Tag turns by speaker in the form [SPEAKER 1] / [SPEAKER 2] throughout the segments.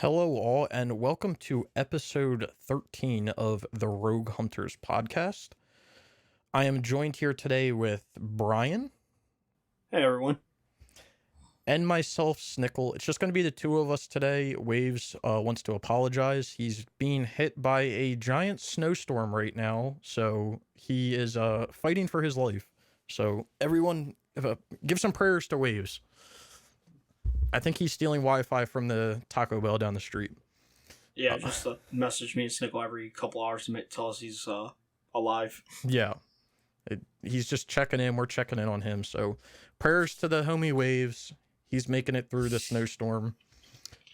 [SPEAKER 1] Hello, all, and welcome to episode 13 of the Rogue Hunters podcast. I am joined here today with Brian
[SPEAKER 2] Hey everyone.
[SPEAKER 1] and myself, Snickle. It's just going to be the two of us today. Waves wants to apologize. He's being hit by a giant snowstorm right now, so he is fighting for his life. So, everyone, give some prayers to Waves. I think he's stealing Wi-Fi from the Taco Bell down the street.
[SPEAKER 2] Yeah, just message me and Snickle every couple hours to tell us he's alive.
[SPEAKER 1] Yeah. He's just checking in. We're checking in on him. So prayers to the homie Waves. He's making it through the snowstorm.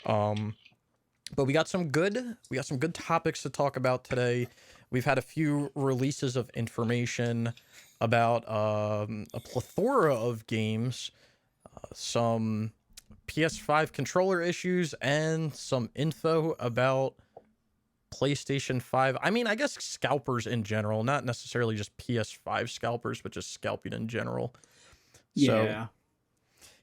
[SPEAKER 1] But we got some good topics to talk about today. We've had a few releases of information about a plethora of games, some PS5 controller issues, and some info about PlayStation 5. I mean, I guess scalpers in general, not necessarily just PS5 scalpers, but just scalping in general.
[SPEAKER 2] Yeah.
[SPEAKER 1] So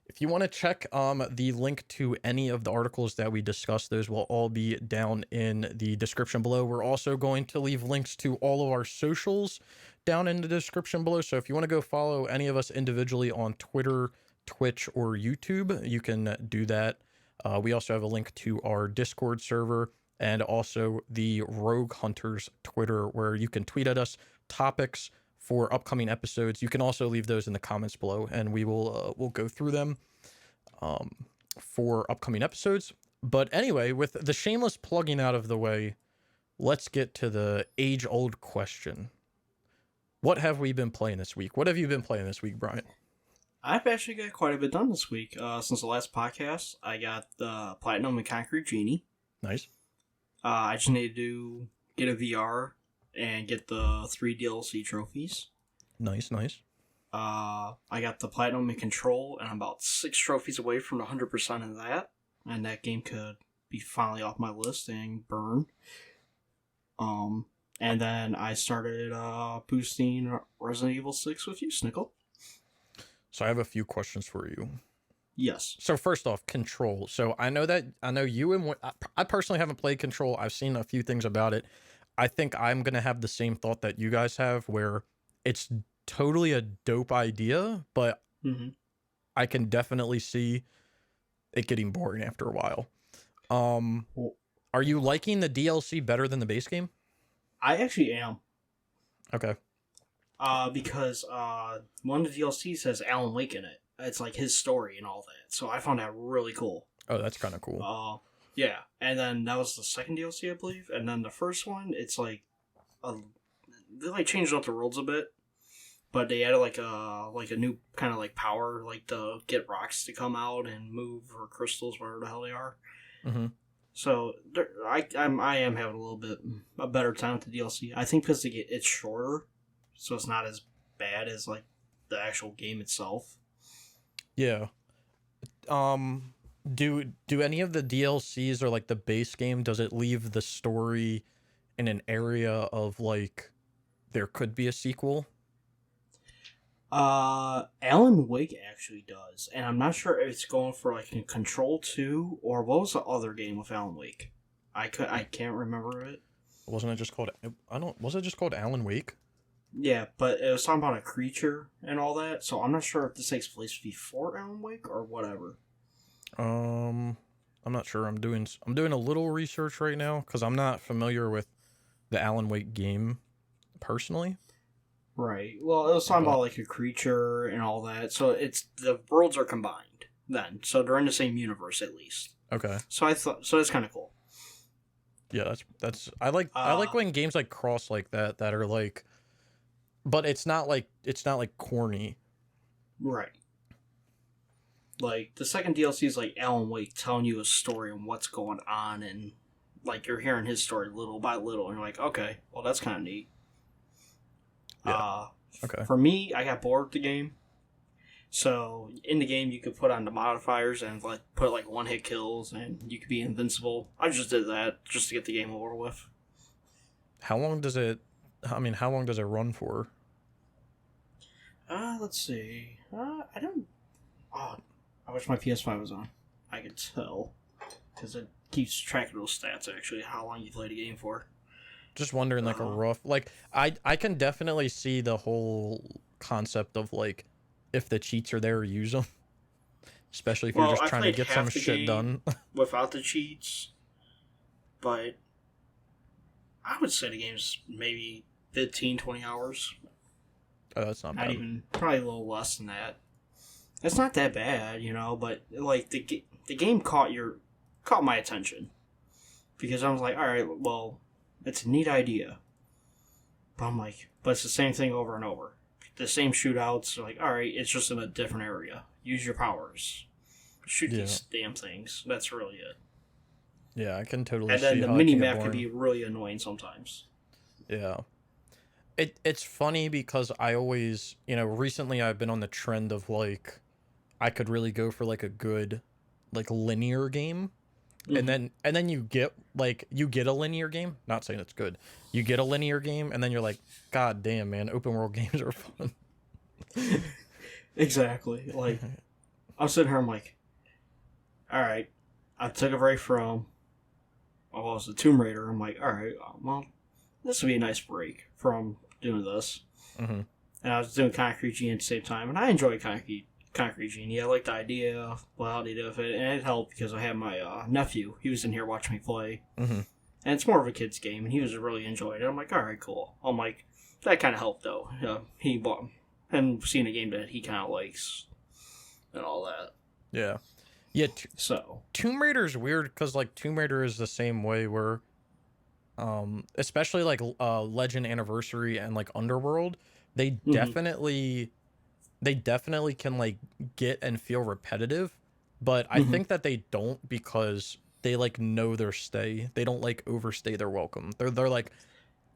[SPEAKER 1] if you want to check the link to any of the articles that we discussed, those will all be down in the description below. We're also going to leave links to all of our socials down in the description below. So if you want to go follow any of us individually on Twitter, Twitch, or YouTube, you can do that. We also have a link to our Discord server and also the Rogue Hunters Twitter, where you can tweet at us topics for upcoming episodes. You can also leave those in the comments below, and we will we'll go through them for upcoming episodes. But anyway, with the shameless plugging out of the way, let's get to the age-old question. What have we been playing this week? What have you been playing this week, Brian?
[SPEAKER 2] I've actually got quite a bit done this week. Since the last podcast, I got the Platinum and Concrete Genie.
[SPEAKER 1] Nice.
[SPEAKER 2] I just need to get a VR and get the 3 DLC trophies.
[SPEAKER 1] Nice.
[SPEAKER 2] I got the Platinum and Control, and I'm about 6 trophies away from 100% of that. And that game could be finally off my list and burn. And then I started boosting Resident Evil 6 with you, Snickle.
[SPEAKER 1] So I have a few questions for you.
[SPEAKER 2] Yes.
[SPEAKER 1] So first off, Control. So I know you and I personally haven't played Control. I've seen a few things about it. I think I'm going to have the same thought that you guys have, where it's totally a dope idea, but I can definitely see it getting boring after a while. Are you liking the DLC better than the base game?
[SPEAKER 2] I actually am.
[SPEAKER 1] Okay.
[SPEAKER 2] Because one of the DLCs has Alan Wake in it. It's like his story and all that. So I found that really cool.
[SPEAKER 1] Oh, that's kind of cool.
[SPEAKER 2] Yeah. And then that was the second DLC, I believe. And then the first one, it's like they like changed up the worlds a bit, but they added like a new kind of like power, like to get rocks to come out and move, or crystals, whatever the hell they are.
[SPEAKER 1] Mm-hmm.
[SPEAKER 2] So I am having a little bit a better time with the DLC. I think because it's shorter, so it's not as bad as like the actual game itself.
[SPEAKER 1] Yeah. Do any of the DLCs or like the base game, does it leave the story in an area of like there could be a sequel?
[SPEAKER 2] Alan Wake actually does, and I'm not sure if it's going for like a Control 2 or what was the other game with Alan Wake. I can't remember it.
[SPEAKER 1] Was it just called Alan Wake?
[SPEAKER 2] Yeah, but it was talking about a creature and all that, so I'm not sure if this takes place before Alan Wake or whatever.
[SPEAKER 1] I'm not sure. I'm doing a little research right now because I'm not familiar with the Alan Wake game personally.
[SPEAKER 2] Right. Well, it was talking about like a creature and all that, so it's the worlds are combined then, so they're in the same universe at least.
[SPEAKER 1] Okay.
[SPEAKER 2] So I thought that's kind of cool.
[SPEAKER 1] Yeah, that's I like when games like cross like that are like. But it's not like corny.
[SPEAKER 2] Right. Like, the second DLC is like Alan Wake telling you a story and what's going on, and like you're hearing his story little by little, and you're like, okay, well that's kind of neat.
[SPEAKER 1] Yeah. Okay.
[SPEAKER 2] For me, I got bored with the game. So in the game, you could put on the modifiers and like put like 1-hit kills, and you could be invincible. I just did that just to get the game over with.
[SPEAKER 1] How long does it run for?
[SPEAKER 2] Let's see. I don't. Oh, I wish my PS5 was on. I could tell because it keeps track of those stats, actually, how long you played a game for.
[SPEAKER 1] Just wondering, like, a rough... Like, I can definitely see the whole concept of, like, if the cheats are there, use them. Especially if you're just trying to get some shit done.
[SPEAKER 2] Without the cheats. But I would say the game's maybe 15, 20 hours.
[SPEAKER 1] Oh, that's not bad.
[SPEAKER 2] Not even, probably a little less than that. It's not that bad, you know, but, like, the game caught my attention. Because I was like, alright, well, it's a neat idea. But I'm like, but it's the same thing over and over. The same shootouts, like, alright, it's just in a different area. Use your powers. Shoot these damn things. That's really it.
[SPEAKER 1] Yeah, I can totally see
[SPEAKER 2] how. And then the mini-map can be really annoying sometimes.
[SPEAKER 1] Yeah. It's funny because I always, you know, recently I've been on the trend of, like, I could really go for, like, a good, like, linear game. Mm-hmm. And then you get a linear game. Not saying it's good. You get a linear game, and then you're like, God damn, man, open world games are fun.
[SPEAKER 2] Exactly. Like, I'm sitting here, I'm like, alright, I took a break from, what was the Tomb Raider. I'm like, alright, well, this would be a nice break from doing this. Mm-hmm. And I was doing Concrete Genie at the same time, and I enjoy Concrete Genie. I like the idea, how they do it, and it helped because I had my nephew. He was in here watching me play. Mm-hmm. And it's more of a kid's game, and he was really enjoying it. I'm like, alright, cool. I'm like, that kind of helped, though. He bought and seeing a game that he kind of likes and all that.
[SPEAKER 1] Yeah. Yeah, Tomb Raider's weird because, like, Tomb Raider is the same way where, especially, like, Legend Anniversary and, like, Underworld, they definitely can, like, get and feel repetitive, but I think that they don't because they, like, know their stay. They don't, like, overstay their welcome. They're like,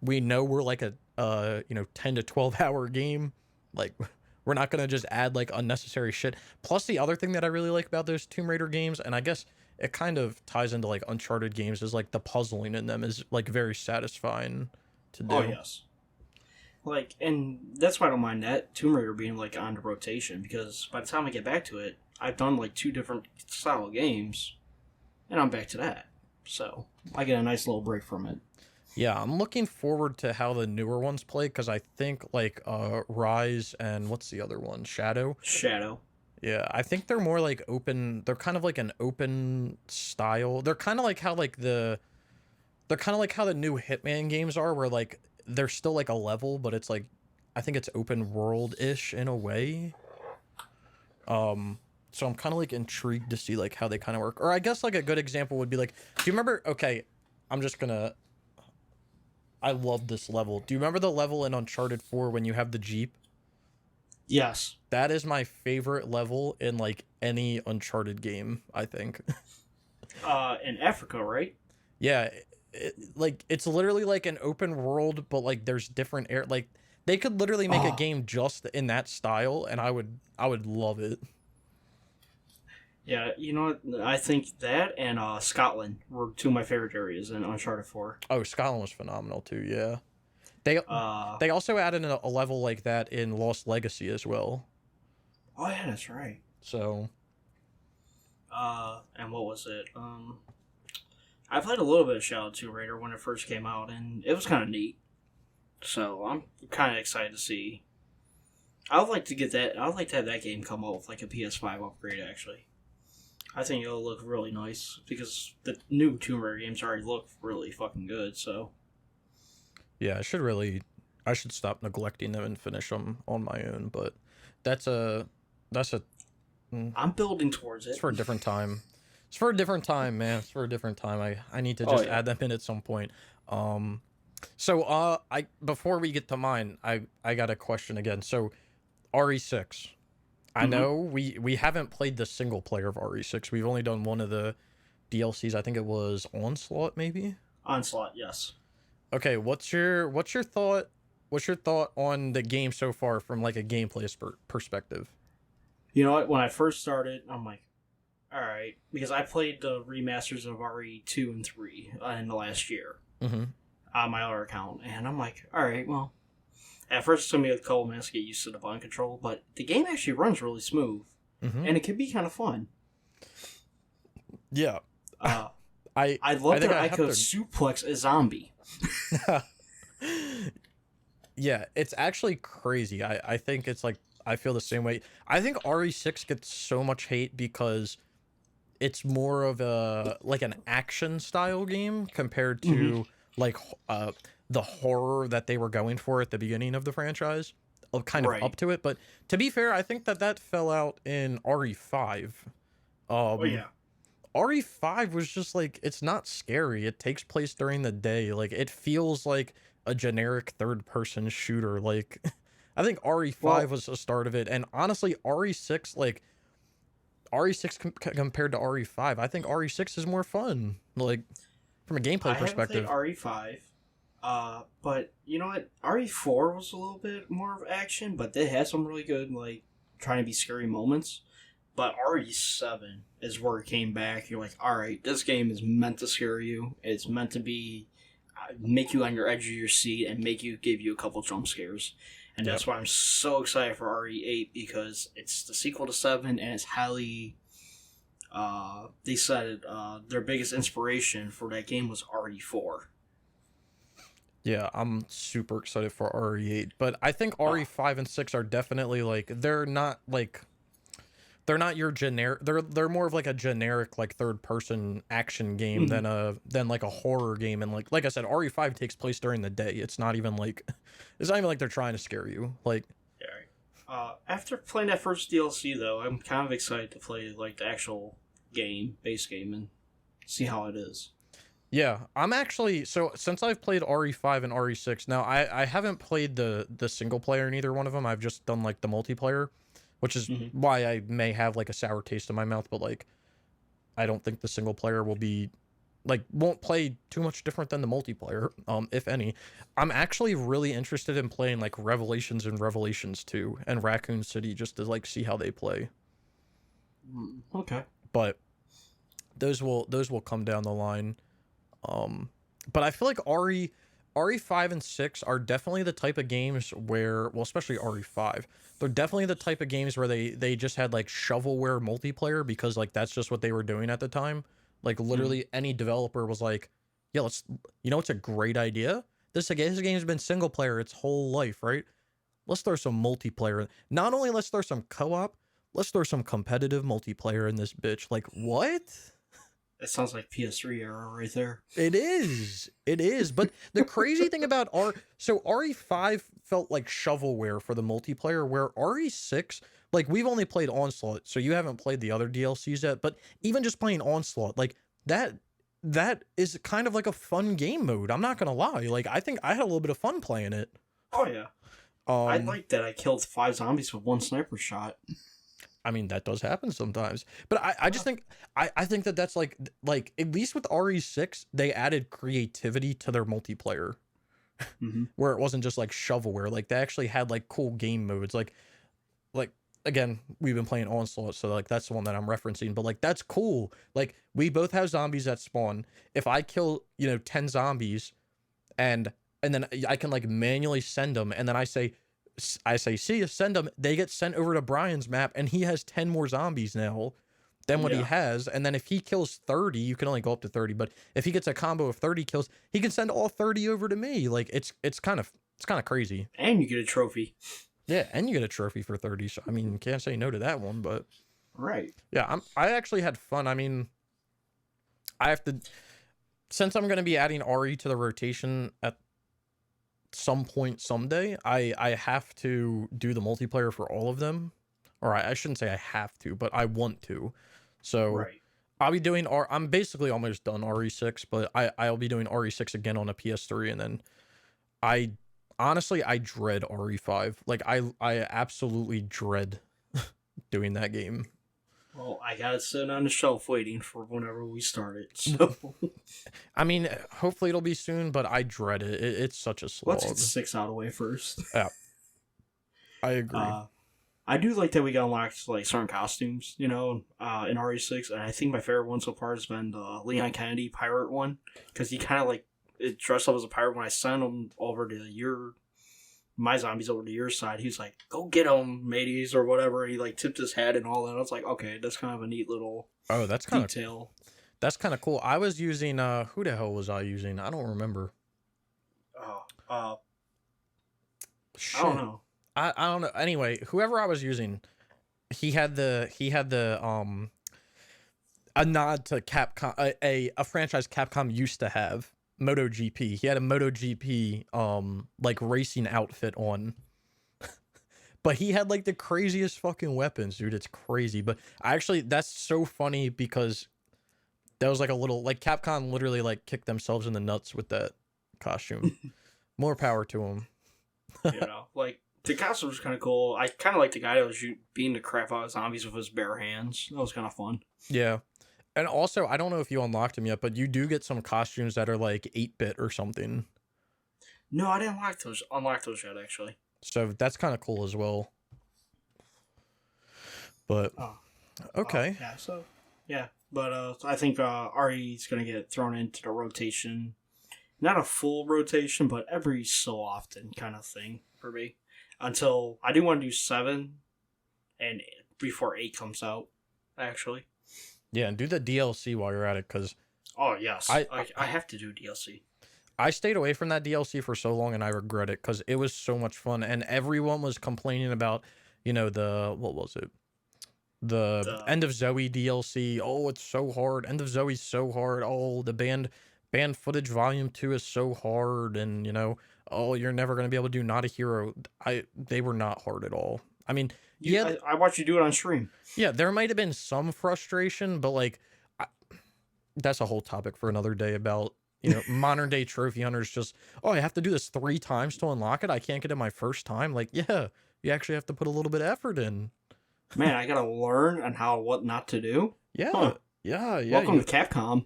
[SPEAKER 1] we know we're, like, a, 10 to 12 hour game. Like, we're not going to just add, like, unnecessary shit. Plus, the other thing that I really like about those Tomb Raider games, and I guess it kind of ties into, like, Uncharted games, is, like, the puzzling in them is, like, very satisfying to do.
[SPEAKER 2] Oh, yes. Like, and that's why I don't mind that Tomb Raider being, like, on the rotation, because by the time I get back to it, I've done, like, 2 different style games, and I'm back to that. So, I get a nice little break from it.
[SPEAKER 1] Yeah, I'm looking forward to how the newer ones play, because I think, like, Rise and what's the other one? Shadow? Yeah, I think they're more, like, open. They're kind of like an open style. They're kind of like how, like, the new Hitman games are, where, like, they're still, like, a level, but it's, like, I think it's open world-ish in a way. So I'm kind of, like, intrigued to see, like, how they kind of work. Or I guess, like, a good example would be, like, do you remember, okay, I love this level. Do you remember the level in Uncharted 4 when you have the Jeep?
[SPEAKER 2] Yes.
[SPEAKER 1] That is my favorite level in, like, any Uncharted game, I think.
[SPEAKER 2] In Africa, right?
[SPEAKER 1] Yeah. It's literally, like, an open world, but, like, there's different like, they could literally make a game just in that style, and I would love it.
[SPEAKER 2] Yeah, you know what? I think that and Scotland were 2 of my favorite areas in Uncharted 4.
[SPEAKER 1] Oh, Scotland was phenomenal too, yeah. They also added a level like that in Lost Legacy as well.
[SPEAKER 2] Oh yeah, that's right.
[SPEAKER 1] So
[SPEAKER 2] and what was it? I played a little bit of Shadow Tomb Raider when it first came out, and it was kind of neat. So I'm kind of excited to see. I'd like to get that. I'd like to have that game come out with, like, a PS5 upgrade, actually. I think it'll look really nice, because the new Tomb Raider games already look really fucking good, so.
[SPEAKER 1] Yeah, I should stop neglecting them and finish them on my own, but
[SPEAKER 2] I'm building towards it.
[SPEAKER 1] It's for a different time. It's for a different time, man. It's for a different time. I need to just add them in at some point. So before we get to mine, I got a question again. So RE6. I know we haven't played the single player of RE6. We've only done one of the DLCs. I think it was Onslaught, maybe?
[SPEAKER 2] Onslaught, yes.
[SPEAKER 1] Okay, what's your thought? What's your thought on the game so far from, like, a gameplay perspective?
[SPEAKER 2] You know what? When I first started, I'm like, all right, because I played the remasters of RE2 and 3 in the last year on my other account, and I'm like, all right, well, at first it took me a couple minutes to get used to the button control, but the game actually runs really smooth, and it can be kind of fun.
[SPEAKER 1] Yeah.
[SPEAKER 2] I
[SPEAKER 1] I
[SPEAKER 2] love
[SPEAKER 1] think
[SPEAKER 2] that
[SPEAKER 1] I
[SPEAKER 2] I
[SPEAKER 1] have
[SPEAKER 2] could
[SPEAKER 1] to.
[SPEAKER 2] suplex a zombie.
[SPEAKER 1] Yeah, it's actually crazy. I think it's like I feel the same way. I think RE6 gets so much hate because it's more of a like an action style game compared
[SPEAKER 2] Hmm.
[SPEAKER 1] to like the horror that they were going for at the beginning of the franchise, kind of
[SPEAKER 2] Right.
[SPEAKER 1] up to it. But to be fair, I think that fell out in RE5.
[SPEAKER 2] Oh
[SPEAKER 1] Um,
[SPEAKER 2] yeah.
[SPEAKER 1] RE5 was just like it's not scary. It takes place during the day. Like it feels like a generic third person shooter. Like I think RE5
[SPEAKER 2] Well,
[SPEAKER 1] was the start of it, and honestly, RE6 like RE6 compared to RE5, I think RE6 is more fun. Like from a gameplay
[SPEAKER 2] I haven't played
[SPEAKER 1] perspective.
[SPEAKER 2] RE5. But you know what? RE4 was a little bit more of action, but they had some really good like trying to be scary moments. But RE7 is where it came back. You're like, all right, this game is meant to scare you. It's meant to be make you on your edge of your seat and make you give you a couple jump scares. And
[SPEAKER 1] Yep.
[SPEAKER 2] that's why I'm so excited for RE8 because it's the sequel to 7 and it's highly. They said their biggest inspiration for that game was RE4.
[SPEAKER 1] Yeah, I'm super excited for RE8, but I think RE5 and 6 are definitely like they're not your generic they're more of like a generic like third person action game
[SPEAKER 2] Mhm.
[SPEAKER 1] than like a horror game, and like I said, RE5 takes place during the day. It's not even like it's not even like they're trying to scare you. Like
[SPEAKER 2] Yeah. After playing that first DLC, though, I'm kind of excited to play like the actual game, base game, and see how it is.
[SPEAKER 1] yeah, I'm actually so since I've played RE5 and RE6, now I haven't played the single player in either one of them. I've just done like the multiplayer, which is
[SPEAKER 2] Hmm.
[SPEAKER 1] why I may have like a sour taste in my mouth, but like I don't think the single player will be like won't play too much different than the multiplayer, if any. I'm actually really interested in playing like Revelations and Revelations 2 and Raccoon City just to like see how they play.
[SPEAKER 2] Okay.
[SPEAKER 1] But those will come down the line. Um, but I feel like RE5 and 6 are definitely the type of games where, well, especially RE5, they're definitely the type of games where they just had like shovelware multiplayer because like that's just what they were doing at the time. Like
[SPEAKER 2] Hmm.
[SPEAKER 1] literally any developer was like, yeah, it's a great idea. This game's been single player its whole life, right? Let's throw some multiplayer. Not only let's throw some co-op, let's throw some competitive multiplayer in this bitch. Like what?
[SPEAKER 2] That sounds like PS3 era right there.
[SPEAKER 1] It is. It is. But the crazy thing about so RE5 felt like shovelware for the multiplayer, where RE6, like we've only played Onslaught, so you haven't played the other DLCs yet, but even just playing Onslaught, like that that is kind of like a fun game mode. I'm not gonna lie. Like I think I had a little bit of fun playing it.
[SPEAKER 2] Oh yeah, I
[SPEAKER 1] Um
[SPEAKER 2] like that. I killed 5 zombies with one sniper shot.
[SPEAKER 1] I mean that does happen sometimes. But I just think I think that that's like at least with RE6, they added creativity to their multiplayer,
[SPEAKER 2] Mm-hmm.
[SPEAKER 1] where it wasn't just like shovelware. Like they actually had like cool game modes. Like again, we've been playing Onslaught, so like that's the one that I'm referencing. But like that's cool. Like we both have zombies that spawn. If I kill 10 zombies and then I can like manually send them, and then I say see you send them. They get sent over to Brian's map, and he has 10 more zombies now than what he
[SPEAKER 2] Yeah,
[SPEAKER 1] has. And then if he kills 30, you can only go up to 30, but if he gets a combo of 30 kills, he can send all 30 over to me. Like it's kind of crazy.
[SPEAKER 2] and you get a trophy.
[SPEAKER 1] Yeah, and you get a trophy for 30. So I mean, you can't say no to that one, but
[SPEAKER 2] Right.
[SPEAKER 1] yeah, I actually had fun. I mean, I have to since I'm going to be adding RE to the rotation at some point someday, I have to do the multiplayer for all of them. Or I shouldn't say I have to, but I want to. So
[SPEAKER 2] Right.
[SPEAKER 1] I'll be doing I'm basically almost done RE6, but I'll be doing RE6 again on a PS3, and then I honestly I dread RE5. Like I absolutely dread doing that game.
[SPEAKER 2] Well, I got it sitting on the shelf waiting for whenever we start it. So
[SPEAKER 1] I mean, hopefully it'll be soon, but I dread it. It's such a
[SPEAKER 2] let's get
[SPEAKER 1] slog.
[SPEAKER 2] 6 out of the way first.
[SPEAKER 1] Yeah, I agree.
[SPEAKER 2] Uh, I do like that we got unlocked like certain costumes, in RE6, and I think my favorite one so far has been the Leon Kennedy pirate one because he kind of like it dressed up as a pirate. When I sent him over to my zombies over to your side, he was like, "Go get them, mateys," or whatever. And he like tipped his head and all that. I was like, okay, that's kind of a neat little
[SPEAKER 1] Oh, that's kind of
[SPEAKER 2] detail.
[SPEAKER 1] That's kind of cool. I was using who the hell was I using? I don't remember.
[SPEAKER 2] Oh, uh, I don't
[SPEAKER 1] Shit.
[SPEAKER 2] know.
[SPEAKER 1] I don't know. Anyway, whoever I was using, he had the a nod to Capcom, a franchise Capcom used to have, MotoGP. He had a MotoGP like racing outfit on. But he had like the craziest fucking weapons, dude. It's crazy. But I actually, that's so funny because that was like a little, like Capcom literally like kicked themselves in the nuts with that costume. More power to them.
[SPEAKER 2] Like the costume was kind of cool. I kind of like the guy that was beating the crap out of zombies with his bare hands. That was kind of fun.
[SPEAKER 1] Yeah. And also, I don't know if you unlocked them yet, but you do get some costumes that are like 8-bit or something.
[SPEAKER 2] No, I didn't unlock those yet, actually.
[SPEAKER 1] So that's kind of cool as well. But
[SPEAKER 2] Oh,
[SPEAKER 1] okay.
[SPEAKER 2] yeah. So yeah, but I think Ari's gonna get thrown into the rotation. Not a full rotation, but every so often kind of thing for me. Until I do want to do 7, and before 8 comes out, actually.
[SPEAKER 1] Yeah, and do the DLC while you're at it, because
[SPEAKER 2] Oh yes,
[SPEAKER 1] I
[SPEAKER 2] I have to do DLC.
[SPEAKER 1] I stayed away from that DLC for so long, and I regret it because it was so much fun, and everyone was complaining about, the what was it, the
[SPEAKER 2] The
[SPEAKER 1] End of Zoe DLC. Oh, it's so hard. End of Zoe's so hard. Oh, the banned footage volume 2 is so hard, and oh, you're never gonna be able to do Not a Hero. They were not hard at all. I mean, yeah,
[SPEAKER 2] I watched you do it on stream.
[SPEAKER 1] yeah, there might have been some frustration, but like, I, that's a whole topic for another day about, modern day trophy hunters just, oh, I have to do this 3 times to unlock it. I can't get it my first time. Like, yeah, you actually have to put a little bit of effort in.
[SPEAKER 2] Man, I gotta learn on what not to do.
[SPEAKER 1] Yeah,
[SPEAKER 2] Huh.
[SPEAKER 1] yeah.
[SPEAKER 2] Welcome to Capcom.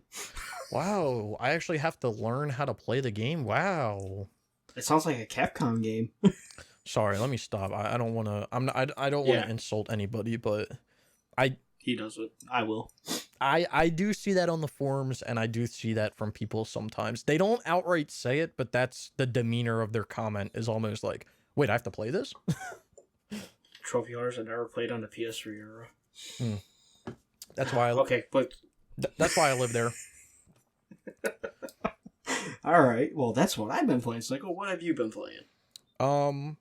[SPEAKER 1] Wow, I actually have to learn how to play the game. Wow.
[SPEAKER 2] It sounds like a Capcom game.
[SPEAKER 1] Sorry, let me stop. I don't want to. I'm not. I don't want to insult anybody, but
[SPEAKER 2] He does it. I will.
[SPEAKER 1] I do see that on the forums, and I do see that from people sometimes. They don't outright say it, but that's the demeanor of their comment is almost like, wait, I have to play this?
[SPEAKER 2] Trophy hunters I never played on the PS3 era.
[SPEAKER 1] That's why.
[SPEAKER 2] Okay, but
[SPEAKER 1] that's why I live there.
[SPEAKER 2] all right. Well, that's what I've been playing. Cycle. What have you been playing?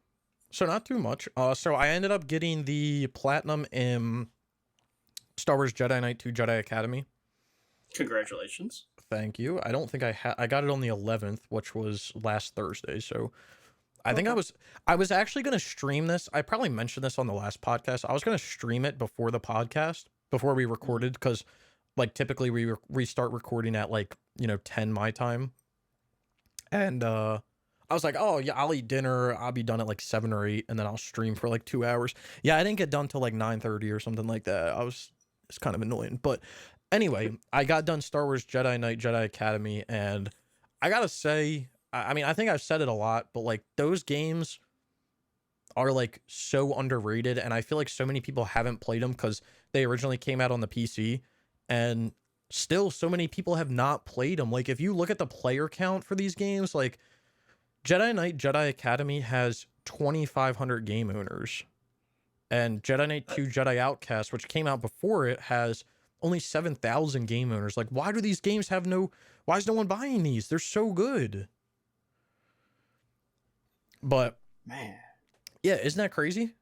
[SPEAKER 1] So not too much. So I ended up getting the platinum in Star Wars Jedi Knight 2 Jedi Academy.
[SPEAKER 2] Congratulations.
[SPEAKER 1] Thank you. I don't think I got it on the 11th, which was last Thursday. So I think I was actually going to stream this. I probably mentioned this on the last podcast. I was going to stream it before the podcast, before we recorded, because like typically we start recording at like 10 my time, and I was like, oh yeah, I'll eat dinner, I'll be done at like 7 or 8, and then I'll stream for like 2 hours. Yeah, I didn't get done till like 9:30 or something like that. It's kind of annoying, but anyway, I got done Star Wars Jedi Knight Jedi Academy, and I gotta say, I mean, I think I've said it a lot, but like those games are like so underrated, and I feel like so many people haven't played them because they originally came out on the PC, and still so many people have not played them. Like if you look at the player count for these games, like Jedi Knight Jedi Academy has 2,500 game owners, and Jedi Knight 2 Jedi Outcast, which came out before it, has only 7,000 game owners. Like, why do these games have why is no one buying these? They're so good. But
[SPEAKER 2] Man,
[SPEAKER 1] yeah, isn't that crazy?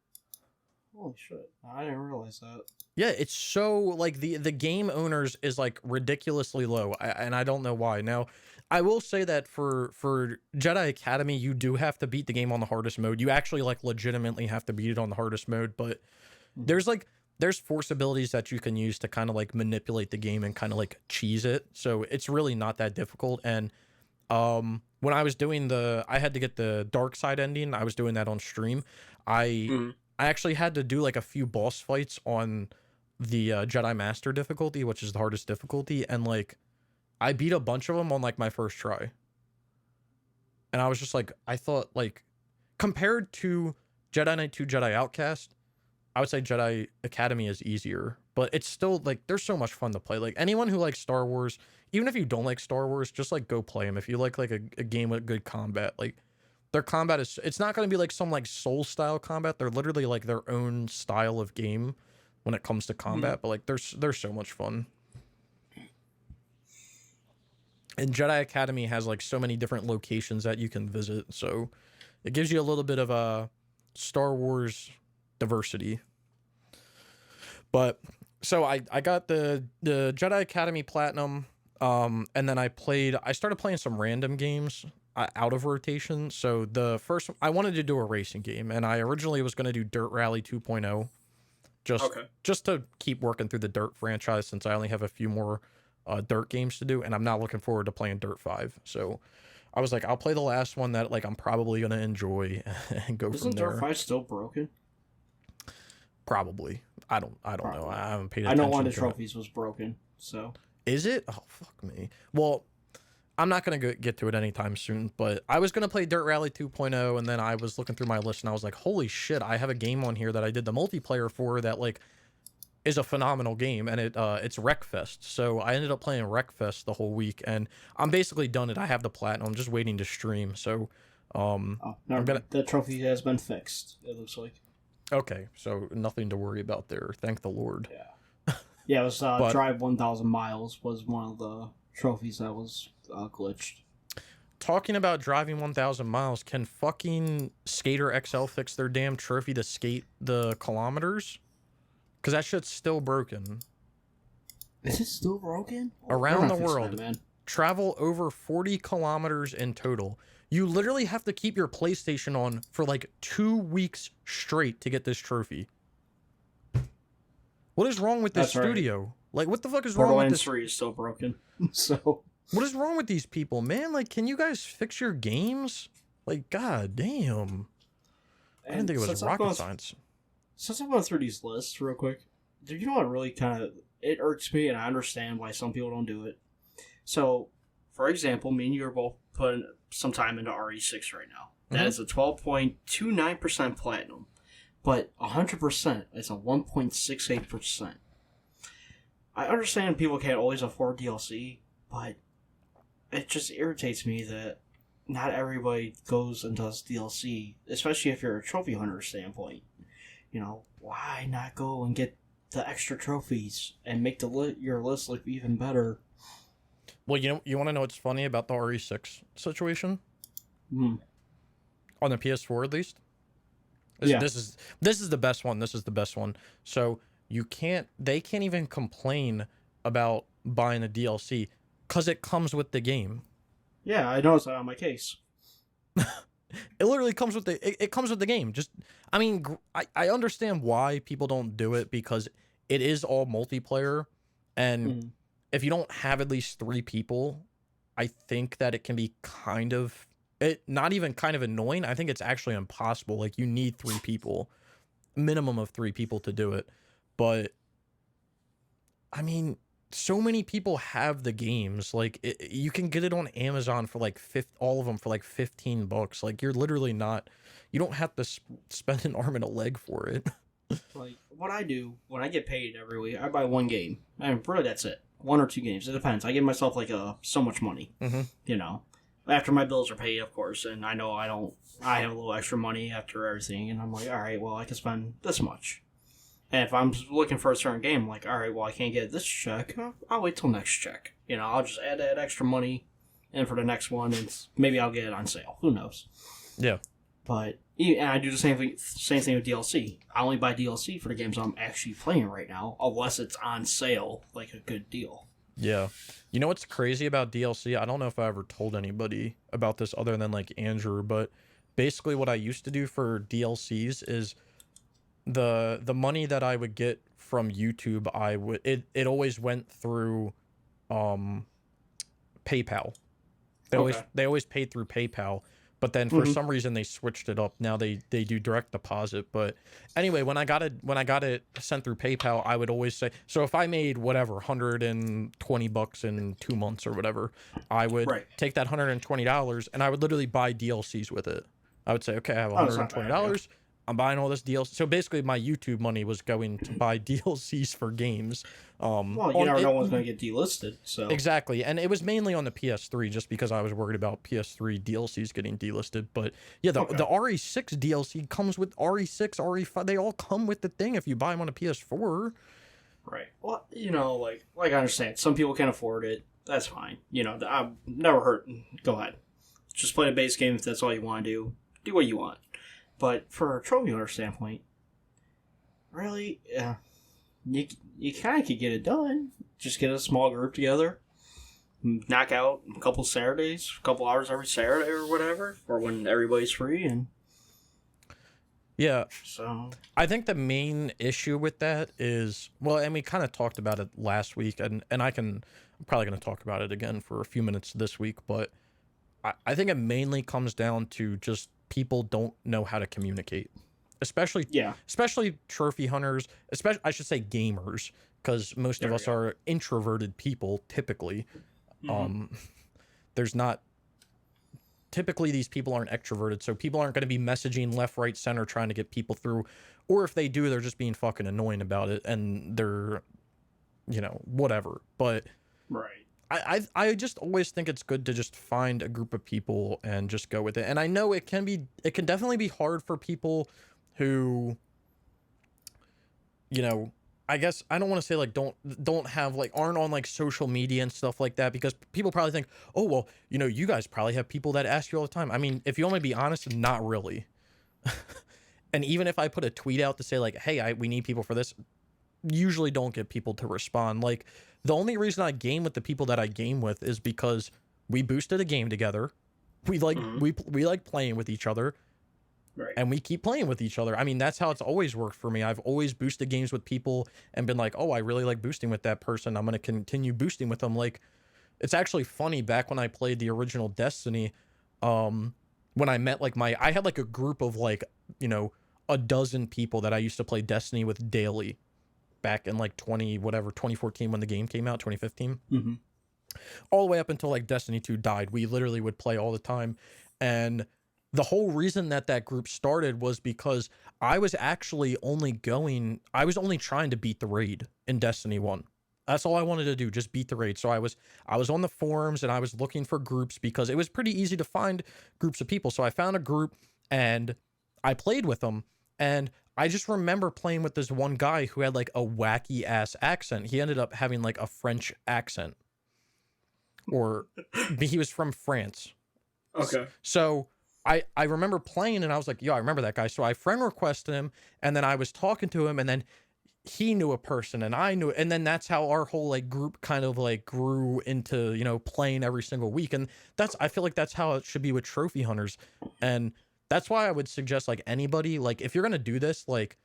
[SPEAKER 2] holy shit! I didn't realize that.
[SPEAKER 1] Yeah, it's so like the game owners is like ridiculously low, and I don't know why. Now, I will say that for Jedi Academy, you do have to beat the game on the hardest mode. You actually like legitimately have to beat it on the hardest mode, but there's force abilities that you can use to kind of like manipulate the game and kind of like cheese it. So it's really not that difficult. And when I was doing I had to get the dark side ending. I was doing that on stream. I actually had to do like a few boss fights on the Jedi Master difficulty, which is the hardest difficulty, and like I beat a bunch of them on like my first try. And I was just like, I thought like compared to Jedi Knight 2 Jedi Outcast, I would say Jedi Academy is easier, but it's still like there's so much fun to play. Like anyone who likes Star Wars, even if you don't like Star Wars, just like go play them. If you like a game with good combat, like their combat it's not going to be like some like Soul style combat. They're literally like their own style of game when it comes to combat, but like they're so much fun. And Jedi Academy has like so many different locations that you can visit, so it gives you a little bit of a Star Wars diversity. But so I got the Jedi Academy Platinum, and then I started playing some random games out of rotation. So the first, I wanted to do a racing game, and I originally was going to do Dirt Rally 2.0, just to keep working through the Dirt franchise, since I only have a few more Dirt games to do, and I'm not looking forward to playing Dirt 5. So I was like, I'll play the last one that like I'm probably gonna enjoy and go from there.
[SPEAKER 2] Isn't Dirt 5 still broken?
[SPEAKER 1] Probably. I don't know. I haven't paid
[SPEAKER 2] I
[SPEAKER 1] attention.
[SPEAKER 2] know one of the
[SPEAKER 1] to
[SPEAKER 2] trophies was broken, so.
[SPEAKER 1] Is it? Oh, fuck me. Well, I'm not going to get to it anytime soon, but I was going to play Dirt Rally 2.0, and then I was looking through my list, and I was like, holy shit, I have a game on here that I did the multiplayer for that, like, is a phenomenal game, and it's Wreckfest. So I ended up playing Wreckfest the whole week, and I'm basically done it. I have the platinum. I'm just waiting to stream, so...
[SPEAKER 2] the trophy has been fixed, it looks like.
[SPEAKER 1] Okay, so nothing to worry about there. Thank the Lord.
[SPEAKER 2] Yeah. Yeah, it was Drive 1,000 Miles was one of the trophies that was glitched.
[SPEAKER 1] Talking about driving 1,000 miles, can fucking Skater XL fix their damn trophy to skate the kilometers? Because that shit's still broken.
[SPEAKER 2] Is it still broken?
[SPEAKER 1] Around the world, that, man. Travel over 40 kilometers in total. You literally have to keep your PlayStation on for like 2 weeks straight to get this trophy. What is wrong with this studio? Right. Like, what the fuck is wrong with this?
[SPEAKER 2] Borderlands 3 is still broken. So,
[SPEAKER 1] what is wrong with these people, man? Like, can you guys fix your games? Like, god damn. I didn't think it was rocket science.
[SPEAKER 2] Since I'm going through these lists real quick, you know what really kind of, it irks me, and I understand why some people don't do it. So, for example, me and you are both putting some time into RE6 right now. That is a 12.29% platinum. But 100% is a 1.68%. I understand people can't always afford DLC, but it just irritates me that not everybody goes and does DLC, especially if you're a trophy hunter standpoint. You know, why not go and get the extra trophies and make your list look even better?
[SPEAKER 1] Well, you want to know what's funny about the RE6 situation? On the PS4 at least? This is the best one. This is the best one. So they can't even complain about buying a DLC because it comes with the game.
[SPEAKER 2] Yeah, I noticed that on my case.
[SPEAKER 1] It literally comes with it comes with the game. Just, I mean, I understand why people don't do it, because it is all multiplayer, and if you don't have at least 3 people, I think that it can be kind of... not even kind of annoying. I think it's actually impossible. Like, you need 3 people, minimum of 3 people to do it. But I mean, so many people have the games. Like, you can get it on Amazon for like all of them for like $15. Like, you're literally not, you don't have to spend an arm and a leg for it.
[SPEAKER 2] Like, what I do when I get paid every week, I buy one game. I mean, really, that's it. 1 or 2 games. It depends. I give myself like so much money. You know. After my bills are paid, of course, and I know I have a little extra money after everything, and I'm like, all right, well, I can spend this much. And if I'm looking for a certain game, I'm like, all right, well, I can't get this check, I'll wait till next check. You know, I'll just add that extra money in for the next one, and maybe I'll get it on sale. Who knows?
[SPEAKER 1] Yeah.
[SPEAKER 2] But, and I do the same thing with DLC. I only buy DLC for the games I'm actually playing right now, unless it's on sale, like a good deal.
[SPEAKER 1] Yeah. You know what's crazy about DLC? I don't know if I ever told anybody about this other than like Andrew, but basically what I used to do for DLCs is the money that I would get from YouTube, it always went through PayPal. They always paid through PayPal. But then for some reason they switched it up. Now they do direct deposit. But anyway, when I got it sent through PayPal, I would always say, so if I made whatever $120 in 2 months or whatever, I would take that $120 and I would literally buy DLCs with it. I would say, okay, I have $120. I'm buying all this DLC. So basically, my YouTube money was going to buy DLCs for games.
[SPEAKER 2] Well, you never know what's going to get delisted. So
[SPEAKER 1] exactly, and it was mainly on the PS3, just because I was worried about PS3 DLCs getting delisted. But yeah, the RE6 DLC comes with RE6, RE5. They all come with the thing if you buy them on a PS4.
[SPEAKER 2] Right. Well, you know, like I understand, some people can't afford it. that's fine. I've never heard. Go ahead. Just play the base game if that's all you want to do. Do what you want. But for a trophy hunter standpoint, really, you kind of could get it done. Just get a small group together, knock out a couple Saturdays, a couple hours every Saturday or whatever, or when everybody's free, and
[SPEAKER 1] yeah.
[SPEAKER 2] So
[SPEAKER 1] I think the main issue with that is, well, and we kind of talked about it last week, and I'm probably going to talk about it again for a few minutes this week, but I think it mainly comes down to just people don't know how to communicate, especially trophy hunters, especially, I should say, gamers, because most of us are introverted people typically. There's not typically, these people aren't extroverted, so people aren't going to be messaging left, right, center trying to get people through, or if they do, they're just being fucking annoying about it, and they're, whatever. But
[SPEAKER 2] right,
[SPEAKER 1] I just always think it's good to just find a group of people and just go with it. And I know it can definitely be hard for people who, I guess I don't want to say like don't have like aren't on like social media and stuff like that, because people probably think, oh well, you guys probably have people that ask you all the time. I mean, if you want me to be honest, not really. And even if I put a tweet out to say like, hey, we need people for this, usually don't get people to respond. Like, the only reason I game with the people that I game with is because we boosted a game together. We like we like playing with each other.
[SPEAKER 2] Right.
[SPEAKER 1] And we keep playing with each other. I mean, that's how it's always worked for me. I've always boosted games with people and been like, oh, I really like boosting with that person. I'm going to continue boosting with them. Like, it's actually funny, back when I played the original Destiny, when I met like I had like a group of like, a dozen people that I used to play Destiny with daily back in like 2014 when the game came out, 2015.
[SPEAKER 2] Mm-hmm.
[SPEAKER 1] All the way up until like Destiny 2 died. We literally would play all the time. And the whole reason that group started was because I was only trying to beat the raid in Destiny 1. That's all I wanted to do, just beat the raid. So I was on the forums and I was looking for groups because it was pretty easy to find groups of people. So I found a group and I played with them. And I just remember playing with this one guy who had like a wacky ass accent. He ended up having like a French accent, or he was from France.
[SPEAKER 2] Okay.
[SPEAKER 1] So I remember playing and I was like, yo, I remember that guy. So I friend requested him, and then I was talking to him, and then he knew a person and I knew, and then that's how our whole like group kind of like grew into, playing every single week. And I feel like that's how it should be with trophy hunters. And that's why I would suggest like anybody, like if you're going to do this, like,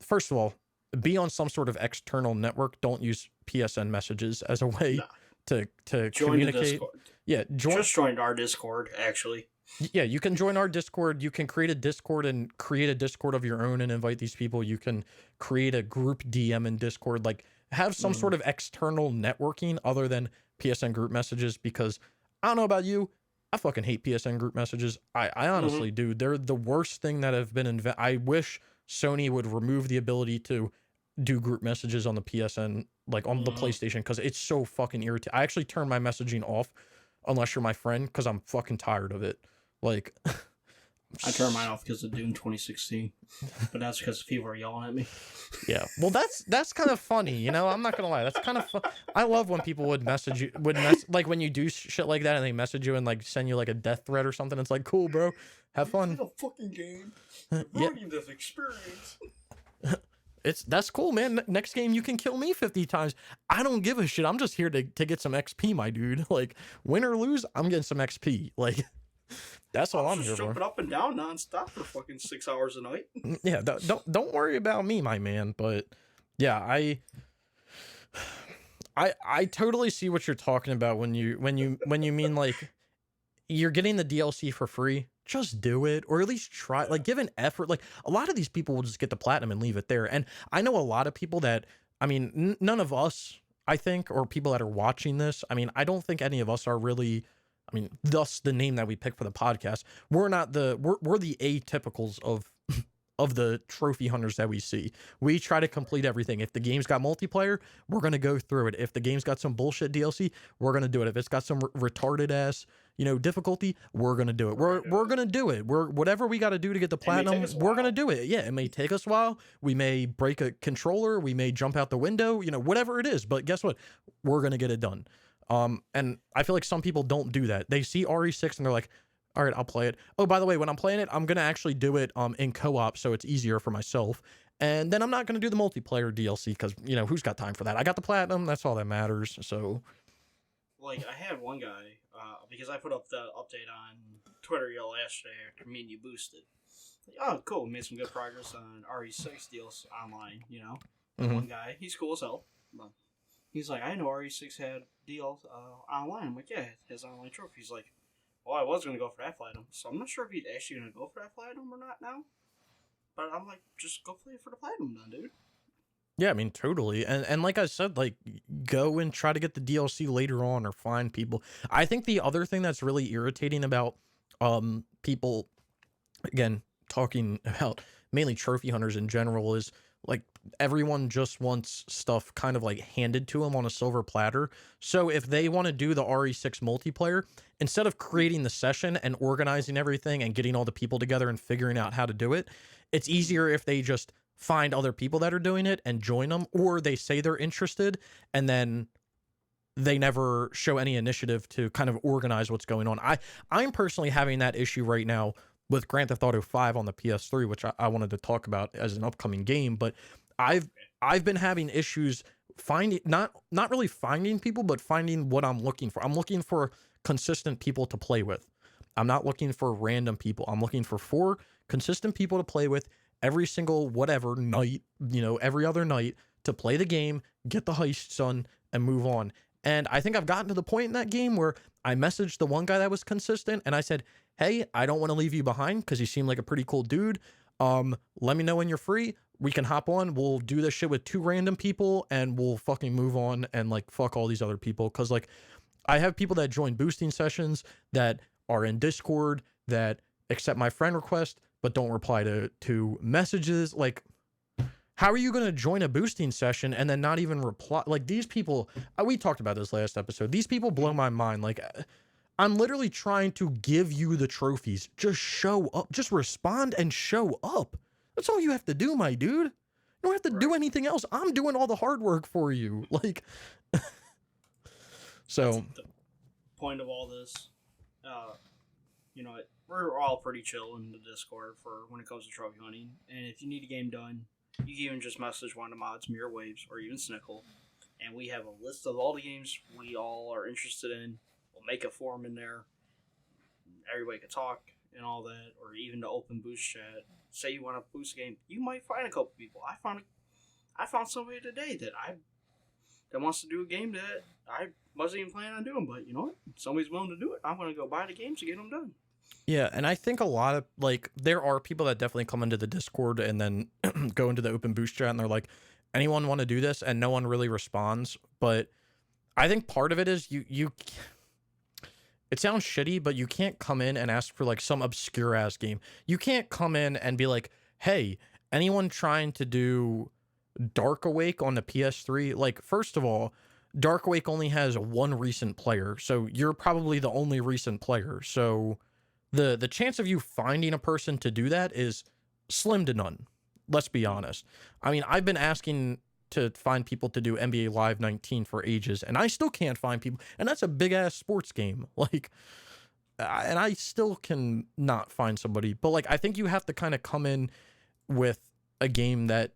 [SPEAKER 1] first of all, be on some sort of external network. Don't use PSN messages as a way to communicate. Yeah,
[SPEAKER 2] just join our Discord, actually.
[SPEAKER 1] Yeah, you can join our Discord. You can create a Discord and create a Discord of your own and invite these people. You can create a group DM in Discord. Like, have some sort of external networking other than PSN group messages, because I don't know about you, I fucking hate PSN group messages. I honestly do. They're the worst thing that have been invented. I wish Sony would remove the ability to do group messages on the PSN, like on the PlayStation, because it's so fucking irritating. I actually turn my messaging off unless you're my friend, because I'm fucking tired of it. Like,
[SPEAKER 2] I turned mine off because of Doom 2016, but that's because people are yelling at me.
[SPEAKER 1] Yeah, well, that's kind of funny, I'm not gonna lie, that's kind of fun. I love when people would message you, like when you do shit like that and they message you and like send you like a death threat or something. It's like, cool, bro, have fun.
[SPEAKER 2] It's a fucking game. Ruining this experience.
[SPEAKER 1] That's cool, man. Next game you can kill me 50 times. I don't give a shit. I'm just here to get some XP, my dude. Like, win or lose, I'm getting some XP. Like, that's all I'm here for.
[SPEAKER 2] Jumping up and down nonstop for fucking 6 hours a night.
[SPEAKER 1] Yeah, don't worry about me, my man. But yeah, I totally see what you're talking about when you mean like you're getting the DLC for free. Just do it, or at least try, like, give an effort. Like, a lot of these people will just get the platinum and leave it there. And I know a lot of people that, I mean, none of us, I think, or people that are watching this, I mean, I don't think any of us are really, I mean, thus the name that we picked for the podcast. We're not we're the atypicals of the trophy hunters that we see. We try to complete everything. If the game's got multiplayer, we're going to go through it. If the game's got some bullshit DLC, we're going to do it. If it's got some retarded ass, difficulty, we're gonna do it.
[SPEAKER 2] We're
[SPEAKER 1] We're gonna do it. We're whatever we got to do to get the
[SPEAKER 2] It may take
[SPEAKER 1] platinum,
[SPEAKER 2] us a
[SPEAKER 1] we're gonna
[SPEAKER 2] while.
[SPEAKER 1] do it. Yeah, it may take us a while. We may break a controller. We may jump out the window. Whatever it is. But guess what? We're gonna get it done. And I feel like some people don't do that. They see RE6 and they're like, all right, I'll play it. Oh, by the way, when I'm playing it, I'm gonna actually do it in co-op, so it's easier for myself. And then I'm not gonna do the multiplayer DLC because who's got time for that? I got the platinum. That's all that matters. So
[SPEAKER 2] Like, I had one guy, because I put up the update on Twitter yesterday after me and you boosted. Like, oh, cool, we made some good progress on RE6 deals online, One guy, he's cool as hell. But he's like, I know RE6 had deals online. I'm like, yeah, it has online trophy. He's like, well, I was going to go for that platinum, so I'm not sure if he's actually going to go for that platinum or not now. But I'm like, just go play for the platinum then, dude.
[SPEAKER 1] yeah, I mean, totally. And like I said, like, go and try to get the DLC later on or find people. I think the other thing that's really irritating about people, again, talking about mainly trophy hunters in general, is like everyone just wants stuff kind of like handed to them on a silver platter. So if they want to do the RE6 multiplayer, instead of creating the session and organizing everything and getting all the people together and figuring out how to do it, it's easier if they just find other people that are doing it and join them, or they say they're interested and then they never show any initiative to kind of organize what's going on. I'm personally having that issue right now with Grand Theft Auto 5 on the PS3, which I wanted to talk about as an upcoming game, but I've been having issues finding not really finding people, but finding what I'm looking for. I'm looking for consistent people to play with. I'm not looking for random people. I'm looking for 4 consistent people to play with every single whatever night, every other night, to play the game, get the heists done, and move on. And I think I've gotten to the point in that game where I messaged the one guy that was consistent and I said, hey, I don't want to leave you behind because you seem like a pretty cool dude. Let me know when you're free. We can hop on. We'll do this shit with 2 random people and we'll fucking move on and like fuck all these other people. Cause like I have people that join boosting sessions that are in Discord that accept my friend request but don't reply to messages. Like, how are you going to join a boosting session and then not even reply? Like, these people, we talked about this last episode. These people blow my mind. Like, I'm literally trying to give you the trophies. Just show up. Just respond and show up. That's all you have to do, my dude. You don't have to do anything else. I'm doing all the hard work for you. Like, so.
[SPEAKER 2] That's the point of all this. We're all pretty chill in the Discord for when it comes to trophy hunting. And if you need a game done, you can even just message one of the mods, Mirror Waves, or even Snickle. And we have a list of all the games we all are interested in. We'll make a forum in there. Everybody can talk and all that, or even the open boost chat. Say you want to boost a game, you might find a couple people. I found somebody today that wants to do a game that I wasn't even planning on doing, but you know what? Somebody's willing to do it. I'm going to go buy the games to get them done.
[SPEAKER 1] Yeah, and I think a lot of, like, there are people that definitely come into the Discord and then go into the open boost chat and they're like, anyone want to do this? And no one really responds. But I think part of it is you it sounds shitty, but you can't come in and ask for like some obscure ass game. You can't come in and be like, hey, anyone trying to do Dark Awake on the PS3? Like, first of all, Dark Awake only has 1 recent player, so you're probably the only recent player. So the chance of you finding a person to do that is slim to none. Let's be honest. I mean, I've been asking to find people to do NBA Live 19 for ages, and I still can't find people. And that's a big ass sports game. Like, and I still can not find somebody. But like, I think you have to kind of come in with a game that,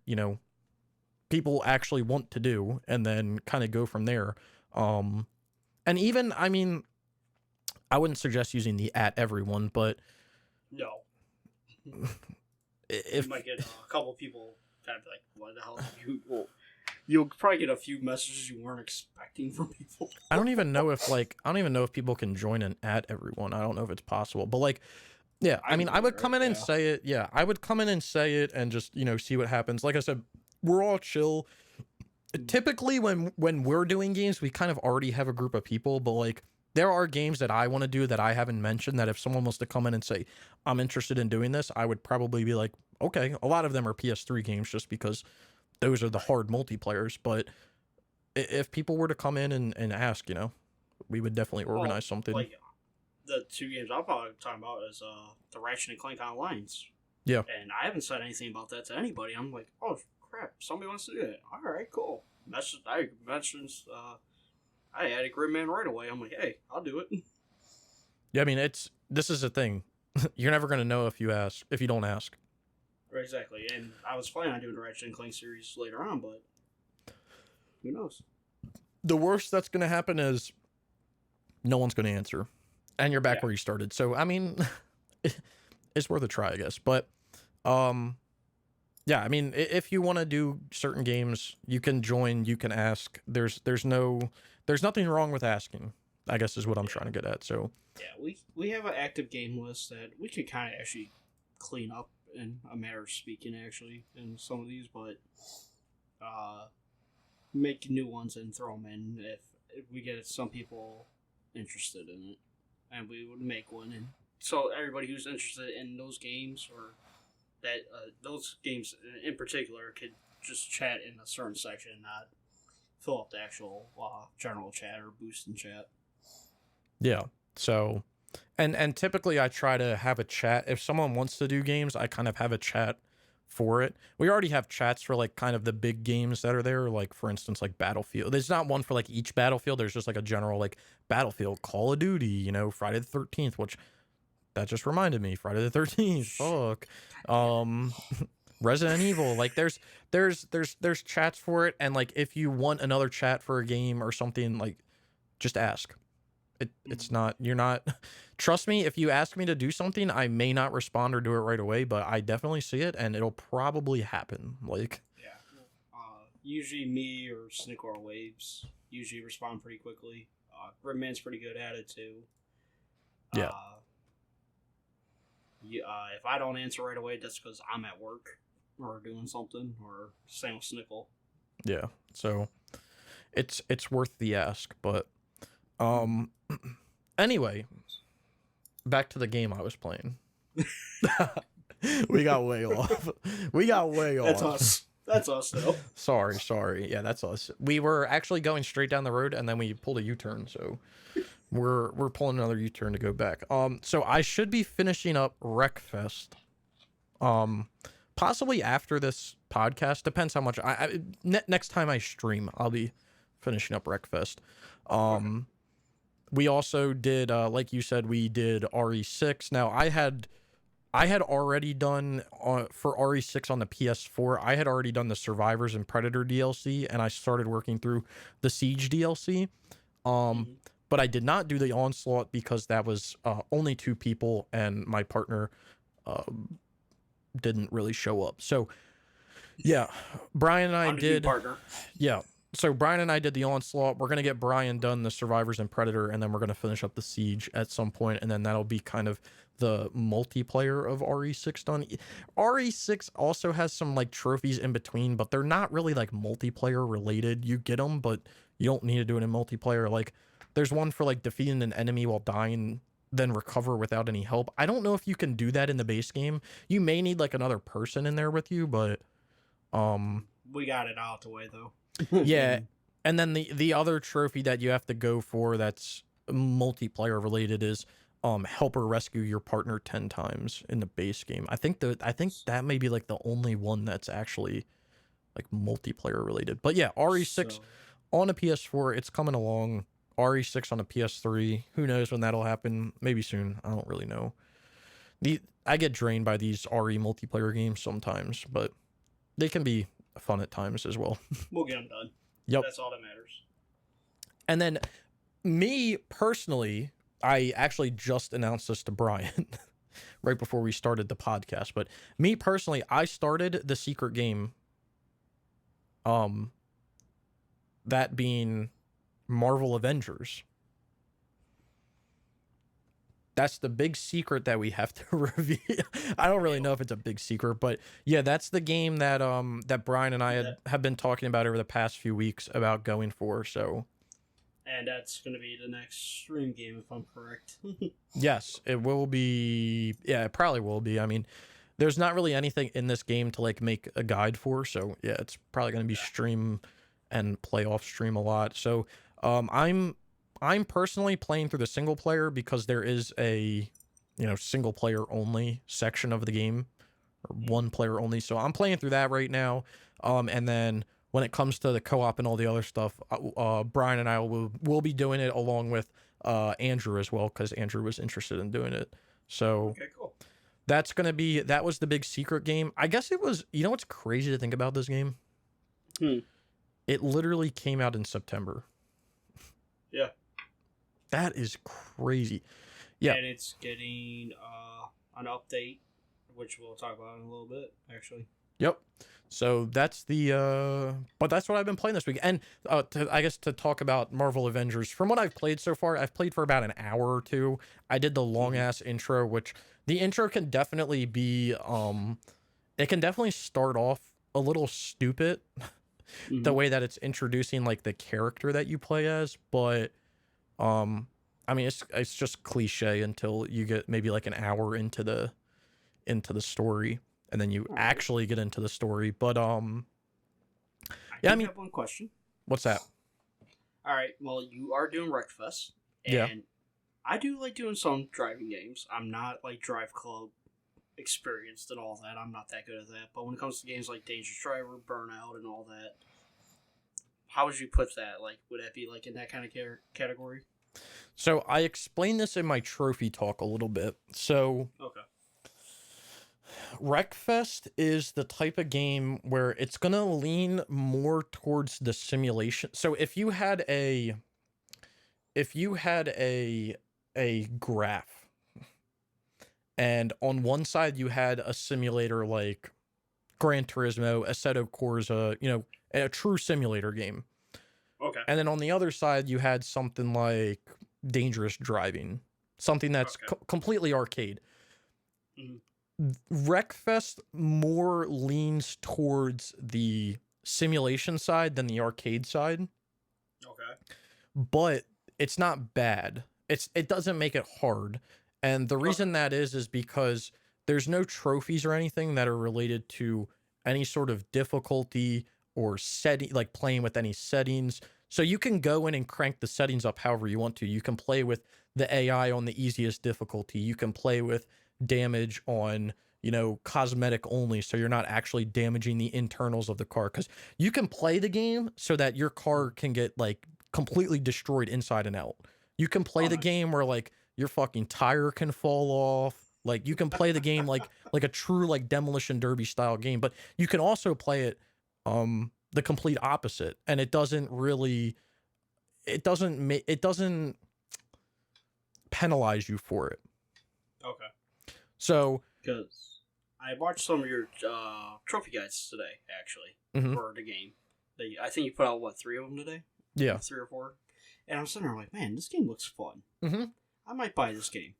[SPEAKER 1] people actually want to do and then kind of go from there. And even, I mean, I wouldn't suggest using the @everyone, but
[SPEAKER 2] No.
[SPEAKER 1] if
[SPEAKER 2] You might get a couple people kind of be like, what the hell? You'll probably get a few messages you weren't expecting from people.
[SPEAKER 1] I don't even know if people can join an @everyone. I don't know if it's possible, but like, yeah, I mean, I would come in and say it. Yeah, I would come in and say it and just, see what happens. Like I said, we're all chill. Typically when we're doing games, we kind of already have a group of people, but like, there are games that I want to do that I haven't mentioned that if someone wants to come in and say, I'm interested in doing this, I would probably be like, okay. A lot of them are PS3 games just because those are the hard multiplayers. But if people were to come in and ask, we would definitely organize something.
[SPEAKER 2] Like, the two games I'm probably talking about is the Ratchet and Clank Onlines.
[SPEAKER 1] Yeah.
[SPEAKER 2] And I haven't said anything about that to anybody. I'm like, oh crap, somebody wants to do it. All right, cool. I mentioned I added Gridman right away. I'm like, hey, I'll do it.
[SPEAKER 1] Yeah, I mean, this is the thing. You're never gonna know if you don't ask.
[SPEAKER 2] Right, exactly. And I was planning on doing the Ratchet and Clank series later on, but who knows?
[SPEAKER 1] The worst that's gonna happen is no one's gonna answer, and you're back where you started. So I mean, it's worth a try, I guess. But yeah, I mean, if you want to do certain games, you can join, you can ask. There's nothing wrong with asking, I guess is what I'm trying to get at. So
[SPEAKER 2] yeah, we have an active game list that we could kind of actually clean up in a matter of speaking, actually, in some of these, but make new ones and throw them in if we get some people interested in it, and we would make one, and so everybody who's interested in those games or that those games in particular could just chat in a certain section and not fill up the actual general chat or boost in chat.
[SPEAKER 1] yeah. So, and typically I try to have a chat. If someone wants to do games, I kind of have a chat for it. We already have chats for like kind of the big games that are there. Like for instance, like Battlefield. There's not one for like each Battlefield. There's just like a general like Battlefield, Call of Duty, you know, Friday the 13th, which that just reminded me, Friday the 13th. Fuck. Resident Evil. Like there's chats for it, and like if you want another chat for a game or something, like just ask. It's not, you're not, trust me, if you ask me to do something, I may not respond or do it right away, but I definitely see it and it'll probably happen. Like,
[SPEAKER 2] yeah. Usually me or Snick or Waves usually respond pretty quickly. Gridman's pretty good at it too.
[SPEAKER 1] Yeah.
[SPEAKER 2] If I don't answer right away, that's because I'm at work or doing something, or same with Snickle.
[SPEAKER 1] Yeah. So it's worth the ask, but anyway, back to the game I was playing. We got way off.
[SPEAKER 2] That's us though.
[SPEAKER 1] Sorry. Yeah, that's us. We were actually going straight down the road and then we pulled a U-turn, so we're pulling another U-turn to go back. So I should be finishing up Wreckfest. Possibly after this podcast. Depends how much next time I stream, I'll be finishing up Wreckfest. We also did, like you said, we did RE6. Now, I had already done, for RE6 on the PS4, I had already done the Survivors and Predator DLC, and I started working through the Siege DLC. But I did not do the Onslaught because that was only 2 people, and my partner didn't really show up. So, yeah, Brian and I did...
[SPEAKER 2] partner.
[SPEAKER 1] Yeah. So Brian and I did the Onslaught. We're going to get Brian done the Survivors and Predator, and then we're going to finish up the Siege at some point, and then that'll be kind of the multiplayer of RE6 done. RE6 also has some like trophies in between, but they're not really like multiplayer related. You get them, but you don't need to do it in multiplayer. Like there's one for like defeating an enemy while dying, then recover without any help. I don't know if you can do that in the base game. You may need like another person in there with you, but
[SPEAKER 2] we got it out the way though.
[SPEAKER 1] Yeah, and then the other trophy that you have to go for that's multiplayer related is help or rescue your partner 10 times in the base game. I think that may be like the only one that's actually like multiplayer related. But yeah, RE6 on a PS4, it's coming along. RE6 on a PS3, who knows when that'll happen? Maybe soon. I don't really know. I get drained by these RE multiplayer games sometimes, but they can be fun at times as well.
[SPEAKER 2] We'll get them done.
[SPEAKER 1] Yep.
[SPEAKER 2] That's all that matters.
[SPEAKER 1] And then me personally, I actually just announced this to Brian right before we started the podcast, but me personally, I started the secret game, that being Marvel Avengers. That's the big secret that we have to reveal. I don't really know if it's a big secret, but yeah, that's the game that that Brian and I have been talking about over the past few weeks about going for. So,
[SPEAKER 2] and that's going to be the next stream game, if I'm correct.
[SPEAKER 1] Yes, it will be. Yeah, it probably will be. I mean, there's not really anything in this game to like make a guide for. So yeah, it's probably going to be stream and play off stream a lot. So I'm I'm personally playing through the single player because there is a, single player only section of the game, or one player only. So I'm playing through that right now. And then when it comes to the co-op and all the other stuff, Brian and I will be doing it along with Andrew as well, because Andrew was interested in doing it. So
[SPEAKER 2] Okay, cool.
[SPEAKER 1] that was the big secret game. I guess it was, what's crazy to think about this game? It literally came out in September.
[SPEAKER 2] Yeah.
[SPEAKER 1] That is crazy. Yeah.
[SPEAKER 2] And it's getting an update, which we'll talk about in a little bit, actually.
[SPEAKER 1] Yep. So that's but that's what I've been playing this week. And I guess to talk about Marvel Avengers, from what I've played so far, I've played for about an hour or two. I did the long ass intro, which the intro can definitely be, it can definitely start off a little stupid, the way that it's introducing like the character that you play as. But, I mean, it's just cliche until you get maybe like an hour into the story, and then you actually get into the story. But
[SPEAKER 2] I have one question.
[SPEAKER 1] What's that?
[SPEAKER 2] All right, well, you are doing Wreckfest, and
[SPEAKER 1] Yeah.
[SPEAKER 2] I do like doing some driving games. I'm not like Drive Club experienced and all that. I'm not that good at that. But when it comes to games like Dangerous Driver, Burnout, and all that, how would you put that? Like, would that be like in that kind of category?
[SPEAKER 1] So I explained this in my trophy talk a little bit. So
[SPEAKER 2] Okay.
[SPEAKER 1] Wreckfest is the type of game where it's gonna lean more towards the simulation. So if you had a graph, and on one side you had a simulator like Gran Turismo, Assetto Corsa, a true simulator game.
[SPEAKER 2] Okay.
[SPEAKER 1] And then on the other side you had something like Dangerous Driving, something that's completely arcade. Wreckfest more leans towards the simulation side than the arcade side.
[SPEAKER 2] Okay.
[SPEAKER 1] But it's not bad. It doesn't make it hard. And the reason that is because there's no trophies or anything that are related to any sort of difficulty or setting, like playing with any settings. So you can go in and crank the settings up however you want to. You can play with the AI on the easiest difficulty. You can play with damage on, cosmetic only, so you're not actually damaging the internals of the car, because you can play the game so that your car can get like completely destroyed inside and out. You can play the game where like your fucking tire can fall off. Like you can play the game like a true like demolition derby style game, but you can also play it the complete opposite, and it doesn't penalize you for it.
[SPEAKER 2] Okay.
[SPEAKER 1] So
[SPEAKER 2] because I watched some of your trophy guides today, actually, for the game. I think you put out, 3 of them today?
[SPEAKER 1] Yeah.
[SPEAKER 2] 3 or 4? And I'm sitting there like, man, this game looks fun. I might buy this game.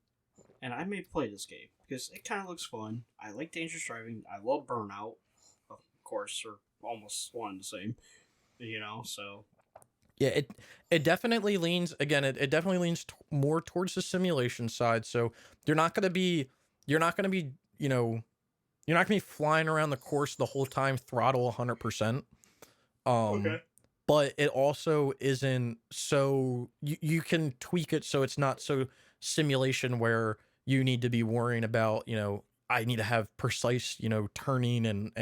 [SPEAKER 2] And I may play this game, because it kind of looks fun. I like Dangerous Driving. I love Burnout, of course, or almost one and the same. So...
[SPEAKER 1] Yeah, it definitely leans, again, it definitely leans more towards the simulation side. So you're not going to be flying around the course the whole time, throttle 100%.
[SPEAKER 2] Okay.
[SPEAKER 1] But it also isn't so, you can tweak it so it's not so simulation where you need to be worrying about, I need to have precise, turning and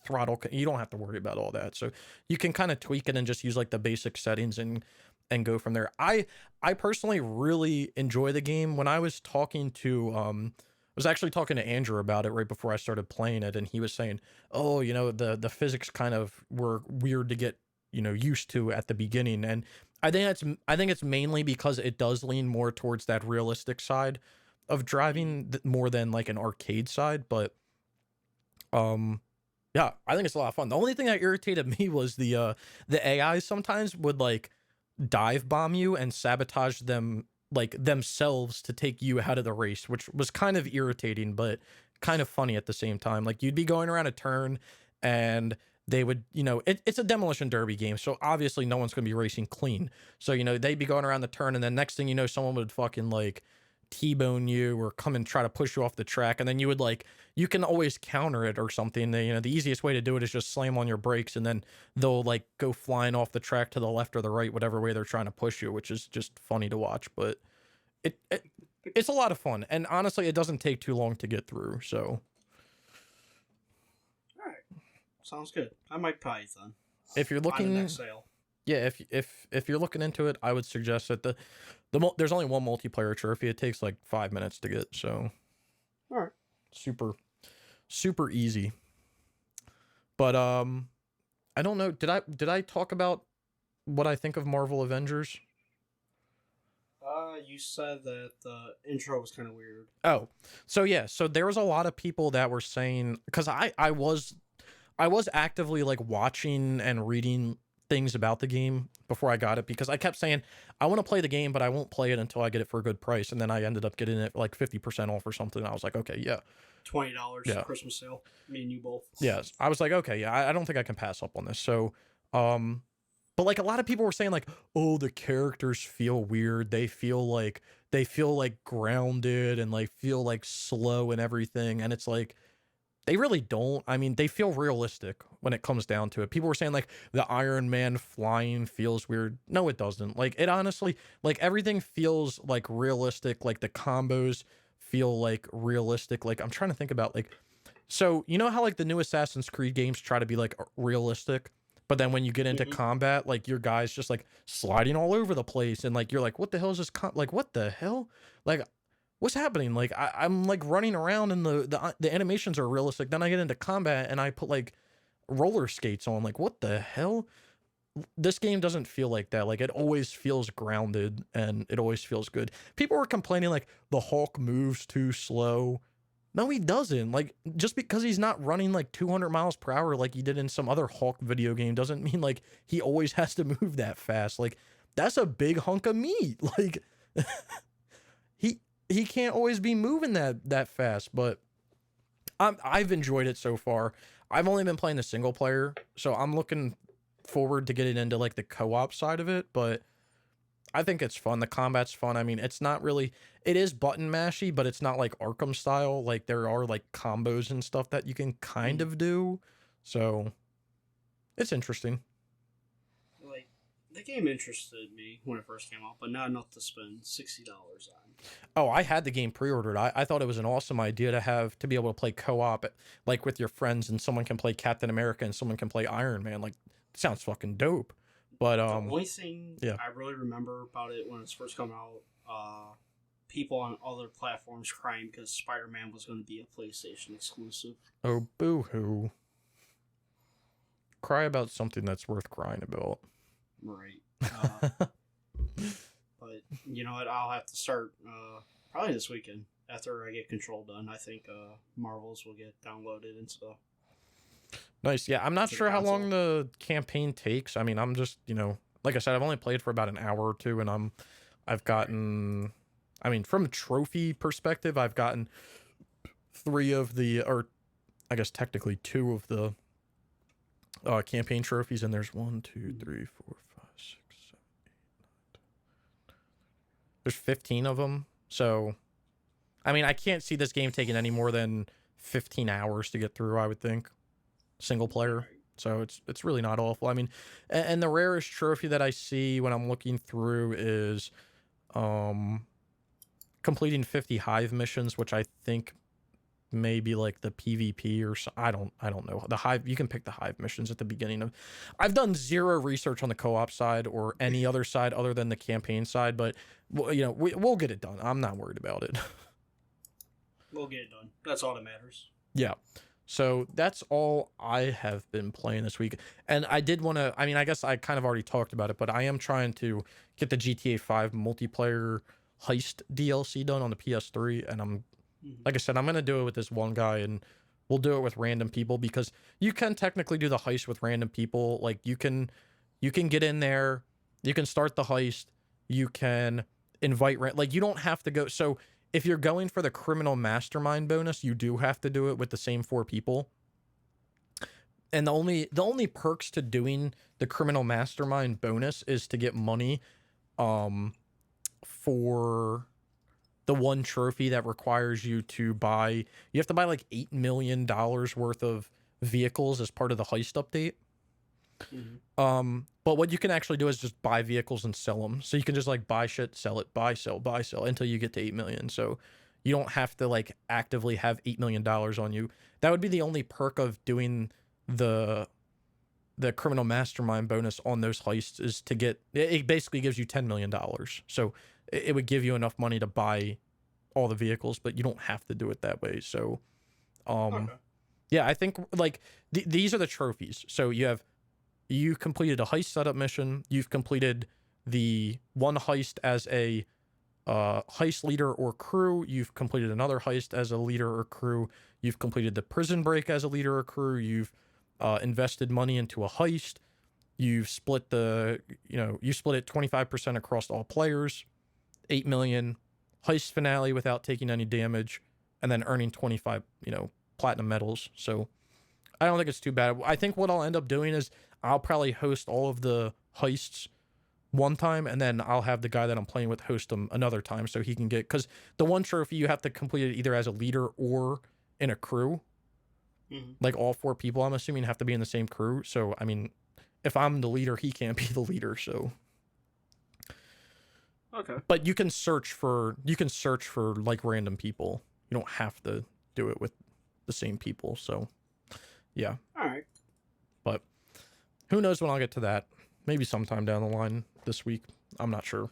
[SPEAKER 1] throttle. You don't have to worry about all that. So you can kind of tweak it and just use like the basic settings and go from there. I personally really enjoy the game. When I was talking to, I was actually talking to Andrew about it right before I started playing it, and he was saying, oh, the physics kind of were weird to get, used to at the beginning. And I think it's mainly because it does lean more towards that realistic side of driving more than like an arcade side. But yeah, I think it's a lot of fun. The only thing that irritated me was the AI sometimes would like dive bomb you and sabotage them, like themselves, to take you out of the race, which was kind of irritating but kind of funny at the same time. Like you'd be going around a turn and they would, it's a demolition derby game, so obviously no one's going to be racing clean. So, they'd be going around the turn, and then next thing you know, someone would fucking like T-bone you or come and try to push you off the track, and then you would like you can always counter it or something. You know, the easiest way to do it is just slam on your brakes, and then they'll like go flying off the track to the left or the right, whatever way they're trying to push you, which is just funny to watch. But it's a lot of fun, and honestly, it doesn't take too long to get through. So,
[SPEAKER 2] All right, sounds good. I might buy it then.
[SPEAKER 1] if you're
[SPEAKER 2] On the
[SPEAKER 1] looking,
[SPEAKER 2] next sale.
[SPEAKER 1] yeah, if you're looking into it, I would suggest that there's only one multiplayer trophy. It takes like 5 minutes to get, so
[SPEAKER 2] All right.
[SPEAKER 1] super easy. But I don't know. Did I talk about what I think of Marvel Avengers?
[SPEAKER 2] You said that the intro was kind of weird.
[SPEAKER 1] Oh, so yeah, so there was a lot of people that were saying, because I was actively like watching and reading things about the game before I got it, because I kept saying I want to play the game, but I won't play it until I get it for a good price, and then I ended up getting it like 50% off or something. I was like, okay, yeah,
[SPEAKER 2] $20
[SPEAKER 1] yeah,
[SPEAKER 2] Christmas sale. Me and you both.
[SPEAKER 1] yes. I was like, okay, yeah, I don't think I can pass up on this. So, but like a lot of people were saying like, oh, the characters feel weird. They feel like grounded and like feel like slow and everything. And it's like they really don't. I mean, they feel realistic when it comes down to it. People were saying like the Iron Man flying feels weird. No, it doesn't. Like it honestly, like everything feels like realistic. Like the combos feel like realistic. Like I'm trying to think about like, so you know how like the new Assassin's Creed games try to be like realistic, but then when you get into combat, like your guy's just like sliding all over the place, and like you're like, what the hell is this? Like what the hell? Like what's happening? Like I'm like running around, and the animations are realistic. Then I get into combat and I put like roller skates on. Like what the hell? This game doesn't feel like that. Like it always feels grounded and it always feels good. People were complaining like the Hulk moves too slow. No, he doesn't. Like, just because he's not running like 200 miles per hour like he did in some other Hulk video game doesn't mean like he always has to move that fast. Like, that's a big hunk of meat. Like, he can't always be moving that fast. But I've enjoyed it so far. I've only been playing the single player, so I'm looking forward to getting into like the co-op side of it. But I think it's fun. The combat's fun. I mean, it's not really, it is button mashy, but it's not like Arkham style. Like there are like combos and stuff that you can kind of do. So it's interesting.
[SPEAKER 2] Like the game interested me when it first came out, but not enough to spend $60 on.
[SPEAKER 1] Oh, I had the game pre-ordered. I thought it was an awesome idea to be able to play co-op like with your friends, and someone can play Captain America and someone can play Iron Man. Like, it sounds fucking dope. But
[SPEAKER 2] the only thing I really remember about it when it's first come out, people on other platforms crying because Spider-Man was going to be a PlayStation exclusive.
[SPEAKER 1] Oh, boo-hoo. Cry about something that's worth crying about.
[SPEAKER 2] Right. But you know what? I'll have to start probably this weekend after I get Control done. I think Marvels will get downloaded and stuff.
[SPEAKER 1] Nice. Yeah, I'm not sure how long
[SPEAKER 2] console.
[SPEAKER 1] the campaign takes. I mean, I'm just, like I said, I've only played for about an hour or two, and I've gotten, I mean, from a trophy perspective, I've gotten 3 of the, or I guess technically 2 of the campaign trophies, and there's 1, 2, 3, 4, 5, 6, 7, 8, 9, 10. There's 15 of them. So, I mean, I can't see this game taking any more than 15 hours to get through, I would think. Single player. So it's really not awful. I mean, and the rarest trophy that I see when I'm looking through is completing 50 hive missions, which I think may be like the PvP or so. I don't know. The hive, you can pick the hive missions at the beginning of. I've done zero research on the co-op side or any other side other than the campaign side, but we'll get it done. I'm not worried about it.
[SPEAKER 2] We'll get it done. That's all that matters.
[SPEAKER 1] Yeah. So that's all I have been playing this week. And I did want to, I mean, I guess I kind of already talked about it, but I am trying to get the GTA 5 multiplayer heist DLC done on the PS3. And like I said, I'm going to do it with this one guy, and we'll do it with random people, because you can technically do the heist with random people. Like you can get in there, you can start the heist, you can invite, like you don't have to go. So if you're going for the criminal mastermind bonus, you do have to do it with the same 4 people. And the only perks to doing the criminal mastermind bonus is to get money for the one trophy that requires you to buy. You have to buy like $8 million worth of vehicles as part of the heist update. But what you can actually do is just buy vehicles and sell them. So you can just like buy shit, sell it, buy, sell until you get to 8 million. So you don't have to like actively have $8 million on you. That would be the only perk of doing the criminal mastermind bonus on those heists, is to get it basically gives you $10 million. So it would give you enough money to buy all the vehicles, but you don't have to do it that way. So
[SPEAKER 2] Okay.
[SPEAKER 1] yeah, I think like these are the trophies. So you completed a heist setup mission. You've completed the one heist as a heist leader or crew. You've completed another heist as a leader or crew. You've completed the prison break as a leader or crew. You've invested money into a heist. You've split you split it 25% across all players. 8 million. Heist finale without taking any damage, and then earning 25 platinum medals. So I don't think it's too bad. I think what I'll end up doing is I'll probably host all of the heists one time, and then I'll have the guy that I'm playing with host them another time, so he can get, because the one trophy you have to complete it either as a leader or in a crew. Like all 4 people, I'm assuming, have to be in the same crew. So I mean, if I'm the leader, he can't be the leader. So
[SPEAKER 2] okay.
[SPEAKER 1] but you can search for like random people. You don't have to do it with the same people. So yeah.
[SPEAKER 2] All right.
[SPEAKER 1] But who knows when I'll get to that? Maybe sometime down the line this week. I'm not sure.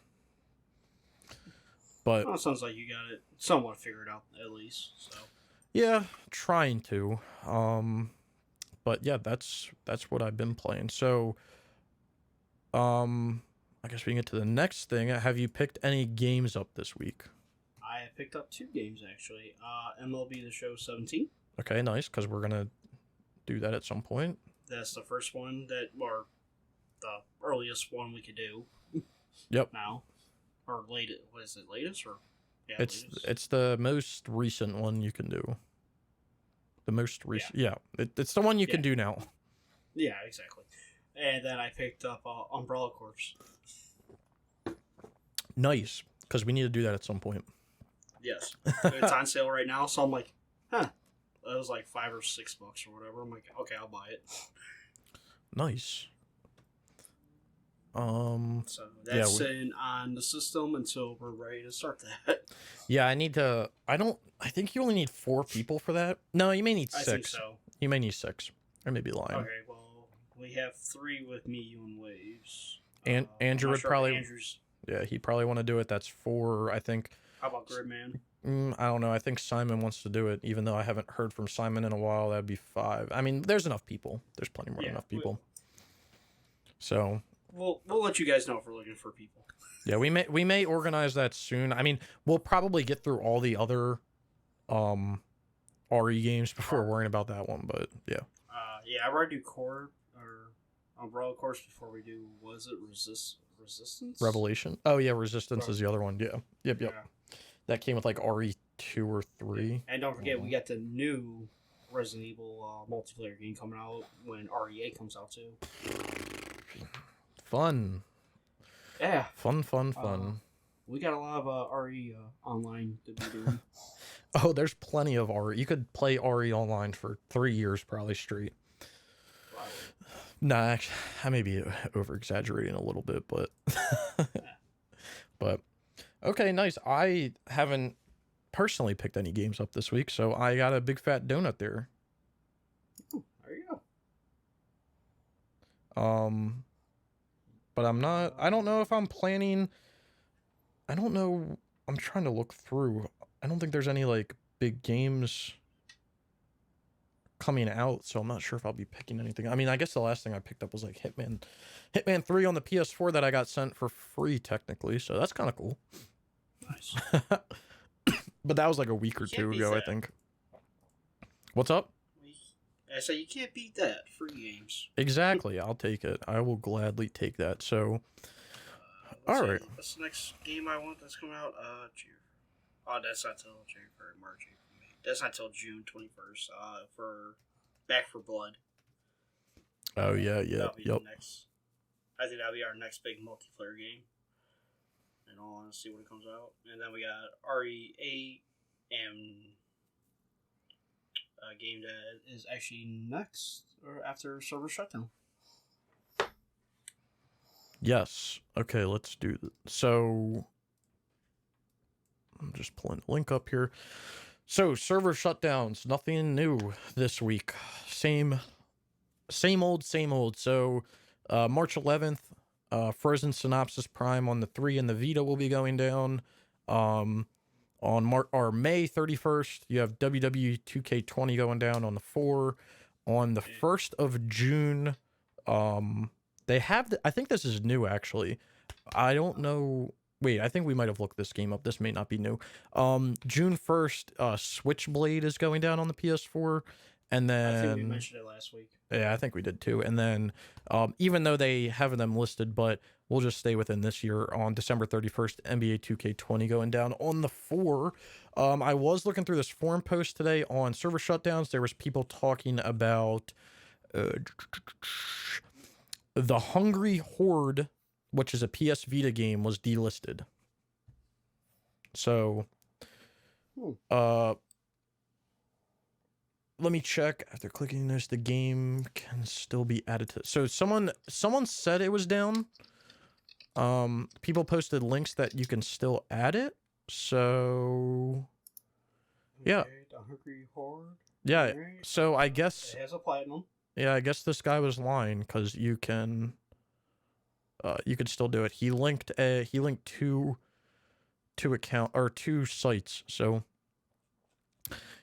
[SPEAKER 1] But
[SPEAKER 2] Well, it sounds like you got it somewhat figured out at least. So
[SPEAKER 1] yeah, trying to. But yeah, that's what I've been playing. So I guess we can get to the next thing. Have you picked any games up this week?
[SPEAKER 2] I picked up 2 games actually. MLB The Show 17.
[SPEAKER 1] Okay, nice, because we're gonna do that at some point.
[SPEAKER 2] That's the first one or the earliest one we could do.
[SPEAKER 1] Yep.
[SPEAKER 2] Now, or latest? What is it? Latest or? Yeah,
[SPEAKER 1] it's the most recent one you can do. The most recent, yeah. It's the one you can do now.
[SPEAKER 2] Yeah, exactly. And then I picked up Umbrella Corps.
[SPEAKER 1] Nice, because we need to do that at some point.
[SPEAKER 2] Yes, it's on sale right now, so I'm like, huh. It was like $5 or $6 or whatever. I'm like, okay, I'll buy it.
[SPEAKER 1] Nice.
[SPEAKER 2] So that's sitting on the system until we're ready to start that.
[SPEAKER 1] Yeah, I think you only need 4 people for that. No, you may need 6.
[SPEAKER 2] I think so.
[SPEAKER 1] You may need 6. I may be lying.
[SPEAKER 2] Okay, well, we have 3 with me, you, and Waves.
[SPEAKER 1] And Andrew would probably...
[SPEAKER 2] Andrew's...
[SPEAKER 1] Yeah, he'd probably want to do it. That's 4, I think.
[SPEAKER 2] How about Gridman?
[SPEAKER 1] I don't know. I think Simon wants to do it, even though I haven't heard from Simon in a while. That'd be 5. I mean, there's enough people. There's plenty more than enough people.
[SPEAKER 2] So... We'll let you guys know if we're looking for people.
[SPEAKER 1] Yeah, we may organize that soon. I mean, we'll probably get through all the other RE games before worrying about that one, but yeah.
[SPEAKER 2] Yeah, I'd rather do Core or Umbrella Corps before we do, was it Resistance?
[SPEAKER 1] Revelation? Oh yeah, Resistance is the other one. Yeah. Yep.
[SPEAKER 2] Yeah.
[SPEAKER 1] That came with like RE2 or 3.
[SPEAKER 2] And don't forget, we got the new Resident Evil multiplayer game coming out when RE8 comes out too.
[SPEAKER 1] Fun.
[SPEAKER 2] Yeah.
[SPEAKER 1] Fun.
[SPEAKER 2] We got a lot of RE online to be doing.
[SPEAKER 1] Oh, there's plenty of RE. You could play RE online for 3 years probably straight.
[SPEAKER 2] Wow.
[SPEAKER 1] Nah, actually, I may be over-exaggerating a little bit, but... But, okay, nice. I haven't personally picked any games up this week, so I got a big fat donut there.
[SPEAKER 2] Ooh, there you
[SPEAKER 1] go. But I don't know if I'm planning... I don't know. I'm trying to look through. I don't think there's any, like, big games coming out, so I'm not sure if I'll be picking anything. I mean, I guess the last thing I picked up was, like, Hitman 3 on the PS4 that I got sent for free, technically, so that's kind of cool.
[SPEAKER 2] Nice.
[SPEAKER 1] But that was, like, a week or 2 ago, I think. What's up?
[SPEAKER 2] I say you can't beat that. Free games.
[SPEAKER 1] Exactly. I'll take it. I will gladly take that. So, all right.
[SPEAKER 2] What's the next game I want that's coming out? Oh, that's not till March. That's not till June 21st. For Back for Blood.
[SPEAKER 1] Oh yeah.
[SPEAKER 2] That'll be the next. I think that'll be our next big multiplayer game. And in all honesty, when it comes out. And then we got RE8 and a game that is actually next or after server shutdown.
[SPEAKER 1] Yes. Okay, let's do this. So I'm just pulling the link up here. So server shutdowns, nothing new this week. Same old, same old. So March 11th, Frozen Synopsis Prime on the 3 and the Vita will be going down. On May 31st, you have WWE 2K20 going down on the 4. On the 1st of June, they have I think this is new actually. I don't know. Wait, I think we might have looked this game up. This may not be new. June 1st, Switchblade is going down on the PS4. And then
[SPEAKER 2] I think we mentioned it last week.
[SPEAKER 1] Yeah, I think we did too. And then even though they have them listed, but we'll just stay within this year, on December 31st, NBA 2K20 going down on the 4. I was looking through this forum post today on server shutdowns. There was people talking about The Hungry Horde, which is a PS Vita game, was delisted. So, let me check. After clicking this, the game can still be added to. So someone said it was down. People posted links that you can still add it. So, yeah.
[SPEAKER 2] Okay, The Hungry Horde.
[SPEAKER 1] Yeah.
[SPEAKER 2] Right.
[SPEAKER 1] So I guess.
[SPEAKER 2] It has a platinum.
[SPEAKER 1] Yeah, I guess this guy was lying, because you can. You could still do it. He linked two sites. So.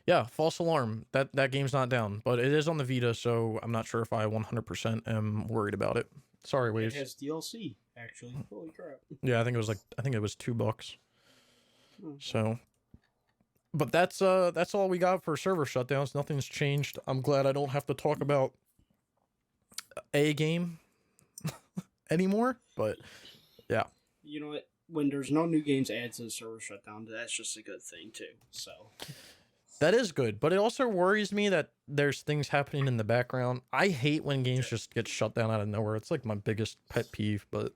[SPEAKER 1] Yeah, false alarm. That game's not down, but it is on the Vita, so I'm not sure if I 100% am worried about it. Sorry, Waves.
[SPEAKER 2] It has DLC, actually. Holy crap.
[SPEAKER 1] Yeah, I think it was $2. So, but that's all we got for server shutdowns. Nothing's changed. I'm glad I don't have to talk about a game anymore, but yeah.
[SPEAKER 2] You know what? When there's no new games added to the server shutdown, that's just a good thing too. So
[SPEAKER 1] that is good, but it also worries me that there's things happening in the background. I hate when games just get shut down out of nowhere. It's like my biggest pet peeve, but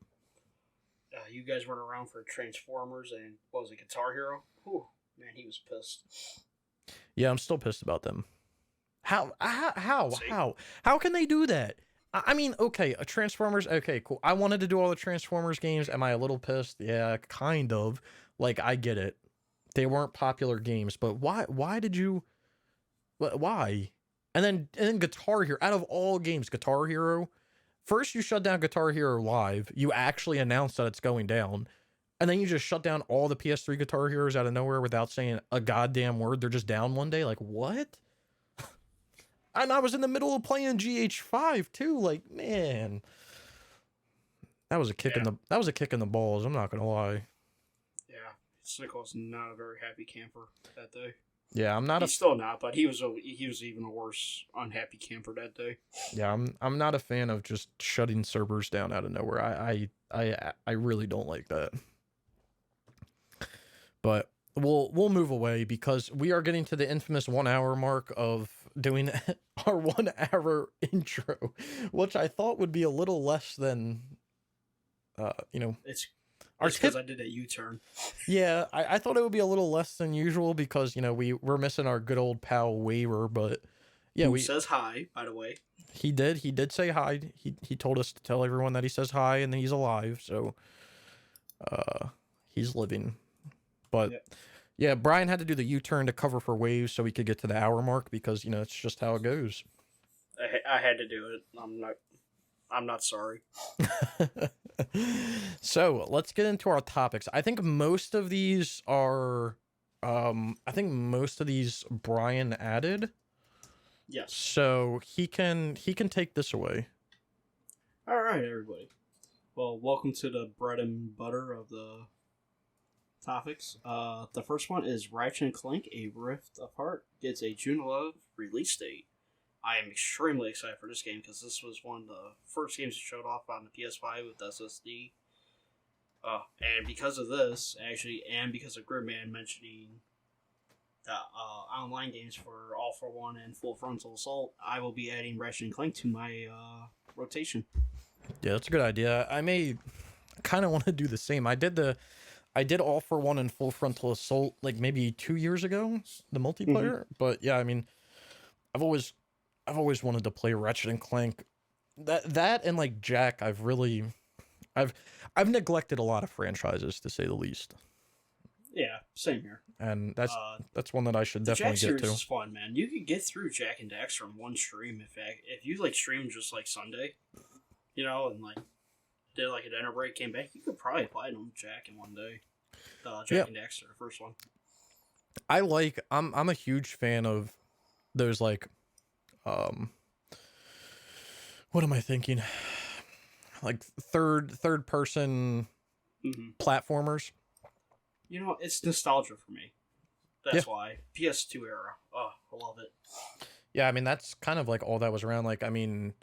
[SPEAKER 2] you guys weren't around for Transformers and what was it, Guitar Hero? Whew, man, he was pissed.
[SPEAKER 1] Yeah, I'm still pissed about them. How can they do that? I mean, okay, Transformers, okay, cool. I wanted to do all the Transformers games. Am I a little pissed? Yeah, kind of. Like, I get it. They weren't popular games, but why did you, why? And then Guitar Hero, out of all games, Guitar Hero, first you shut down Guitar Hero Live, you actually announced that it's going down, and then you just shut down all the PS3 Guitar Heroes out of nowhere without saying a goddamn word. They're just down one day. Like, what? And I was in the middle of playing GH5 too. Like, man, that was a kick in the balls. I'm not gonna lie.
[SPEAKER 2] Yeah, Sickle was not a very happy camper that day.
[SPEAKER 1] Yeah,
[SPEAKER 2] He's still not, but he was even a worse unhappy camper that day.
[SPEAKER 1] Yeah, I'm not a fan of just shutting servers down out of nowhere. I really don't like that. But we'll move away, because we are getting to the infamous 1 hour mark of doing our 1 hour intro, which I thought would be a little less than
[SPEAKER 2] It's because I did a U-turn.
[SPEAKER 1] Yeah, I thought it would be a little less than usual, because we're missing our good old pal Waver, but yeah,
[SPEAKER 2] Who says hi, by the way.
[SPEAKER 1] He did say hi. He told us to tell everyone that he says hi and that he's alive, so he's living. But yeah, Brian had to do the U-turn to cover for Waves so we could get to the hour mark, because it's just how it goes.
[SPEAKER 2] I had to do it. I'm not sorry.
[SPEAKER 1] So let's get into our topics. I think most of these are Brian added.
[SPEAKER 2] Yes.
[SPEAKER 1] So he can take this away.
[SPEAKER 2] All right, everybody. Well, welcome to the bread and butter of the topics. The first one is Ratchet Clank: A Rift Apart gets a June 11th release date. I am extremely excited for this game, because this was one of the first games that showed off on the PS5 with SSD. And because of this, actually, and because of Gridman mentioning the online games for All for One and Full Frontal Assault, I will be adding Ratchet Clank to my rotation.
[SPEAKER 1] Yeah, that's a good idea. I may kind of want to do the same. I did the I did All for One and Full Frontal Assault like maybe 2 years ago, the
[SPEAKER 2] Hmm.
[SPEAKER 1] multiplayer. But yeah, I mean, I've always I've always wanted to play Ratchet and Clank. That and like Jack, I've I've neglected a lot of franchises to say the least,
[SPEAKER 2] Yeah, same here.
[SPEAKER 1] and
[SPEAKER 2] Uh,
[SPEAKER 1] that's one that I should
[SPEAKER 2] the
[SPEAKER 1] definitely
[SPEAKER 2] Jack
[SPEAKER 1] get
[SPEAKER 2] series
[SPEAKER 1] to.
[SPEAKER 2] is fun, man. You could get through Jack and Daxter in one stream if you like stream just like Sunday, and like did like a dinner break, came back. You could probably platinum Jack in one day.
[SPEAKER 1] Yeah,
[SPEAKER 2] Jack and Daxter, the first one.
[SPEAKER 1] I'm a huge fan of those like um what am I thinking? Like third person
[SPEAKER 2] Hmm.
[SPEAKER 1] platformers.
[SPEAKER 2] It's nostalgia for me.
[SPEAKER 1] Yeah.
[SPEAKER 2] That's why PS2 era. Oh, I love it.
[SPEAKER 1] Yeah, I mean that's kind of like all that was around. Like, I mean,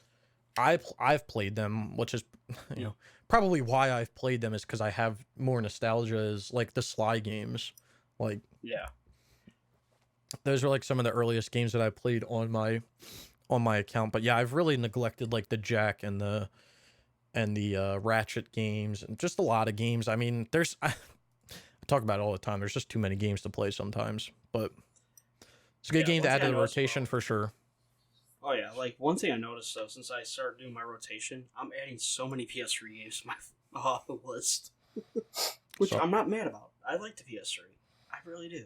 [SPEAKER 1] I've played them, which is you
[SPEAKER 2] Yeah.
[SPEAKER 1] know probably why I've played them is because I have more nostalgia. Is like the Sly games, like
[SPEAKER 2] Yeah.
[SPEAKER 1] those are like some of the earliest games that I played on my account. But yeah, I've really neglected like the Jack and the Ratchet games and just a lot of games. I mean, I talk about it all the time. There's just too many games to play sometimes, but it's a good
[SPEAKER 2] Yeah.
[SPEAKER 1] game to
[SPEAKER 2] One
[SPEAKER 1] add
[SPEAKER 2] thing
[SPEAKER 1] to
[SPEAKER 2] I
[SPEAKER 1] the
[SPEAKER 2] noticed
[SPEAKER 1] rotation
[SPEAKER 2] about.
[SPEAKER 1] for sure.
[SPEAKER 2] Oh yeah, like one thing I noticed though, since I started doing my rotation, I'm adding so many PS3 games to my list, which
[SPEAKER 1] So
[SPEAKER 2] I'm not mad about. I like the PS3. I really do.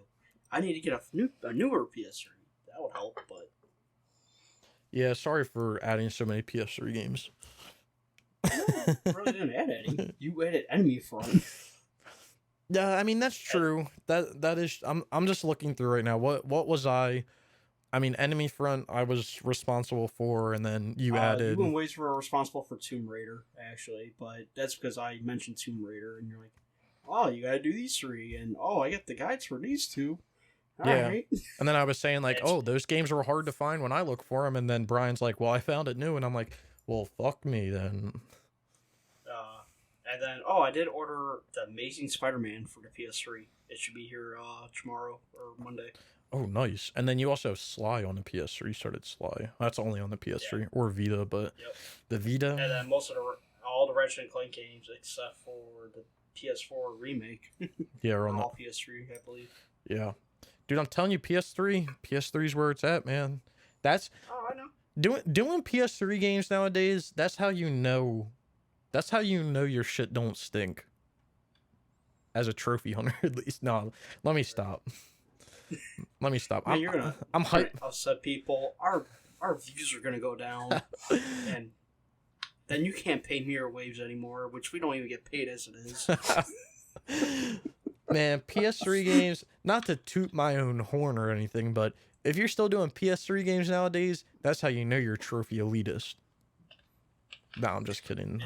[SPEAKER 2] I need to get a newer PS3. That would help, but
[SPEAKER 1] yeah, sorry for adding so many PS3 games.
[SPEAKER 2] no, I really didn't add any. You added Enemy Front.
[SPEAKER 1] Yeah, I mean that's
[SPEAKER 2] And,
[SPEAKER 1] true. That is. I'm just looking through right now. What was I? I mean, Enemy Front I was responsible for, and then you
[SPEAKER 2] you
[SPEAKER 1] added.
[SPEAKER 2] and Waze were responsible for Tomb Raider, actually, but that's because I mentioned Tomb Raider, and you're like, oh, you gotta do these three, and oh, I get the guides for these two. All
[SPEAKER 1] Yeah,
[SPEAKER 2] right.
[SPEAKER 1] and then I was saying like,
[SPEAKER 2] It's
[SPEAKER 1] oh, those games were hard to find when I look for them, and then Brian's like, well, I found it new, and I'm like, well, fuck me then.
[SPEAKER 2] and then I did order the Amazing Spider-Man for the PS3. It should be here tomorrow or Monday.
[SPEAKER 1] Oh, nice. And then you also have Sly on the PS3. Started Sly. That's only on the
[SPEAKER 2] Yeah.
[SPEAKER 1] PS3 or Vita, but
[SPEAKER 2] Yep.
[SPEAKER 1] the Vita.
[SPEAKER 2] And then all the Ratchet and Clank games except for the PS4 remake
[SPEAKER 1] Yeah, are on
[SPEAKER 2] are
[SPEAKER 1] the.
[SPEAKER 2] all PS3, I believe.
[SPEAKER 1] Yeah, dude, I'm telling you, PS3 is where it's at, man. That's
[SPEAKER 2] Oh, I know.
[SPEAKER 1] doing PS3 games nowadays. That's how you know. That's how you know your shit don't stink. As a trophy hunter, at least. No, let me stop. Let me stop.
[SPEAKER 2] Man, you're
[SPEAKER 1] I'm
[SPEAKER 2] gonna
[SPEAKER 1] hype.
[SPEAKER 2] upset people. Our views are gonna go down, and then you can't pay mirror waves anymore, which we don't even get paid as it is.
[SPEAKER 1] Man, PS3 games, not to toot my own horn or anything, but if you're still doing PS3 games nowadays, that's how you know you're trophy elitist. No, I'm just kidding.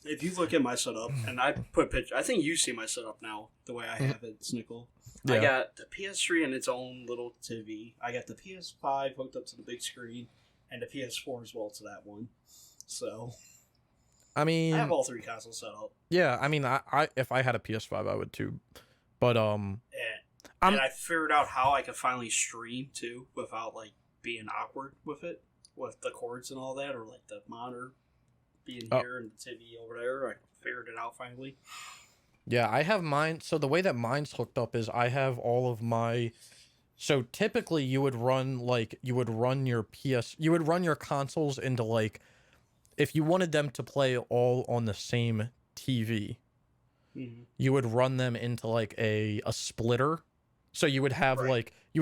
[SPEAKER 2] If you look at my setup, and I put picture, I think you see my setup now the way I have it, Snickle. I
[SPEAKER 1] Yeah.
[SPEAKER 2] got the PS3 and its own little TV. I got the PS5 hooked up to the big screen, and the PS4 as well to that one. So
[SPEAKER 1] I
[SPEAKER 2] I
[SPEAKER 1] mean,
[SPEAKER 2] have all three consoles set up,
[SPEAKER 1] yeah, I mean, I if I had a PS5, I would too. But
[SPEAKER 2] and
[SPEAKER 1] I'm
[SPEAKER 2] I figured out how I could finally stream too without like being awkward with it, with the cords and all that, or like the monitor being
[SPEAKER 1] oh,
[SPEAKER 2] here and the TV over there. I figured it out finally.
[SPEAKER 1] yeah, I have mine. So the way that mine's hooked up is I have all of my. So typically, you would run your you would run your consoles into like if you wanted them to play all on the same TV,
[SPEAKER 2] Mm-hmm.
[SPEAKER 1] you would run them into like a splitter. So
[SPEAKER 2] Right.
[SPEAKER 1] you would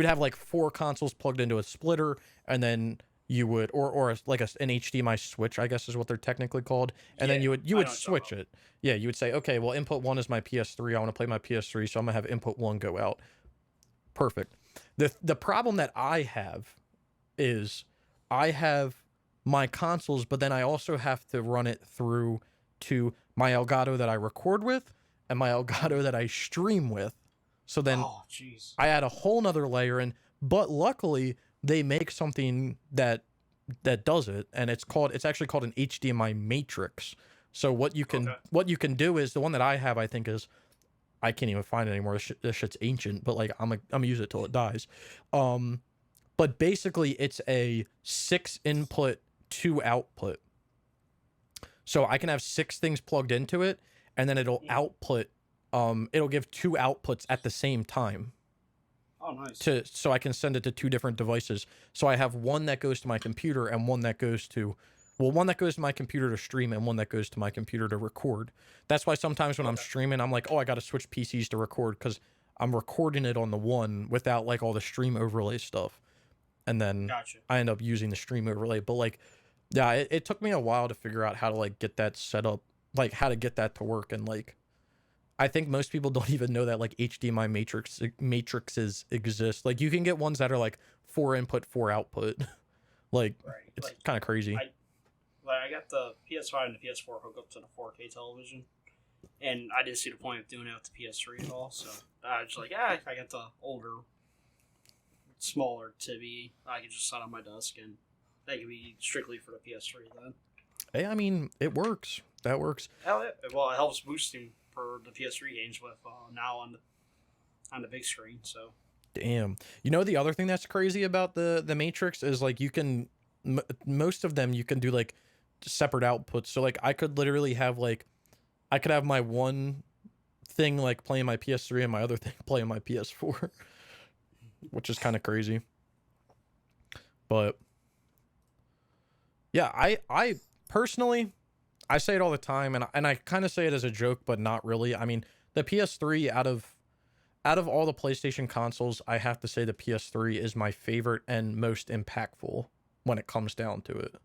[SPEAKER 1] have like four consoles plugged into a splitter, and then you would like an HDMI switch, I guess is what they're technically called, and then
[SPEAKER 2] Yeah,
[SPEAKER 1] you
[SPEAKER 2] I
[SPEAKER 1] would
[SPEAKER 2] know what you're
[SPEAKER 1] switch
[SPEAKER 2] talking
[SPEAKER 1] it. Yeah, you would say, okay, well, input one is my PS3. I want to play my PS3, so I'm gonna have input one go out. Perfect. The problem that I have is I have my consoles, but then I also have to run it through to my Elgato that I record with and my
[SPEAKER 2] about.
[SPEAKER 1] Elgato that I stream with. So then
[SPEAKER 2] Oh, jeez.
[SPEAKER 1] I add a whole nother layer in, but luckily they make something that does it, and it's actually called an HDMI matrix. So
[SPEAKER 2] Okay.
[SPEAKER 1] what you can do is the one that I have I think is I can't even find it anymore. This shit's ancient, but like I'm gonna use it till it dies. Um, but basically it's a 6 input 2 output. So I can have 6 things plugged into it, and then it'll
[SPEAKER 2] Mm.
[SPEAKER 1] output it'll give two outputs at the same time
[SPEAKER 2] Oh, nice.
[SPEAKER 1] so I can send it to two different devices. So I have one that goes to my computer and one that goes to, well, one that goes to my computer to stream and one that goes to my computer to record. That's why sometimes when I'm streaming, I'm like, oh, I got to switch PCs to record because I'm recording it on the one without like all the stream overlay stuff. And then
[SPEAKER 2] Gotcha.
[SPEAKER 1] I end up using the stream overlay. But like, yeah, it took me a while to figure out how to like get that set up, like how to get that to work. And like, I think most people don't even know that like HDMI matrices exist. Like you can get ones that are like 4 input, 4 output. Like
[SPEAKER 2] Right.
[SPEAKER 1] it's
[SPEAKER 2] Like,
[SPEAKER 1] kind of crazy.
[SPEAKER 2] I got the PS5 and the PS4 hooked up to the 4K television, and I didn't see the point of doing it with the PS3 at all. So I was like, I got the older, smaller TV. I could just set on my desk, and that could be strictly for the PS3 then.
[SPEAKER 1] Hey, I mean, it works. That works.
[SPEAKER 2] Hell yeah. Well, it helps boosting for the PS3 games with now on the big screen. So
[SPEAKER 1] Damn. You know, the other thing that's crazy about the Matrix is like you can most of them you can do like separate outputs. So like I could literally have like I could have my one thing like playing my PS3 and my other thing playing my PS4, which is kind of crazy. But yeah, I personally I say it all the time and I kind of say it as a joke but not really. I mean, the PS3 out of all the PlayStation consoles, I have to say the PS3 is my favorite and most impactful when it comes down to it.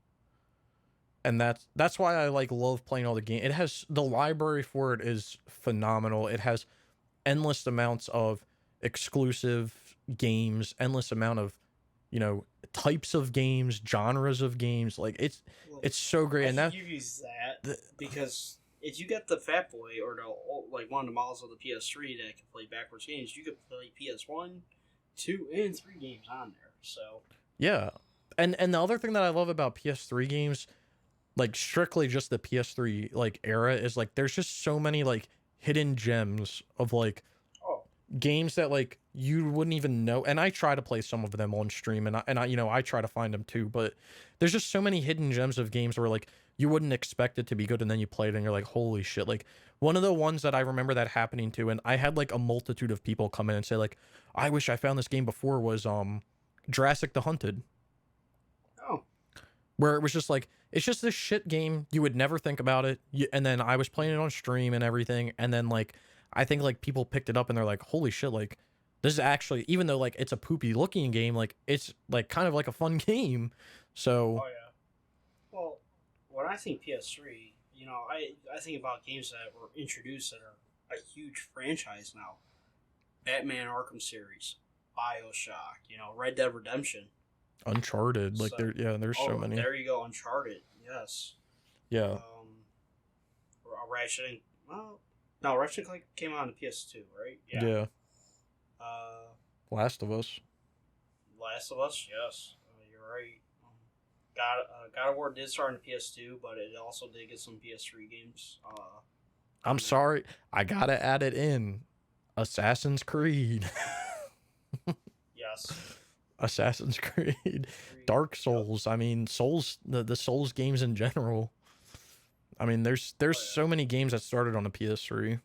[SPEAKER 1] And that's why I like love playing all the games. It has the library for it is phenomenal. It has endless amounts of exclusive games, endless amount of, you know, types of games, genres of games. Like it's so great.
[SPEAKER 2] I
[SPEAKER 1] And
[SPEAKER 2] can
[SPEAKER 1] that
[SPEAKER 2] give you that because if you get the Fat Boy or the like one of the models of the PS3 that can play backwards games, you could play PS1, 2, and 3 games on there. So
[SPEAKER 1] yeah. And the other thing that I love about PS3 games, like strictly just the PS3 like era, is like there's just so many like hidden gems of like games that like you wouldn't even know. And I try to play some of them on stream and I you know I try to find them too, but there's just so many hidden gems of games where like you wouldn't expect it to be good and then you play it and you're like, holy shit. Like one of the ones that I remember that happening to, and I had like a multitude of people come in and say like, I wish I found this game before, was Jurassic the Hunted.
[SPEAKER 2] oh,
[SPEAKER 1] Where it was just like, it's just this shit game. You would never think about it. And then I was playing it on stream and everything. And then like, I think like people picked it up and they're like, holy shit, like this is actually, even though like it's a poopy looking game, like it's like kind of like a fun game. So,
[SPEAKER 2] oh yeah. Well, when I think PS3, you know, I think about games that were introduced that are a huge franchise now. Batman Arkham series, BioShock, you know, Red Dead Redemption.
[SPEAKER 1] Uncharted, like
[SPEAKER 2] So-
[SPEAKER 1] there's so many.
[SPEAKER 2] There you go, Uncharted. Yes.
[SPEAKER 1] Yeah.
[SPEAKER 2] Ratchet and no, Ratchet Clank came out on the PS2, right?
[SPEAKER 1] Yeah.
[SPEAKER 2] Uh,
[SPEAKER 1] Last of Us.
[SPEAKER 2] Last of Us, yes, you're right. God of War did start on the PS2, but it also did get some PS3 games.
[SPEAKER 1] I'm sorry. I gotta add it in. Assassin's Creed.
[SPEAKER 2] Yes.
[SPEAKER 1] Assassin's Creed. Dark Souls. I mean, Souls, the Souls games in general. I mean, there's so many games that started on the PS3.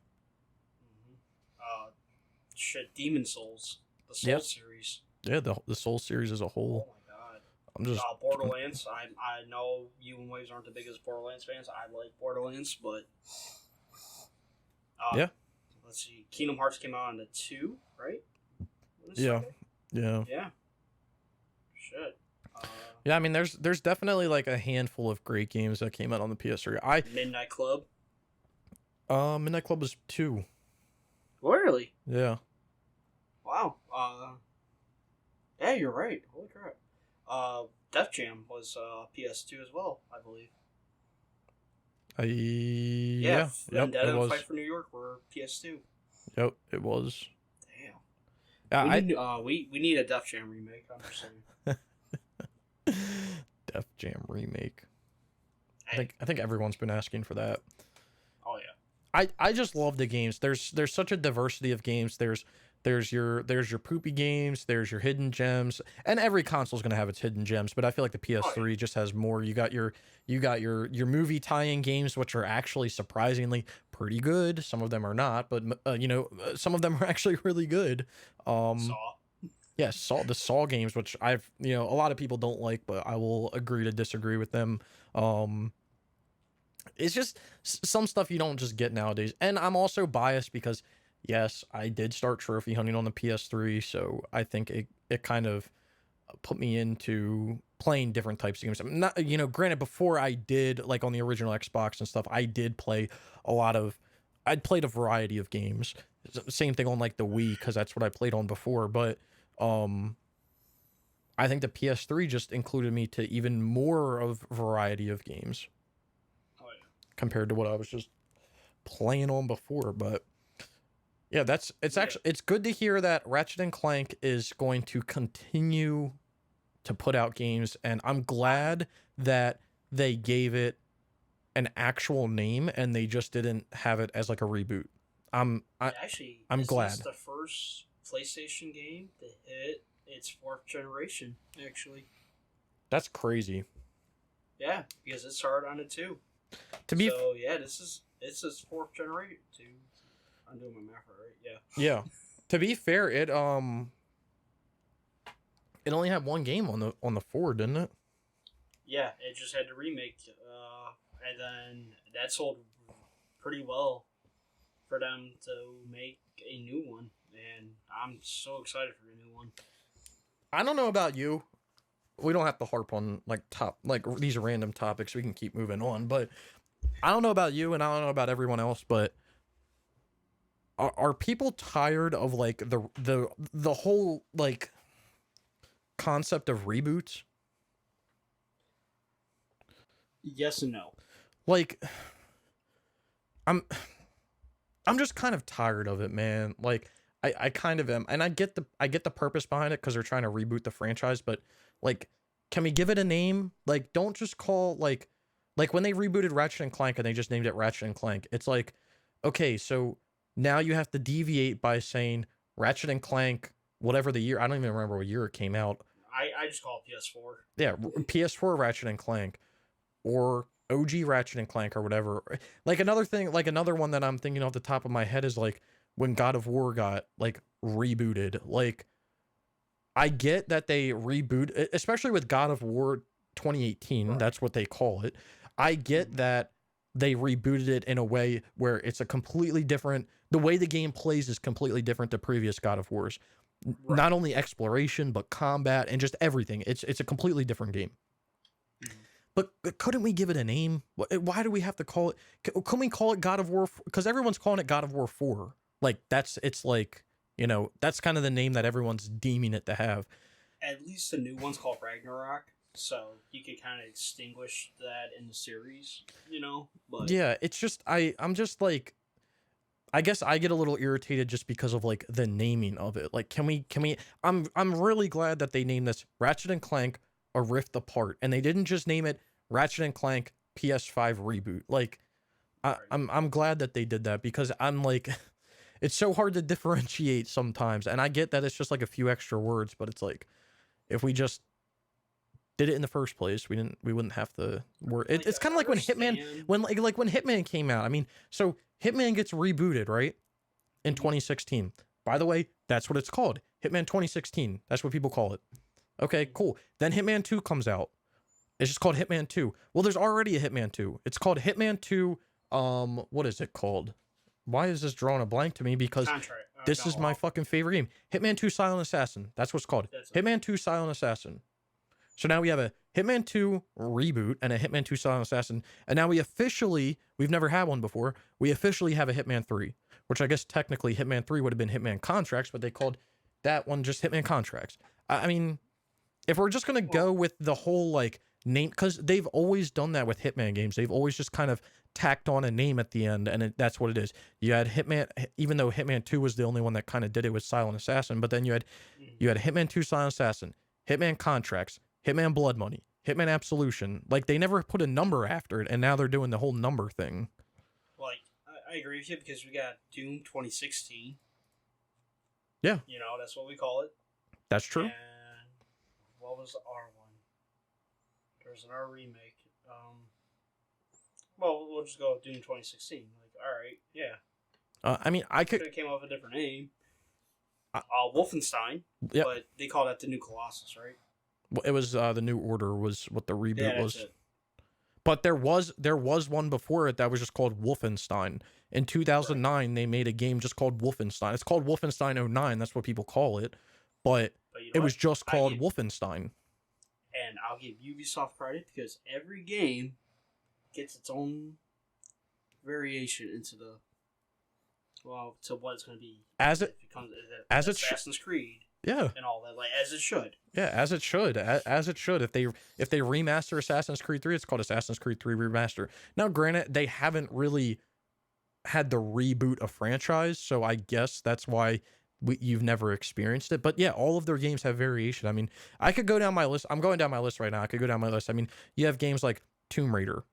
[SPEAKER 2] Shit, Demon Souls, the Souls series.
[SPEAKER 1] Yeah, the Souls series as a
[SPEAKER 2] Oh
[SPEAKER 1] whole.
[SPEAKER 2] my god.
[SPEAKER 1] I'm just
[SPEAKER 2] Borderlands. I know you and Waves aren't the biggest Borderlands fans. I like Borderlands, but
[SPEAKER 1] yeah.
[SPEAKER 2] Let's see. Kingdom Hearts came out on the 2, right?
[SPEAKER 1] Yeah. Yeah.
[SPEAKER 2] Yeah. Shit.
[SPEAKER 1] Yeah, I mean, there's definitely like a handful of great games that came out on the PS3.
[SPEAKER 2] Midnight Club.
[SPEAKER 1] Midnight Club was 2.
[SPEAKER 2] Really?
[SPEAKER 1] Yeah.
[SPEAKER 2] Wow. Yeah, you're right. Holy crap. Def Jam was PS2 as well, I believe.
[SPEAKER 1] Yeah. Yep.
[SPEAKER 2] Vendetta
[SPEAKER 1] It
[SPEAKER 2] and
[SPEAKER 1] was.
[SPEAKER 2] Fight for New York were PS2.
[SPEAKER 1] Yep. It was.
[SPEAKER 2] Damn.
[SPEAKER 1] Yeah.
[SPEAKER 2] We need a Def Jam remake. I'm just saying.
[SPEAKER 1] Def Jam remake.
[SPEAKER 2] Hey.
[SPEAKER 1] I think everyone's been asking for that.
[SPEAKER 2] Oh yeah.
[SPEAKER 1] I just love the games. There's such a diversity of games. There's There's your poopy games, there's your hidden gems, and every console's gonna have its hidden gems. But I feel like the
[SPEAKER 2] Oh yeah.
[SPEAKER 1] PS3 just has more. You got your movie tie-in games, which are actually surprisingly pretty good. Some of them are not, but some of them are actually really good. Um,
[SPEAKER 2] Saw.
[SPEAKER 1] yeah, the Saw games, which a lot of people don't like, but I will agree to disagree with them. Um, it's just some stuff you don't just get nowadays. And I'm also biased because yes, I did start trophy hunting on the PS3, so I think it kind of put me into playing different types of games. I'm not, granted, before I did, like on the original Xbox and stuff, I did play a lot of I'd played a variety of games. Same thing on like the Wii, because that's what I played on before, but um I think the PS3 just included me to even more of variety of games
[SPEAKER 2] Oh yeah.
[SPEAKER 1] compared to what I was just playing on before. But yeah, it's
[SPEAKER 2] Yeah.
[SPEAKER 1] actually it's good to hear that Ratchet and Clank is going to continue to put out games, and I'm glad that they gave it an actual name and they just didn't have it as like a reboot. I'm I,
[SPEAKER 2] Actually,
[SPEAKER 1] I'm
[SPEAKER 2] is this
[SPEAKER 1] glad.
[SPEAKER 2] the first PlayStation game to hit its fourth generation? Actually,
[SPEAKER 1] That's crazy.
[SPEAKER 2] yeah, because it started on it too.
[SPEAKER 1] To be
[SPEAKER 2] So yeah, it's its fourth generation. Two. I'm doing my math right. Yeah.
[SPEAKER 1] yeah, to be fair, it only had one game on the 4, didn't it?
[SPEAKER 2] Yeah, it just had to remake, and then that sold pretty well for them to make a new one, and I'm so excited for the new one.
[SPEAKER 1] I don't know about you. We don't have to harp on like these random topics. We can keep moving on, but I don't know about you and I don't know about everyone else, but are people tired of like the whole like concept of reboots?
[SPEAKER 2] Yes and no.
[SPEAKER 1] Like I'm I'm just kind of tired of it, man. Like I kind of am, and I get the purpose behind it because they're trying to reboot the franchise, but like, can we give it a name? Like, don't just call like when they rebooted Ratchet and Clank and they just named it Ratchet and Clank. It's like, okay, so now you have to deviate by saying Ratchet and Clank, whatever the year. I don't even remember what year it came out.
[SPEAKER 2] I just call it PS4.
[SPEAKER 1] Yeah, PS4 Ratchet and Clank or OG Ratchet and Clank or whatever. Like another thing, like another one that I'm thinking off the top of my head is like when God of War got like rebooted. Like I get that they reboot, especially with God of War 2018.
[SPEAKER 2] Right.
[SPEAKER 1] That's what they call it. I get that they rebooted it in a way where it's a completely different. The way the game plays is completely different to previous God of Wars.
[SPEAKER 2] Right.
[SPEAKER 1] Not only exploration but combat and just everything. It's a completely different game. But couldn't we give it a name? Why do we have to call it? Couldn't we call it God of War? Because everyone's calling it God of War 4. Like it's like that's kind of the name that everyone's deeming it to have.
[SPEAKER 2] At least the new one's called Ragnarok, so you could kind of extinguish that in the series, But
[SPEAKER 1] Yeah, it's just I'm just like I guess I get a little irritated just because of like the naming of it. Like can we I'm really glad that they named this Ratchet and Clank A Rift Apart and they didn't just name it Ratchet and Clank PS5 reboot. Like I'm glad that they did that because I'm like it's so hard to differentiate sometimes and I get that it's just like a few extra words, but it's like if we just did it in the first place, we wouldn't have to worry. It's kind of like when Hitman when Hitman came out. I mean, so Hitman gets rebooted, right? In 2016. By the way, that's what it's called. Hitman 2016. That's what people call it. Okay, cool. Then Hitman 2 comes out. It's just called Hitman 2. Well, there's already a Hitman 2. It's called Hitman 2 what is it called? Why is this drawing a blank to me? Because this is my fucking favorite game. Hitman 2 Silent Assassin. That's what's called. Hitman 2 Silent Assassin. So now we have a Hitman 2 reboot and a Hitman 2 Silent Assassin. And now we've never had one before. We officially have a Hitman 3, which I guess technically Hitman 3 would have been Hitman Contracts, but they called that one just Hitman Contracts. I mean, if we're just going to go with the whole like name, because they've always done that with Hitman games. They've always just kind of tacked on a name at the end, and that's what it is. You had Hitman, even though Hitman 2 was the only one that kind of did it with Silent Assassin, but then you had Hitman 2 Silent Assassin, Hitman Contracts, Hitman Blood Money, Hitman Absolution. Like they never put a number after it, and now they're doing the whole number thing.
[SPEAKER 2] Like I agree with you because we got Doom 2016.
[SPEAKER 1] Yeah,
[SPEAKER 2] That's what we call it.
[SPEAKER 1] that's true.
[SPEAKER 2] And what was the R one? There's an R remake. Well, we'll just go with Doom 2016. Like, all right, yeah.
[SPEAKER 1] I mean, I could.
[SPEAKER 2] Could have came up with a different name.
[SPEAKER 1] Uh,
[SPEAKER 2] Wolfenstein.
[SPEAKER 1] Yep.
[SPEAKER 2] But they call that the new Colossus, right?
[SPEAKER 1] It was the New Order was what the reboot
[SPEAKER 2] Yeah,
[SPEAKER 1] was.
[SPEAKER 2] that's it.
[SPEAKER 1] But there was one before it that was just called Wolfenstein. In 2009, they made a game just called Wolfenstein. It's called Wolfenstein '09. That's what people call it. But it was just called Wolfenstein.
[SPEAKER 2] And I'll give Ubisoft credit because every game gets its own variation into the to what it's going to be
[SPEAKER 1] As it
[SPEAKER 2] Assassin's Creed.
[SPEAKER 1] Yeah.
[SPEAKER 2] And all that, like as it should.
[SPEAKER 1] Yeah, as it should. As it should. If they remaster Assassin's Creed 3, it's called Assassin's Creed 3 Remaster. Now, granted, they haven't really had the reboot a franchise, so I guess that's why you've never experienced it. But yeah, all of their games have variation. I mean, I could go down my list. I'm going down my list right now. I could go down my list. I mean, you have games like Tomb Raider.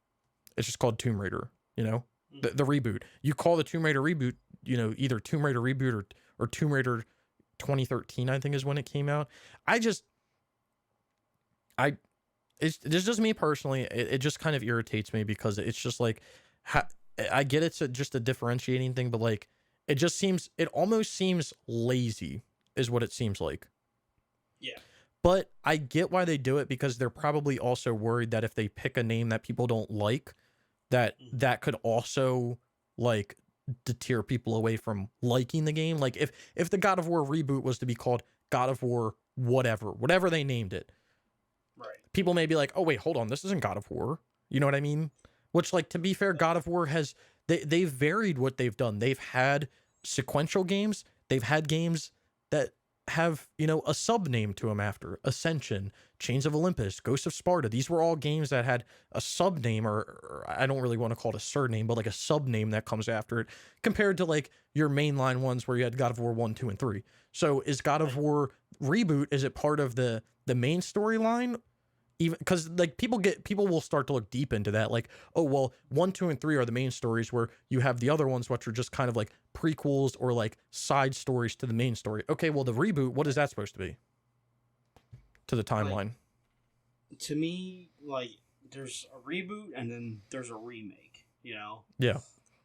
[SPEAKER 1] It's just called Tomb Raider, the reboot. You call the Tomb Raider reboot, either Tomb Raider reboot or Tomb Raider 2013, I think is when it came out. It's just me personally. It just kind of irritates me because it's just like, I get it's just a differentiating thing, but like, it almost seems lazy is what it seems like.
[SPEAKER 2] Yeah.
[SPEAKER 1] But I get why they do it because they're probably also worried that if they pick a name that people don't like, that could also like deter people away from liking the game. Like if the God of War reboot was to be called God of War whatever they named it,
[SPEAKER 2] right?
[SPEAKER 1] People may be like, oh wait, hold on, this isn't God of War. You know what I mean? Which, like, to be fair, God of War they've varied what they've done. They've had sequential games. They've had games that have, a sub name to them after. Ascension, Chains of Olympus, Ghosts of Sparta. These were all games that had a sub name, or I don't really want to call it a surname, but like a sub name that comes after it, compared to like your mainline ones where you had God of War 1, 2, and 3. So is God of War reboot, is it part of the main storyline? Even because like people will start to look deep into that, like, oh well, 1, 2, and 3 are the main stories, where you have the other ones which are just kind of like prequels or like side stories to the main story. Okay, well, the reboot, what is that supposed to be to the timeline?
[SPEAKER 2] To me, like, there's a reboot and then there's a remake.
[SPEAKER 1] Yeah.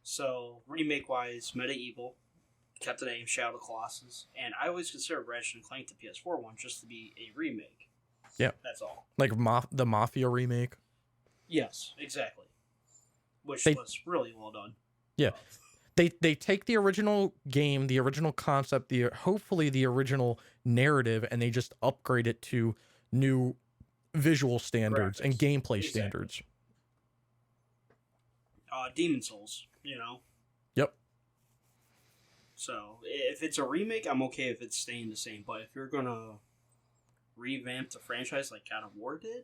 [SPEAKER 2] So remake wise, Medieval kept the name Shadow of the Colossus, and I always consider Ratchet Clank, the PS4 one, just to be a remake.
[SPEAKER 1] Yeah,
[SPEAKER 2] that's all.
[SPEAKER 1] Like the Mafia remake.
[SPEAKER 2] Yes, exactly. Which was really well done.
[SPEAKER 1] Yeah, they take the original game, the original concept, hopefully the original narrative, and they just upgrade it to new visual standards and gameplay standards.
[SPEAKER 2] Demon Souls,
[SPEAKER 1] Yep.
[SPEAKER 2] So if it's a remake, I'm okay if it's staying the same. But if you're gonna revamp the franchise like God of War did,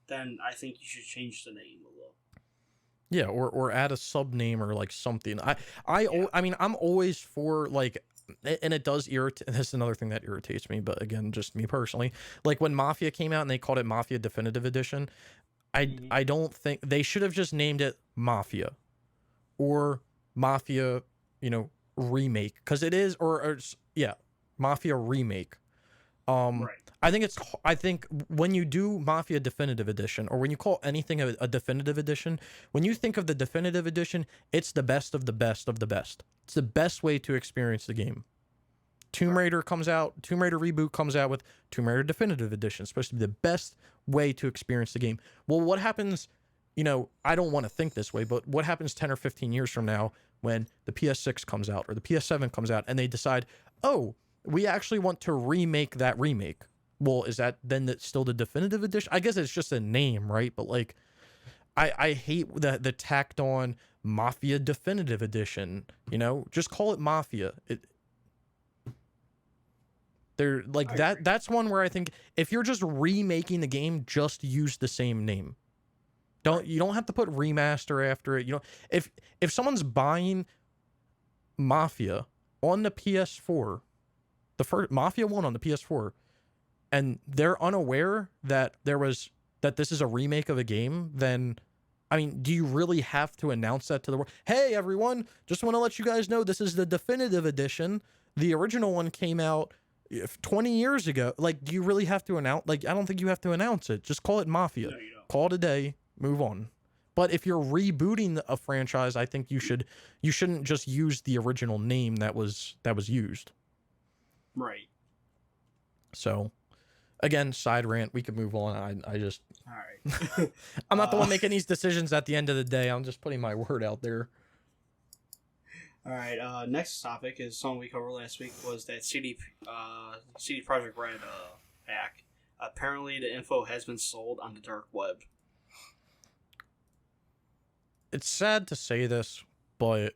[SPEAKER 2] then I think you should change the name a little.
[SPEAKER 1] Yeah, or add a sub name or like something. I mean, I'm always for like, and it does irritate. This is another thing that irritates me, but again, just me personally. Like when Mafia came out and they called it Mafia Definitive Edition, I don't think they should have just named it Mafia or Mafia, remake, because it is, or Mafia remake. Right. I think when you do Mafia Definitive Edition, or when you call anything a definitive edition, when you think of the definitive edition, it's the best of the best of the best. It's the best way to experience the game. Tomb Raider reboot comes out with Tomb Raider Definitive Edition. It's supposed to be the best way to experience the game. Well, what happens, I don't want to think this way, but what happens 10 or 15 years from now when the PS6 comes out or the PS7 comes out and they decide, oh, we actually want to remake that remake? Well, is that then still the definitive edition? I guess it's just a name, right? But like, I hate the tacked on Mafia Definitive Edition. Just call it Mafia. They're like that. That's one where I think if you're just remaking the game, just use the same name. You don't have to put remaster after it. If someone's buying Mafia on the PS4, the first Mafia 1 on the PS4, and they're unaware that this is a remake of a game, then, I mean, do you really have to announce that to the world? Hey, everyone, just want to let you guys know this is the definitive edition. The original one came out 20 years ago. Like, do you really have to announce? Like, I don't think you have to announce it. Just call it Mafia.
[SPEAKER 2] No, you don't.
[SPEAKER 1] Call it a day. Move on. But if you're rebooting a franchise, I think you shouldn't just use the original name that was used.
[SPEAKER 2] Right.
[SPEAKER 1] So, again, side rant. We could move on. I just
[SPEAKER 2] All right.
[SPEAKER 1] I'm not the one making these decisions at the end of the day. I'm just putting my word out there.
[SPEAKER 2] All right. Next topic is something we covered last week was that CD Projekt Red hack. Apparently, the info has been sold on the dark web.
[SPEAKER 1] It's sad to say this, but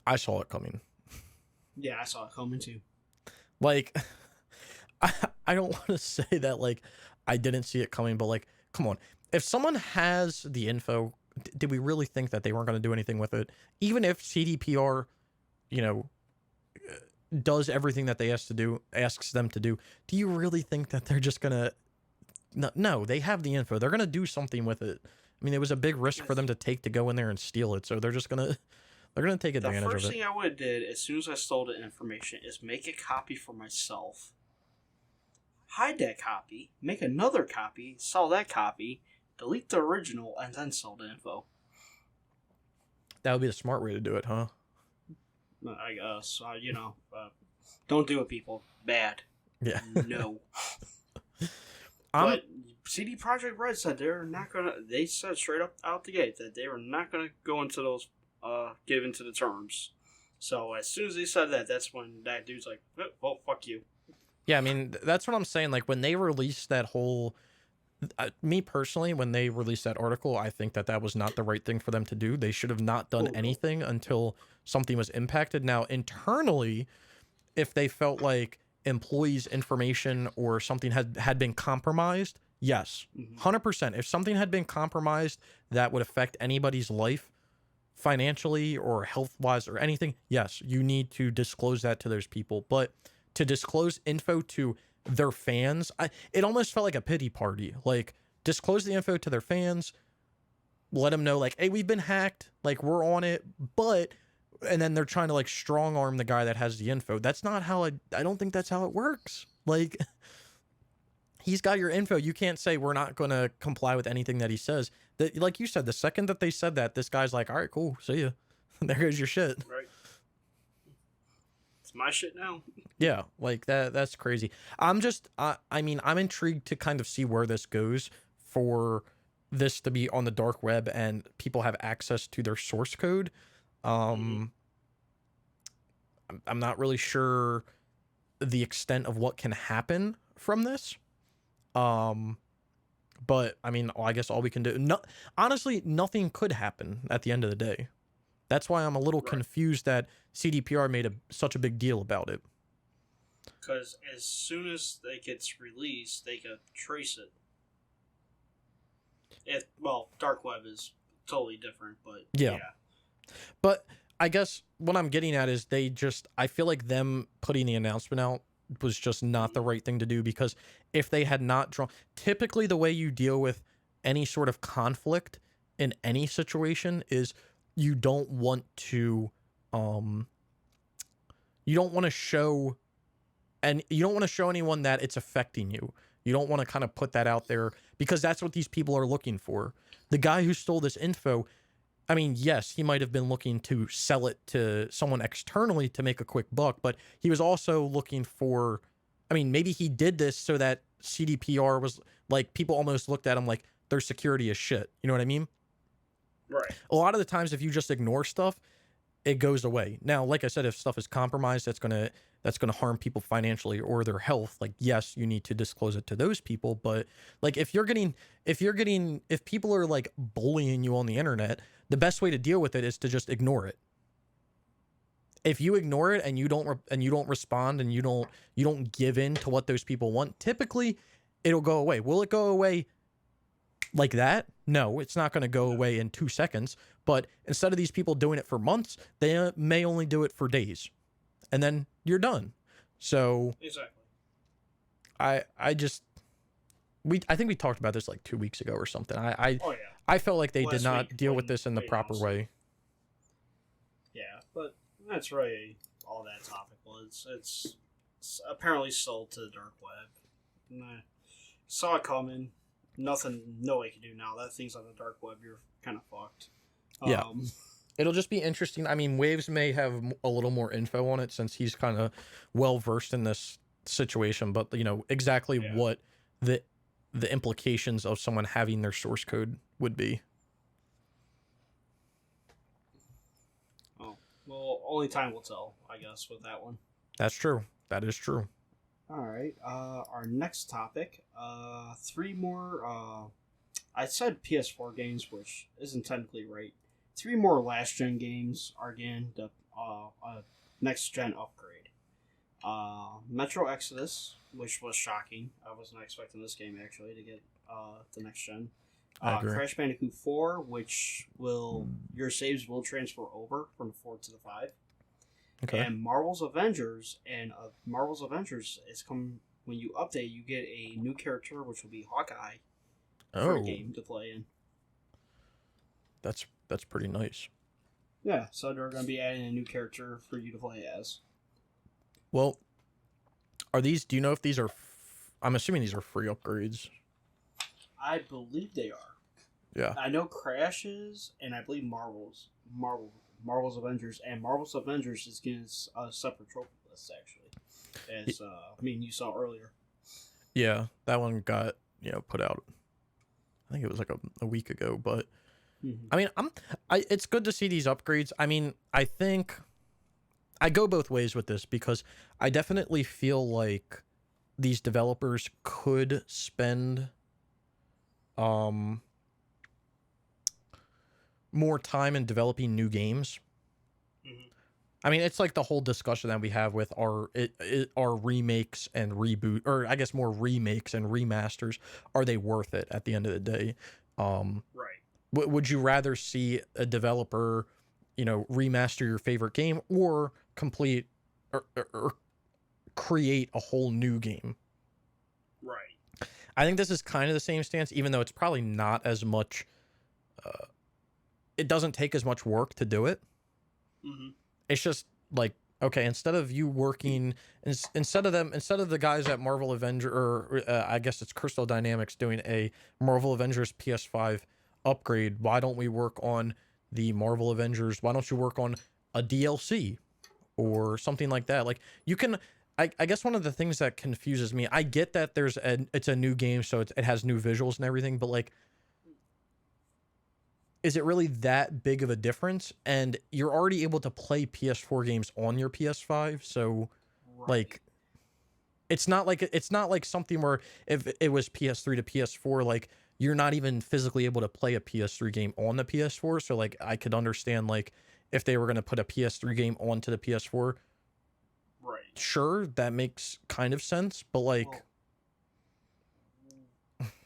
[SPEAKER 1] I saw it coming.
[SPEAKER 2] Yeah, I saw it coming too.
[SPEAKER 1] Like, I don't want to say that, like, I didn't see it coming, but, like, come on. If someone has the info, did we really think that they weren't going to do anything with it? Even if CDPR, you know, does everything that they asks them to do you really think that they're just going to... No, they have the info. They're going to do something with it. I mean, it was a big risk for them to take to go in there and steal it, so they're just going to... They're going to take advantage of it.
[SPEAKER 2] The first thing I would have did as soon as I stole the information is make a copy for myself. Hide that copy, make another copy, sell that copy, delete the original, and then sell the info.
[SPEAKER 1] That would be the smart way to do it, huh?
[SPEAKER 2] I guess. Don't do it, people. Bad.
[SPEAKER 1] Yeah.
[SPEAKER 2] No. But CD Projekt Red said they're not gonna. They said straight up out the gate that they were not gonna go into those, give into the terms. So as soon as they said that, that's when that dude's like, "Well, fuck you."
[SPEAKER 1] Yeah, I mean, that's what I'm saying. Like, when they released that whole... me personally, when they released that article, I think that was not the right thing for them to do. They should have not done anything until something was impacted. Now, internally, if they felt like employees' information or something had been compromised, yes, 100%. If something had been compromised that would affect anybody's life, financially or health-wise or anything, yes, you need to disclose that to those people. But to disclose info to their fans, it almost felt like a pity party. Like, disclose the info to their fans, let them know, like, hey, we've been hacked, like, we're on it, but... And then they're trying to, like, strong arm the guy that has the info. That's not how I don't think that's how it works. Like, he's got your info. You can't say we're not going to comply with anything that he says. That, like you said, the second that they said that, this guy's like, all right, cool, see ya. There goes your shit.
[SPEAKER 2] Right. It's my shit now.
[SPEAKER 1] Yeah, like, that's crazy. I'm intrigued to kind of see where this goes for this to be on the dark web and people have access to their source code. I'm not really sure the extent of what can happen from this. But I mean, I guess all we can do, honestly, nothing could happen at the end of the day. That's why I'm a little confused that CDPR made such a big deal about it.
[SPEAKER 2] Because as soon as it gets released, they can trace it. Dark web is totally different, but yeah.
[SPEAKER 1] But I guess what I'm getting at is I feel like them putting the announcement out was just not the right thing to do, because if they had not drawn... Typically, the way you deal with any sort of conflict in any situation is you don't want to... you don't want to show... And you don't want to show anyone that it's affecting you. You don't want to kind of put that out there, because that's what these people are looking for. The guy who stole this info... I mean, yes, he might have been looking to sell it to someone externally to make a quick buck, but he was also looking for... I mean, maybe he did this so that CDPR was... Like, people almost looked at him like their security is shit. You know what I mean?
[SPEAKER 2] Right.
[SPEAKER 1] A lot of the times, if you just ignore stuff, it goes away. Now, like I said, if stuff is compromised, that's gonna harm people financially or their health. Like, yes, you need to disclose it to those people, but like if people are like bullying you on the internet, the best way to deal with it is to just ignore it. If you ignore it and you don't respond and you don't give in to what those people want, typically it'll go away. Will it go away like that? No, it's not going to go away in 2 seconds. But instead of these people doing it for months, they may only do it for days, and then you're done. So
[SPEAKER 2] exactly.
[SPEAKER 1] I think we talked about this like 2 weeks ago or something.
[SPEAKER 2] Oh, yeah.
[SPEAKER 1] I felt like they did not deal with this in the proper way.
[SPEAKER 2] Yeah, but That's really all that topic was. It's apparently sold to the dark web. Nah. Saw it coming. Nothing, no way can do now. That thing's on the dark web. You're kind of fucked.
[SPEAKER 1] Yeah. It'll just be interesting. I mean, Waves may have a little more info on it since he's kind of well versed in this situation, but exactly what the implications of someone having their source code would be.
[SPEAKER 2] Oh, well, only time will tell, I guess, with that one.
[SPEAKER 1] That's true. That is true.
[SPEAKER 2] All right. Our next topic. Three more. I said PS4 games, which isn't technically right. Three more last gen games are getting the next gen upgrade. Metro Exodus, which was shocking. I was not expecting this game actually to get the next gen. Crash Bandicoot 4, which your saves will transfer over from the 4 to the 5.
[SPEAKER 1] Okay.
[SPEAKER 2] And Marvel's Avengers, is come when you update, you get a new character, which will be Hawkeye, for the game to play in.
[SPEAKER 1] That's pretty nice.
[SPEAKER 2] Yeah, so they're going to be adding a new character for you to play as.
[SPEAKER 1] Well, do you know if these are? I'm assuming these are free upgrades.
[SPEAKER 2] I believe they are.
[SPEAKER 1] Yeah.
[SPEAKER 2] I know Crash is, and I believe Marvel's Avengers, and Marvel's Avengers is getting a separate trophy list actually, as you saw earlier.
[SPEAKER 1] Yeah, that one got put out. I think it was like a week ago, but I mean, it's good to see these upgrades. I mean, I think I go both ways with this because I definitely feel like these developers could spend more time in developing new games. I mean, it's like the whole discussion that we have with our remakes and reboot, or I guess more remakes and remasters. Are they worth it at the end of the day?
[SPEAKER 2] Right.
[SPEAKER 1] Would you rather see a developer, remaster your favorite game or complete or create a whole new game?
[SPEAKER 2] Right.
[SPEAKER 1] I think this is kind of the same stance, even though it's probably not as much. It doesn't take as much work to do it. It's just like, okay, instead of you working, instead of the guys at Marvel Avenger, or I guess it's Crystal Dynamics doing a Marvel Avengers PS5 upgrade, why don't we work on the Marvel Avengers? Why don't you work on a DLC or something like that? Like you can. I guess one of the things that confuses me, I get that it's a new game, so it has new visuals and everything, but like, is it really that big of a difference? And you're already able to play PS4 games on your PS5, so like, it's not like something where if it was PS3 to PS4, like you're not even physically able to play a PS3 game on the PS4. So like, I could understand like if they were going to put a PS3 game onto the PS4.
[SPEAKER 2] Right.
[SPEAKER 1] Sure, that makes kind of sense, but like,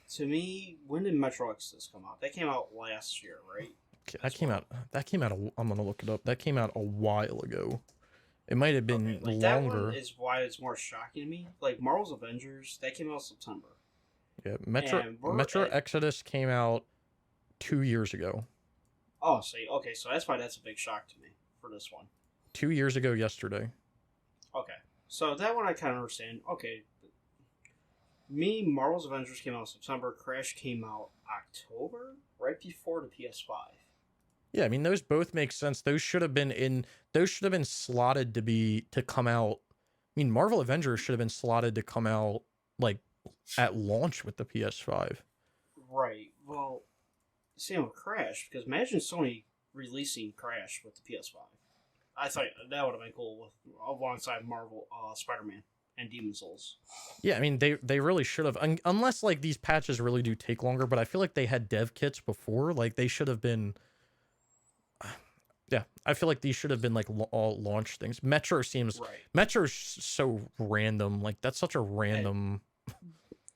[SPEAKER 2] to me, when did Metro Exodus come out? That came out last year, right?
[SPEAKER 1] That came out. I'm gonna look it up. That came out a while ago. It might have been longer.
[SPEAKER 2] That one is why it's more shocking to me. Like Marvel's Avengers, that came out September.
[SPEAKER 1] Yeah, Metro Exodus came out 2 years ago.
[SPEAKER 2] Oh, so okay, so that's why that's a big shock to me for this one.
[SPEAKER 1] 2 years ago yesterday.
[SPEAKER 2] Okay, so that one I kind of understand. Okay, Marvel's Avengers came out in September. Crash came out October, right before the PS5.
[SPEAKER 1] Yeah, I mean those both make sense. Those should have been slotted to come out. I mean, Marvel Avengers should have been slotted to come out like at launch with the PS5.
[SPEAKER 2] Right. Well, same with Crash, because imagine Sony releasing Crash with the PS5. I thought that would have been cool alongside Marvel, Spider-Man, and Demon Souls.
[SPEAKER 1] Yeah, I mean they really should have, unless like these patches really do take longer. But I feel like they had dev kits before, like they should have been. Yeah, I feel like these should have been like all launch things. Metro's so random. Like that's such a random.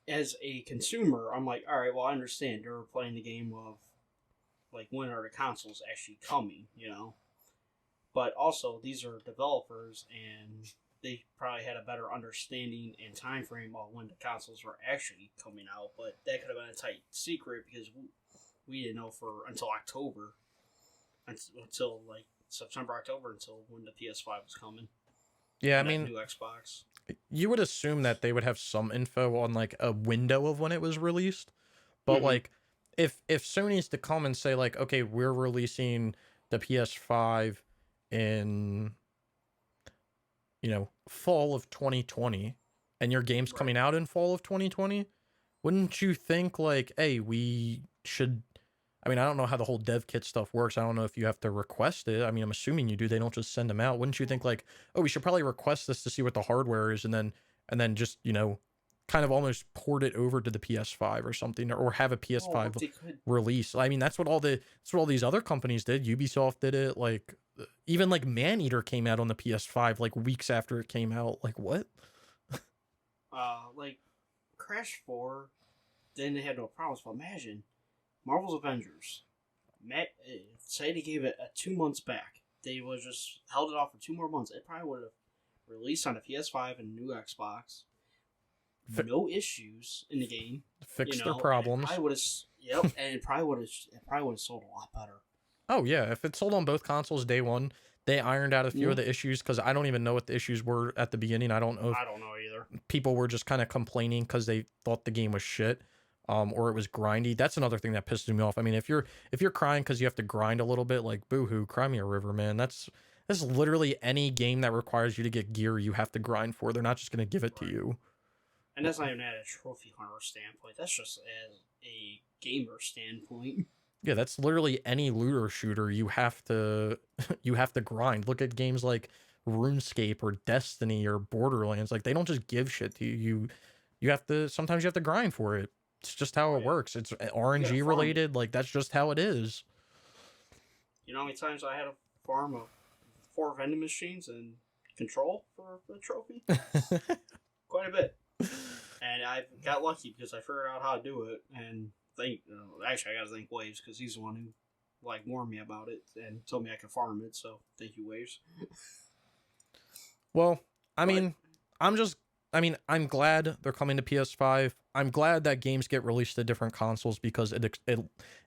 [SPEAKER 2] As a consumer, I'm like, all right, well, I understand they're playing the game of like when are the consoles actually coming, But also, these are developers, and they probably had a better understanding and time frame of when the consoles were actually coming out. But that could have been a tight secret because we didn't know until October, until like September, October until when the PS5 was coming.
[SPEAKER 1] Yeah, I
[SPEAKER 2] And that
[SPEAKER 1] mean,
[SPEAKER 2] new Xbox.
[SPEAKER 1] you would assume that they would have some info on like a window of when it was released, but
[SPEAKER 2] Mm-hmm.
[SPEAKER 1] like if Sony's to come and say like, okay, we're releasing the PS5 in fall of 2020, and your game's
[SPEAKER 2] Right.
[SPEAKER 1] coming out in fall of 2020, wouldn't you think like, hey, we should? I mean, I don't know how the whole dev kit stuff works. I don't know if you have to request it. I mean, I'm assuming you do. They don't just send them out. Wouldn't you think like, oh, we should probably request this to see what the hardware is, and then just kind of almost port it over to the PS5 or something, or have a
[SPEAKER 2] Oh,
[SPEAKER 1] PS5
[SPEAKER 2] but they could.
[SPEAKER 1] release. I mean, that's what all these other companies did. Ubisoft did it. Like even like Maneater came out on the PS5 like weeks after it came out. Like what?
[SPEAKER 2] Like Crash 4, then they had no problems. But imagine Marvel's Avengers. Say they gave it 2 months back. They would just held it off for 2 more months. It probably would have released on the PS5 and new Xbox. No issues in the game.
[SPEAKER 1] Fix their problems.
[SPEAKER 2] And it probably would have sold a lot better.
[SPEAKER 1] Oh yeah, if it sold on both consoles day one, they ironed out a few of the issues because I don't even know what the issues were at the beginning. I don't know if
[SPEAKER 2] I don't know either.
[SPEAKER 1] people were just kind of complaining because they thought the game was shit, or it was grindy. That's another thing that pisses me off. I mean, if you're crying because you have to grind a little bit, like boohoo, cry me a river, man. That's literally any game that requires you to get gear you have to grind for. They're not just gonna give it to you.
[SPEAKER 2] And that's not even at a trophy hunter standpoint. That's just as a gamer standpoint.
[SPEAKER 1] Yeah, that's literally any looter shooter. You have to grind. Look at games like RuneScape or Destiny or Borderlands. Like they don't just give shit to you. You have to sometimes you have to grind for it. It's just how it works. It's RNG related. Like that's just how it is.
[SPEAKER 2] You know how many times I had to farm 4 vending machines and control for the trophy? Quite a bit. And I got lucky because I figured out how to do it. And actually, I got to thank Waves because he's the one who warned me about it and told me I could farm it. So thank you, Waves.
[SPEAKER 1] Well, I'm glad they're coming to PS5. I'm glad that games get released to different consoles because it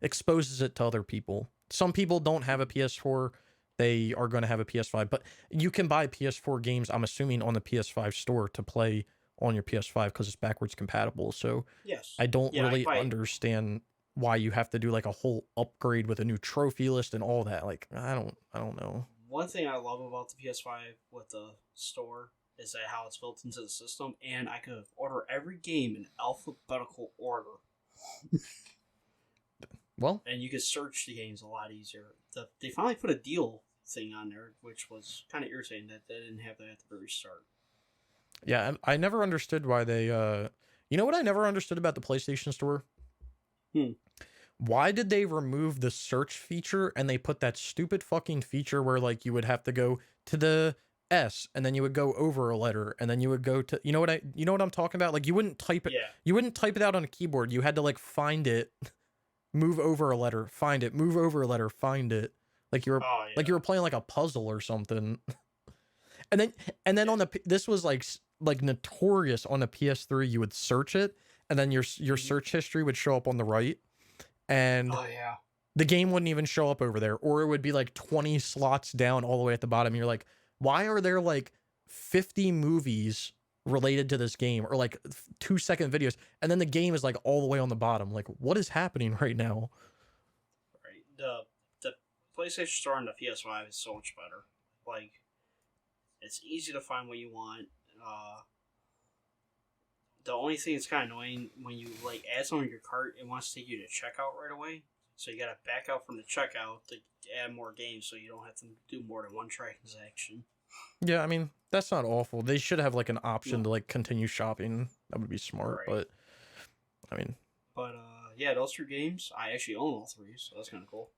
[SPEAKER 1] exposes it to other people. Some people don't have a PS4. They are going to have a PS5, but you can buy PS4 games, I'm assuming, on the PS5 store to play on your PS5 because it's backwards compatible. So
[SPEAKER 2] yes.
[SPEAKER 1] I don't really understand why you have to do like a whole upgrade with a new trophy list and all that. Like I don't know.
[SPEAKER 2] One thing I love about the PS5 with the store is that how it's built into the system, and I could order every game in alphabetical order.
[SPEAKER 1] Well,
[SPEAKER 2] and you could search the games a lot easier. They finally put a deal thing on there, which was kind of irritating that they didn't have that at the very start.
[SPEAKER 1] Yeah, I never understood why they. You know what I never understood about the PlayStation Store? Why did they remove the search feature and they put that stupid fucking feature where like you would have to go to the S and then you would go over a letter and then you would go to you know what I'm talking about? Like you wouldn't type it.
[SPEAKER 2] Yeah.
[SPEAKER 1] You wouldn't type it out on a keyboard. You had to like find it, move over a letter, find it, move over a letter, find it. Like you were playing like a puzzle or something. and then on the this was like notorious on the PS3. You would search it and then your search history would show up on the right. And the game wouldn't even show up over there, or it would be like 20 slots down all the way at the bottom. You're like, why are there like 50 movies related to this game, or like 2-second videos, and then the game is like all the way on the bottom? Like, what is happening right now?
[SPEAKER 2] Right. The PlayStation Store and the PS5 is so much better. Like, it's easy to find what you want. The only thing that's kind of annoying when you like add something to your cart, it wants to take you to checkout right away. So you got to back out from the checkout to add more games, so you don't have to do more than one transaction.
[SPEAKER 1] Yeah, I mean that's not awful. They should have like an option to like continue shopping. That would be smart. Right. But I mean,
[SPEAKER 2] yeah, those 3 games I actually own all 3, so that's kind of cool.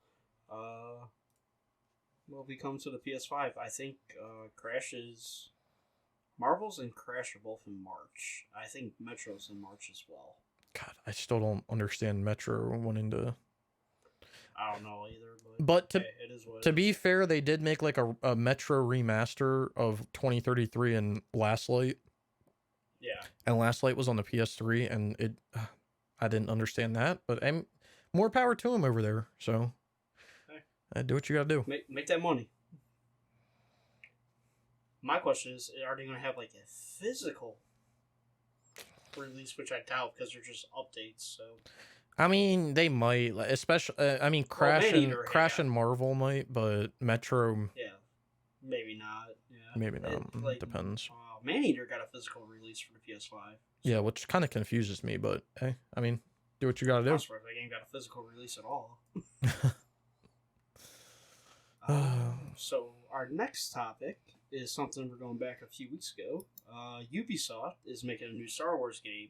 [SPEAKER 2] Well, we come to the PS5. I think Marvel's and Crash are both in March. I think Metro's in March as well.
[SPEAKER 1] God, I still don't understand Metro wanting to.
[SPEAKER 2] I don't know either.
[SPEAKER 1] But to be fair, they did make like a Metro remaster of 2033 and Last Light.
[SPEAKER 2] Yeah.
[SPEAKER 1] And Last Light was on the PS3, and I didn't understand that, but more power to him over there. So, do what you gotta do.
[SPEAKER 2] Make that money. My question is, are they going to have like a physical release, which I doubt because they're just updates. So,
[SPEAKER 1] I mean, they might, like, especially. I mean,
[SPEAKER 2] well, Maneater,
[SPEAKER 1] Crash
[SPEAKER 2] yeah,
[SPEAKER 1] and Marvel might, but Metro
[SPEAKER 2] yeah, maybe not. Yeah,
[SPEAKER 1] maybe not.
[SPEAKER 2] like
[SPEAKER 1] Depends.
[SPEAKER 2] Maneater got a physical release for the PS5.
[SPEAKER 1] Yeah,
[SPEAKER 2] So
[SPEAKER 1] which kind of confuses me, but hey, I mean, do what you gotta
[SPEAKER 2] I'm
[SPEAKER 1] do.
[SPEAKER 2] surprised that game got a physical release at all. So our next topic is something we're going back a few weeks ago. Ubisoft is making a new Star Wars game.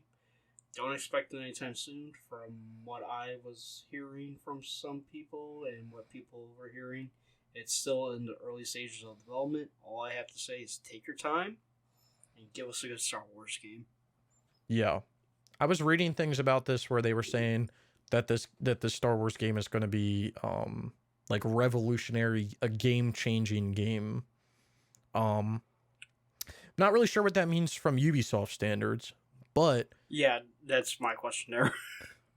[SPEAKER 2] Don't expect it anytime soon, from what I was hearing from some people and what people were hearing. It's still in the early stages of development. All I have to say is take your time and give us a good Star Wars game.
[SPEAKER 1] Yeah, I was reading things about this where they were saying that this Star Wars game is going to be like revolutionary, a game changing game. Um, Not really sure what that means from Ubisoft standards, but
[SPEAKER 2] Yeah, that's my question there.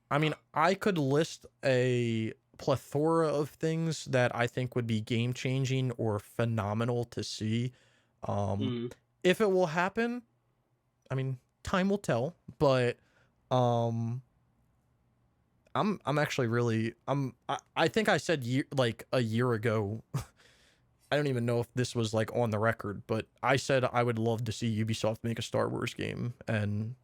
[SPEAKER 1] I mean, I could list a plethora of things that I think would be game changing or phenomenal to see. Um,
[SPEAKER 2] Mm.
[SPEAKER 1] if it will happen, I mean, time will tell. But um, I'm actually really I think I said like a year ago. I don't even know if this was like on the record, but I said I would love to see Ubisoft make a Star Wars game, and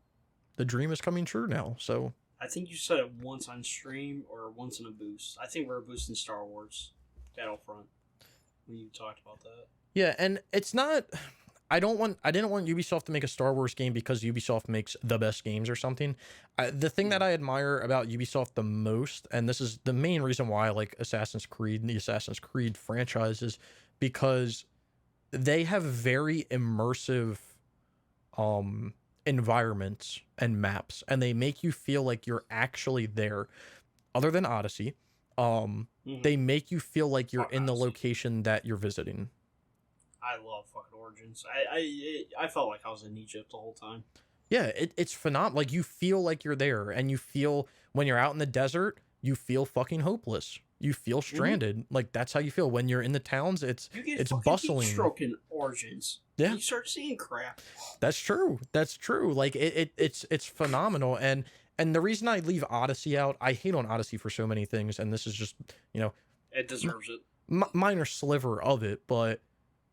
[SPEAKER 1] the dream is coming true now. So
[SPEAKER 2] I think you said it once on stream or once in a boost. I think we're boosting Star Wars Battlefront when you talked about that.
[SPEAKER 1] yeah, and it's not. I didn't want Ubisoft to make a Star Wars game because Ubisoft makes the best games or something. The thing that I admire about Ubisoft the most, and this is the main reason why I like Assassin's Creed and the Assassin's Creed franchises, because they have very immersive environments and maps, and they make you feel like you're actually there. Other than Odyssey, they make you feel like you're
[SPEAKER 2] Fuck
[SPEAKER 1] in the
[SPEAKER 2] Odyssey.
[SPEAKER 1] location that you're visiting.
[SPEAKER 2] I love fucking Origins. I felt like I was in Egypt the whole time.
[SPEAKER 1] Yeah, it's phenomenal. Like, you feel like you're there, and you feel when you're out in the desert, you feel fucking hopeless. You feel stranded. Like, that's how you feel when you're in the towns.
[SPEAKER 2] You get
[SPEAKER 1] It's
[SPEAKER 2] fucking
[SPEAKER 1] bustling.
[SPEAKER 2] heat stroke in Origins.
[SPEAKER 1] Yeah,
[SPEAKER 2] You start seeing crap.
[SPEAKER 1] that's true. That's true. Like, it's phenomenal. And the reason I leave Odyssey out, I hate on Odyssey for so many things, and this is just, you know,
[SPEAKER 2] It deserves it.
[SPEAKER 1] minor sliver of it, but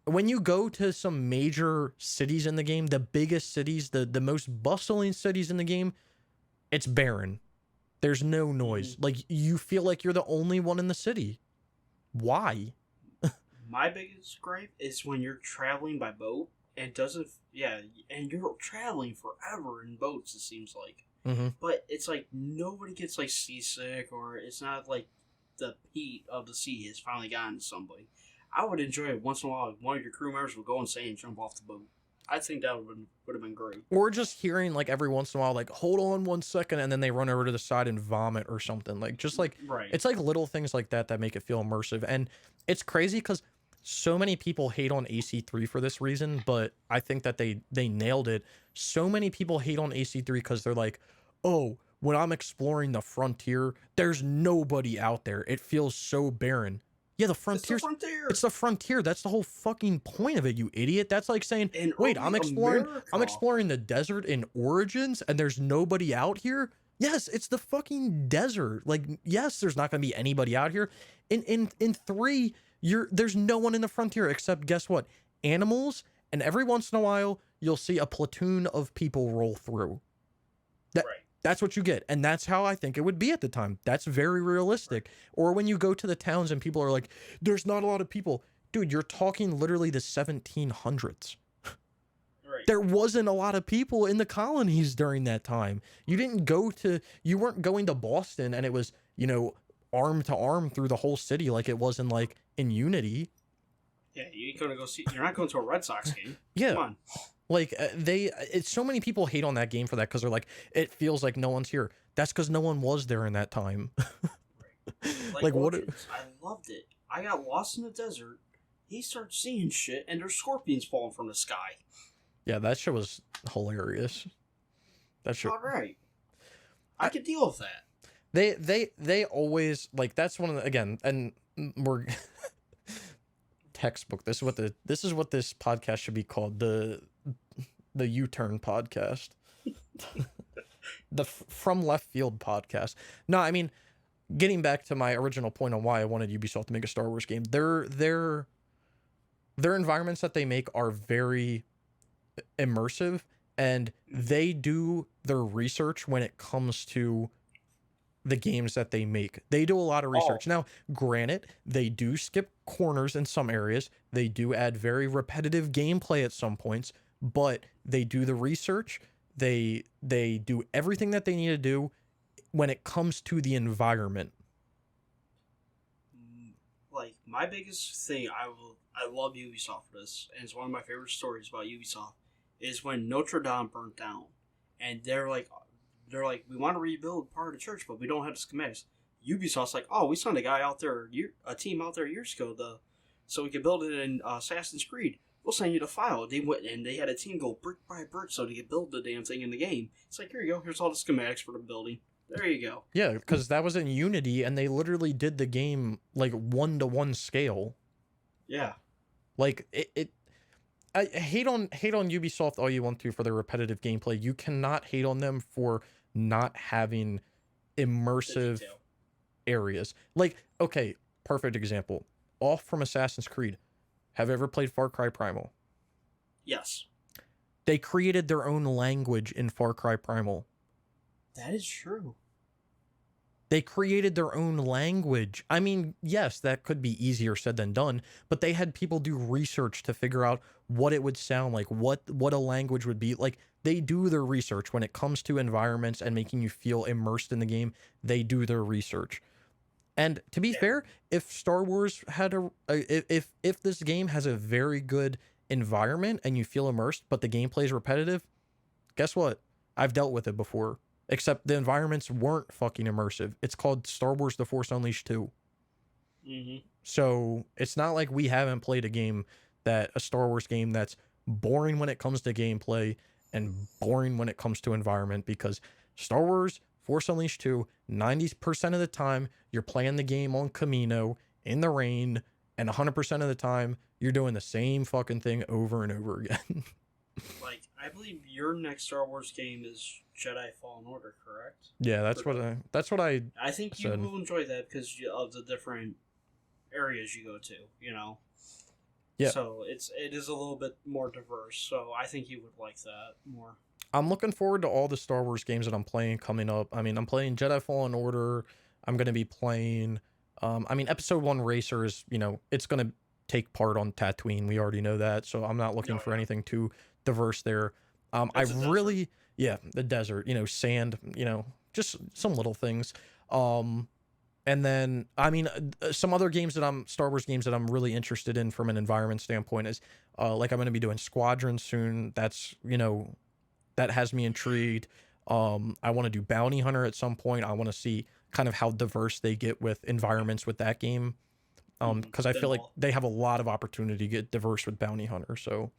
[SPEAKER 1] when you go to some major cities in the game, the biggest cities, the most bustling cities in the game, it's barren. There's no noise. Like, you feel like you're the only one in the city. Why?
[SPEAKER 2] My biggest gripe is when you're traveling by boat and doesn't, yeah, and you're traveling forever in boats, it seems like.
[SPEAKER 1] Mm-hmm.
[SPEAKER 2] But it's like nobody gets like seasick, or it's not like the heat of the sea has finally gotten to somebody. I would enjoy it once in a while. If one of your crew members would go insane and jump off the boat. I think that would have been great.
[SPEAKER 1] Or just hearing, like, every once in a while, like, hold on 1 second, and then they run over to the side and vomit or something. Like, just like,
[SPEAKER 2] Right.
[SPEAKER 1] it's like little things like that make it feel immersive. And it's crazy because so many people hate on AC3 for this reason, but I think that they nailed it. So many people hate on AC3 because they're like, oh, when I'm exploring the frontier, there's nobody out there. It feels so barren. Yeah, the frontier. It's the frontier. That's the whole fucking point of it, you idiot. That's like saying, wait, I'm exploring the desert in Origins and there's nobody out here? Yes, it's the fucking desert. Like, yes, there's not going to be anybody out here. In 3, there's no one in the frontier except, guess what? Animals, and every once in a while you'll see a platoon of people roll through. That's what you get. And that's how I think it would be at the time. That's very realistic. Or when you go to the towns and people are like, there's not a lot of people. Dude, you're talking literally the 1700s. There wasn't a lot of people in the colonies during that time. You weren't going to Boston and it was, arm to arm through the whole city like it was in Unity.
[SPEAKER 2] Yeah, you're not going to a Red Sox game.
[SPEAKER 1] Yeah.
[SPEAKER 2] Come on.
[SPEAKER 1] Like, it's so many people hate on that game for that because they're like, it feels like no one's here. That's because no one was there in that time.
[SPEAKER 2] Like what? I loved it. I got lost in the desert. He starts seeing shit, and there's scorpions falling from the sky.
[SPEAKER 1] Yeah, that shit was hilarious. That shit.
[SPEAKER 2] All right. I could deal with that.
[SPEAKER 1] They always, like, that's one of the, again, and we're textbook. This is what this podcast should be called, the U-turn podcast. The from left field podcast. No, I mean, getting back to my original point on why I wanted Ubisoft to make a Star Wars game, their environments that they make are very immersive, and they do their research when it comes to the games that they make. They do a lot of research. Now, granted, they do skip corners in some areas. They do add very repetitive gameplay at some points, but they do the research. They do everything that they need to do when it comes to the environment.
[SPEAKER 2] Like, my biggest thing, I love Ubisoft for this, and it's one of my favorite stories about Ubisoft, is when Notre Dame burnt down, and they're like, we want to rebuild part of the church, but we don't have the schematics. Ubisoft's like, oh, we sent a team out there years ago, so we could build it in Assassin's Creed. We'll send you the file. They went and they had a team go brick by brick so they could build the damn thing in the game. It's like, here you go. Here's all the schematics for the building. There you go.
[SPEAKER 1] Yeah, because that was in Unity, and they literally did the game like 1-to-1 scale.
[SPEAKER 2] Yeah.
[SPEAKER 1] Like I hate on Ubisoft all you want to for their repetitive gameplay. You cannot hate on them for not having immersive areas. Like, okay, perfect example. Off from Assassin's Creed. Have you ever played Far Cry Primal?
[SPEAKER 2] Yes.
[SPEAKER 1] They created their own language in Far Cry Primal.
[SPEAKER 2] That is true.
[SPEAKER 1] They created their own language. I mean, yes, that could be easier said than done, but they had people do research to figure out what it would sound like, what a language would be. Like, they do their research when it comes to environments and making you feel immersed in the game. They do their research. And to be fair, if Star Wars had if this game has a very good environment and you feel immersed, but the gameplay is repetitive, guess what? I've dealt with it before. Except the environments weren't fucking immersive. It's called Star Wars: The Force Unleashed 2.
[SPEAKER 2] Mm-hmm.
[SPEAKER 1] So it's not like we haven't played a Star Wars game that's boring when it comes to gameplay and boring when it comes to environment, because Star Wars Force Unleashed 2, 90% of the time, you're playing the game on Camino, in the rain, and 100% of the time, you're doing the same fucking thing over and over again.
[SPEAKER 2] Like, I believe your next Star Wars game is Jedi Fallen Order, correct?
[SPEAKER 1] Yeah, that's what I
[SPEAKER 2] I think you
[SPEAKER 1] said.
[SPEAKER 2] will enjoy that because of the different areas you go to, you know?
[SPEAKER 1] Yeah.
[SPEAKER 2] So it is a little bit more diverse, so I think you would like that more.
[SPEAKER 1] I'm looking forward to all the Star Wars games that I'm playing coming up. I mean, I'm playing Jedi Fallen Order. I'm going to be playing... Episode 1 Racer is, it's going to take part on Tatooine. We already know that, so I'm not looking for anything too diverse there. The desert, sand, just some little things. And then, some other Star Wars games that I'm really interested in from an environment standpoint is, I'm going to be doing Squadron soon. That's, that has me intrigued. I want to do Bounty Hunter at some point. I want to see kind of how diverse they get with environments with that game. Because I feel like they have a lot of opportunity to get diverse with Bounty Hunter. So,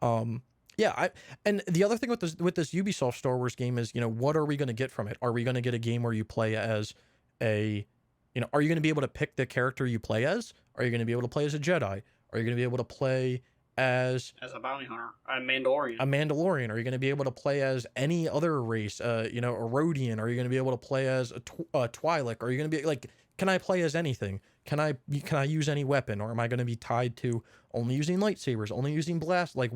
[SPEAKER 1] and the other thing with this Ubisoft Star Wars game is, what are we going to get from it? Are we going to get a game where you play as are you going to be able to pick the character you play as? Are you going to be able to play as a Jedi? Are you going to be able to play as
[SPEAKER 2] a bounty hunter, a Mandalorian? Are
[SPEAKER 1] you going to be able to play as any other race? A Rodian? Are you going to be able to play as a Twi'lek? Are you going to be like, can I play as anything? Can I use any weapon, or am I going to be tied to only using lightsabers, only using blast? Like,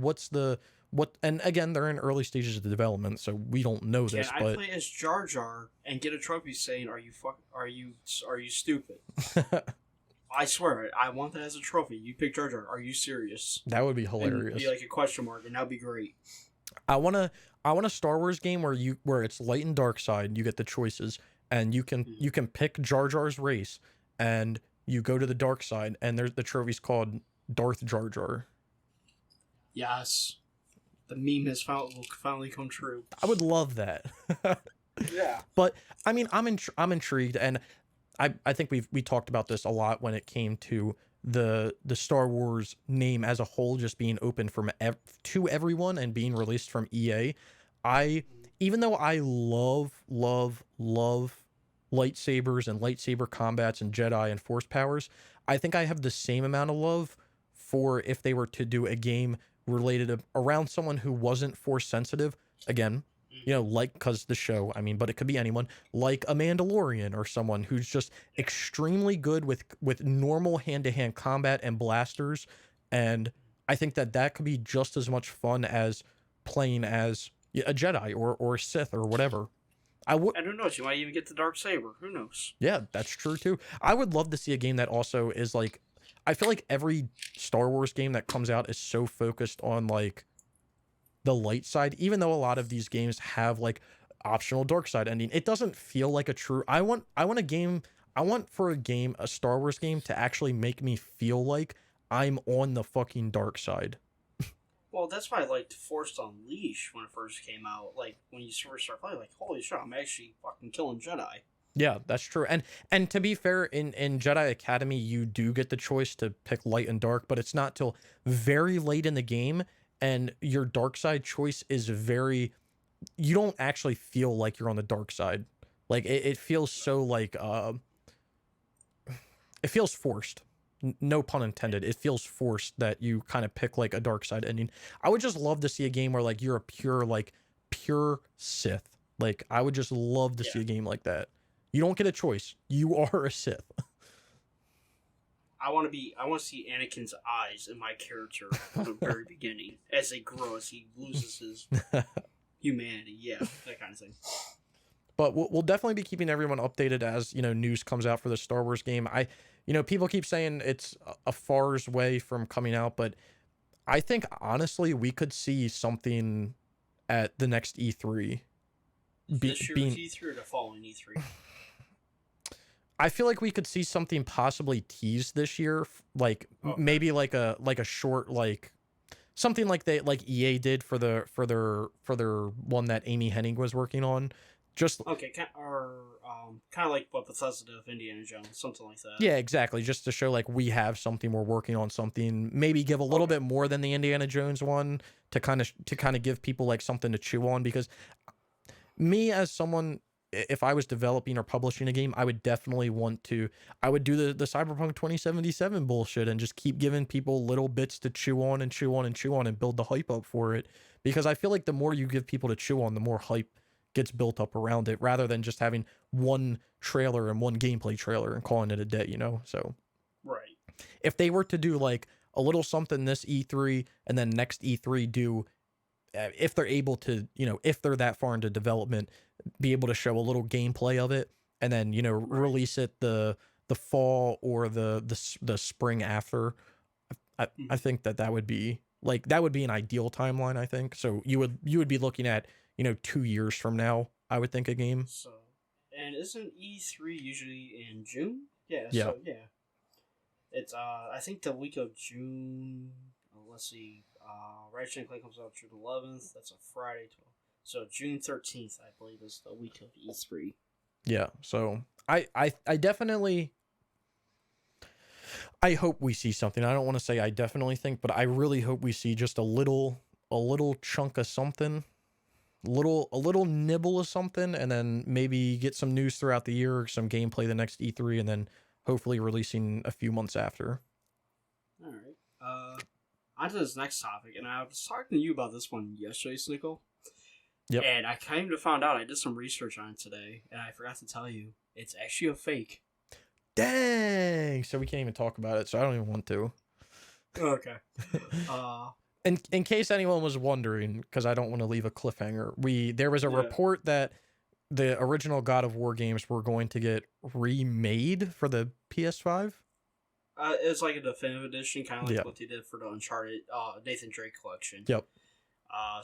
[SPEAKER 1] and again, they're in early stages of the development, so we don't know this.
[SPEAKER 2] Can I play as Jar Jar and get a trophy saying, "Are you stupid"? I swear, I want that as a trophy. You pick Jar Jar. Are you serious?
[SPEAKER 1] That would be hilarious.
[SPEAKER 2] And be like a question mark, and that'd be great.
[SPEAKER 1] I want a Star Wars game where it's light and dark side. You get the choices, and you can pick Jar Jar's race, and you go to the dark side, and the trophy's called Darth Jar Jar.
[SPEAKER 2] Yes, the meme will finally come true.
[SPEAKER 1] I would love that.
[SPEAKER 2] Yeah,
[SPEAKER 1] but I'm intrigued, and I think we talked about this a lot when it came to the Star Wars name as a whole just being open to everyone and being released from EA. Even though I love lightsabers and lightsaber combats and Jedi and force powers, I think I have the same amount of love for if they were to do a game related around someone who wasn't force sensitive. Again, like, because the show, I mean, but it could be anyone, like a Mandalorian or someone who's just extremely good with normal hand-to-hand combat and blasters. And I think that could be just as much fun as playing as a Jedi or Sith or whatever.
[SPEAKER 2] And who knows, you might even get the dark saber. Who knows?
[SPEAKER 1] Yeah, that's true too. I would love to see a game that also is like, I feel like every Star Wars game that comes out is so focused on like the light side, even though a lot of these games have like optional dark side ending. It doesn't feel like a true. I want a Star Wars game to actually make me feel like I'm on the fucking dark side.
[SPEAKER 2] Well, that's why I liked Force Unleashed when it first came out. Like, when you first start playing, like, holy shit, I'm actually fucking killing Jedi.
[SPEAKER 1] Yeah, that's true. And to be fair, in Jedi Academy, you do get the choice to pick light and dark, but it's not till very late in the game, and your dark side choice is very... You don't actually feel like you're on the dark side. Like, it feels so, like... it feels forced. No pun intended. It feels forced that you kind of pick like a dark side ending. I would just love to see a game where like you're a pure Sith. Like, I would just love to see a game like that. You don't get a choice. You are a Sith.
[SPEAKER 2] I want to see Anakin's eyes in my character from the very beginning as they grow, as he loses his humanity. Yeah, that kind of thing.
[SPEAKER 1] But we'll definitely be keeping everyone updated as, news comes out for the Star Wars game. People keep saying it's a far's way from coming out, but I think honestly we could see something at the next E3.
[SPEAKER 2] This year's E3 or the following E3?
[SPEAKER 1] I feel like we could see something possibly teased this year, like maybe like a short, like something like EA did for their one that Amy Hennig was working on. Just
[SPEAKER 2] kind of like what Bethesda did with Indiana Jones, something like that.
[SPEAKER 1] Yeah, exactly. Just to show like we have something, we're working on something. Maybe give a little bit more than the Indiana Jones one to kind of give people like something to chew on. Because me as someone, if I was developing or publishing a game, I would definitely I would do the Cyberpunk 2077 bullshit and just keep giving people little bits to chew on and chew on and chew on and build the hype up for it. Because I feel like the more you give people to chew on, the more hype gets built up around it, rather than just having one trailer and one gameplay trailer and calling it a day, So
[SPEAKER 2] right,
[SPEAKER 1] if they were to do like a little something this E3 and then next E3 do, if they're able to, if they're that far into development, be able to show a little gameplay of it and then release it the fall or the spring after, I think that would be an ideal timeline. I think so. You would be looking at 2 years from now, I would think, a game.
[SPEAKER 2] So, and isn't E3 usually in June? Yeah.
[SPEAKER 1] Yeah.
[SPEAKER 2] So, yeah. It's I think the week of June. Let's see. Ratchet Clank comes out June 11th. That's a Friday. So June 13th, I believe, is the week of E3.
[SPEAKER 1] Yeah. So I definitely. I hope we see something. I don't want to say I definitely think, but I really hope we see just a little chunk of something. A little nibble of something, and then maybe get some news throughout the year, some gameplay the next E3, and then hopefully releasing a few months after.
[SPEAKER 2] All right. On to this next topic, and I was talking to you about this one yesterday, Snickle.
[SPEAKER 1] Yep.
[SPEAKER 2] And I came to find out, I did some research on it today, and I forgot to tell you, it's actually a fake.
[SPEAKER 1] Dang! So we can't even talk about it, so I don't even want to.
[SPEAKER 2] Okay.
[SPEAKER 1] In case anyone was wondering, because I don't want to leave a cliffhanger, there was a report that the original God of War games were going to get remade for the PS5.
[SPEAKER 2] It's like a definitive edition, kind of like what they did for the Uncharted Nathan Drake collection.
[SPEAKER 1] Yep.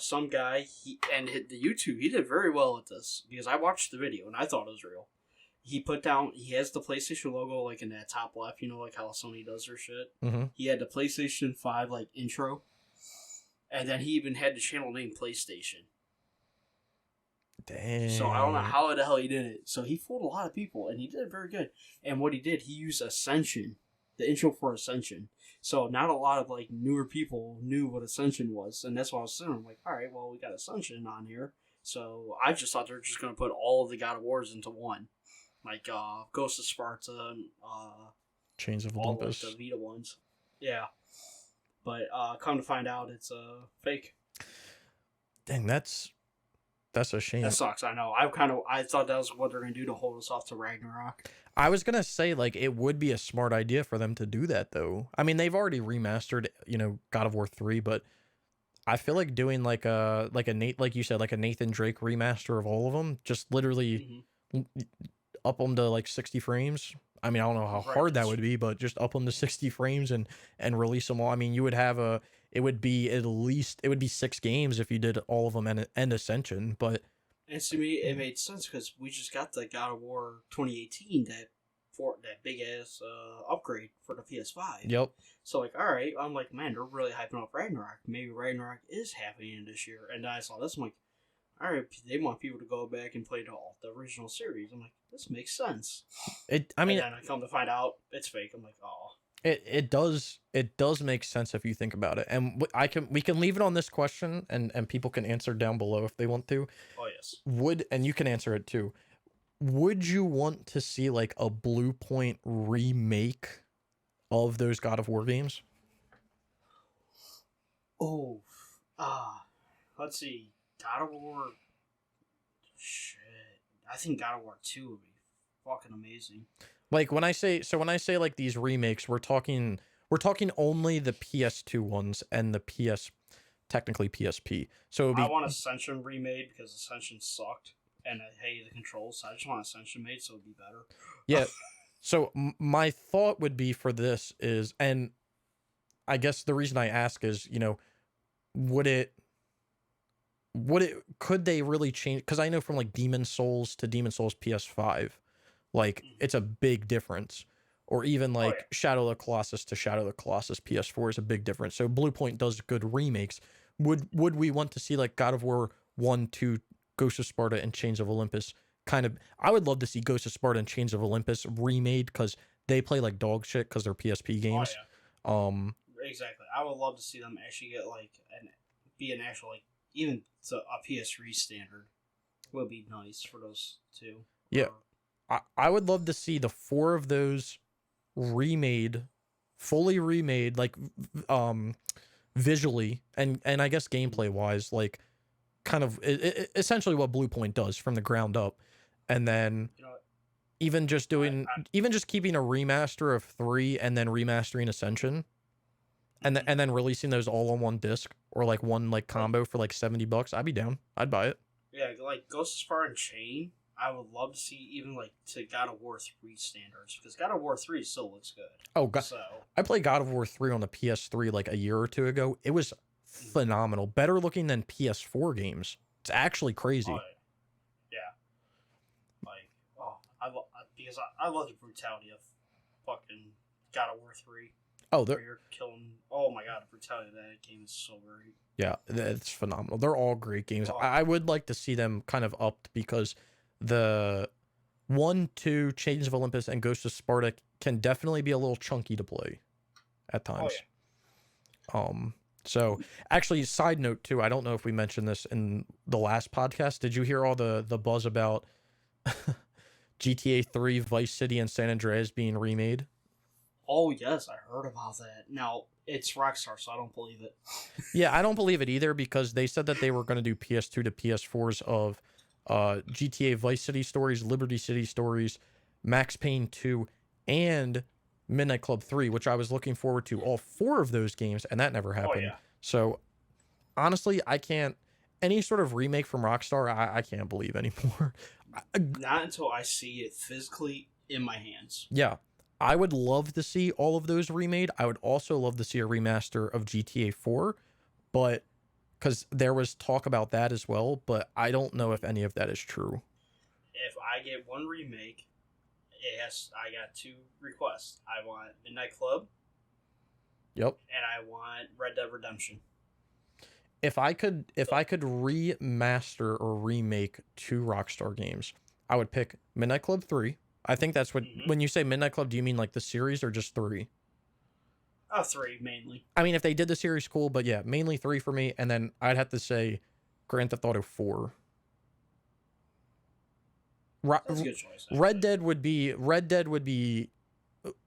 [SPEAKER 2] Some guy, he did very well with this, because I watched the video and I thought it was real. He has the PlayStation logo like in that top left, like how Sony does their shit.
[SPEAKER 1] Mm-hmm.
[SPEAKER 2] He had the PlayStation 5 like intro. And then he even had the channel name PlayStation.
[SPEAKER 1] Damn.
[SPEAKER 2] So I don't know how the hell he did it. So he fooled a lot of people, and he did it very good. And what he did, he used Ascension, the intro for Ascension. So not a lot of like newer people knew what Ascension was, and that's why I was saying, I'm like, all right, well, we got Ascension on here. So I just thought they were just gonna put all of the God of Wars into one, like Ghost of Sparta,
[SPEAKER 1] Chains of
[SPEAKER 2] all like the
[SPEAKER 1] Olympus.
[SPEAKER 2] Vita ones. Yeah, but come to find out, it's fake.
[SPEAKER 1] Dang, that's a
[SPEAKER 2] That
[SPEAKER 1] shame.
[SPEAKER 2] sucks. I know. I thought that was what they're gonna do to hold us off to Ragnarok.
[SPEAKER 1] I was gonna say like it would be a smart idea for them to do that though. I mean, they've already remastered, God of War 3, but I feel like doing like a Nate, like you said, like a Nathan Drake remaster of all of them, just literally
[SPEAKER 2] Hmm.
[SPEAKER 1] up them to like 60 frames. I mean, I don't know how
[SPEAKER 2] Right.
[SPEAKER 1] hard that would be, but just up them to 60 frames and release them all. I mean, you would have it would be at least, it would be 6 games if you did all of them and Ascension, but
[SPEAKER 2] And to me, it made sense because we just got the God of War 2018 that big ass upgrade for the PS5.
[SPEAKER 1] yep.
[SPEAKER 2] So like, all right, I'm like, man, they're really hyping up Ragnarok. Maybe Ragnarok is happening this year. And then I saw this, I'm like, all right, they want people to go back and play the original series. I'm like, this makes sense.
[SPEAKER 1] I mean,
[SPEAKER 2] And then I come to find out it's fake. I'm like, oh,
[SPEAKER 1] it does make sense if you think about it. And we can leave it on this question and people can answer down below if they want to.
[SPEAKER 2] oh yes.
[SPEAKER 1] And you can answer it too. Would you want to see like a Blue Point remake of those God of War games?
[SPEAKER 2] Oh, let's see, God of War. Shit, I think God of War 2 would be fucking amazing.
[SPEAKER 1] Like when I say like these remakes, we're talking only the PS2 ones and the technically PSP. So it would
[SPEAKER 2] I
[SPEAKER 1] be
[SPEAKER 2] want Ascension remade because Ascension sucked, and I hated the controls. So I just want Ascension made so it'd be better.
[SPEAKER 1] yeah. So my thought would be for this is, and I guess the reason I ask is, would it could they really change? Because I know from like Demon Souls to Demon Souls PS5, like it's a big difference. Or even
[SPEAKER 2] Oh
[SPEAKER 1] like
[SPEAKER 2] yeah.
[SPEAKER 1] Shadow of the Colossus to Shadow of the Colossus PS4 is a big difference. So Bluepoint does good remakes. Would we want to see like God of War 1, 2, Ghost of Sparta, and Chains of Olympus kind of? I would love to see Ghost of Sparta and Chains of Olympus remade because they play like dog shit because they're PSP
[SPEAKER 2] Oh
[SPEAKER 1] games. Um,
[SPEAKER 2] yeah. Exactly. I would love to see them actually get like be an actual like even a PS3 standard would be nice for those two.
[SPEAKER 1] yeah,
[SPEAKER 2] Or-
[SPEAKER 1] I would love to see the 4 of those remade, fully remade, like visually and I guess gameplay wise, like kind of essentially what Bluepoint does from the ground up, and then
[SPEAKER 2] you know, what?
[SPEAKER 1] even just doing
[SPEAKER 2] I
[SPEAKER 1] even just keeping a remaster of 3 and then remastering Ascension and then releasing those all on one disc or like one like combo for like $70. I'd be down. I'd buy it.
[SPEAKER 2] yeah, like Ghost of Sparta and Chain. I would love to see even like to God of War 3 standards because God of War 3 still looks good.
[SPEAKER 1] Oh god,
[SPEAKER 2] So
[SPEAKER 1] I played God of War 3 on the PS3 like a year or two ago. It was phenomenal. Better looking than PS4 games. It's actually
[SPEAKER 2] oh
[SPEAKER 1] crazy.
[SPEAKER 2] yeah, like oh because I love the brutality of fucking God of War 3
[SPEAKER 1] Oh,
[SPEAKER 2] where
[SPEAKER 1] they're
[SPEAKER 2] you're killing. Oh my god, the brutality of that game is so great.
[SPEAKER 1] yeah, it's phenomenal. They're all great games.
[SPEAKER 2] Oh,
[SPEAKER 1] I would like to see them kind of upped because the 1, 2, Chains of Olympus, and Ghost of Sparta can definitely be a little chunky to play at
[SPEAKER 2] oh
[SPEAKER 1] times.
[SPEAKER 2] yeah.
[SPEAKER 1] So actually, side note too, I don't know if we mentioned this in the last podcast. Did you hear all the buzz about GTA 3, Vice City, and San Andreas being remade?
[SPEAKER 2] Oh yes, I heard about that. Now it's Rockstar, so I don't believe it.
[SPEAKER 1] Yeah, I don't believe it either because they said that they were going to do PS2 to PS4s of GTA Vice City stories, Liberty City stories, Max Payne 2, and Midnight Club 3, which I was looking forward to all 4 of those games, and that never
[SPEAKER 2] Oh
[SPEAKER 1] happened.
[SPEAKER 2] yeah.
[SPEAKER 1] So honestly, I can't any sort of remake from Rockstar, I can't believe anymore.
[SPEAKER 2] Not until I see it physically in my hands.
[SPEAKER 1] Yeah. I would love to see all of those remade. I would also love to see a remaster of GTA 4, but because there was talk about that as well, but I don't know if any of that is true.
[SPEAKER 2] If I get one remake, I got 2 requests. I want Midnight Club
[SPEAKER 1] Yep.
[SPEAKER 2] and I want Red Dead Redemption.
[SPEAKER 1] If I could remaster or remake 2 Rockstar games, I would pick Midnight Club 3. I think that's what when you say Midnight Club, do you mean like the series or just 3?
[SPEAKER 2] 3 mainly.
[SPEAKER 1] I mean, if they did the series, cool, but yeah, mainly 3 for me, and then I'd have to say Grand Theft Auto 4.
[SPEAKER 2] That's a good choice.
[SPEAKER 1] Red Dead would be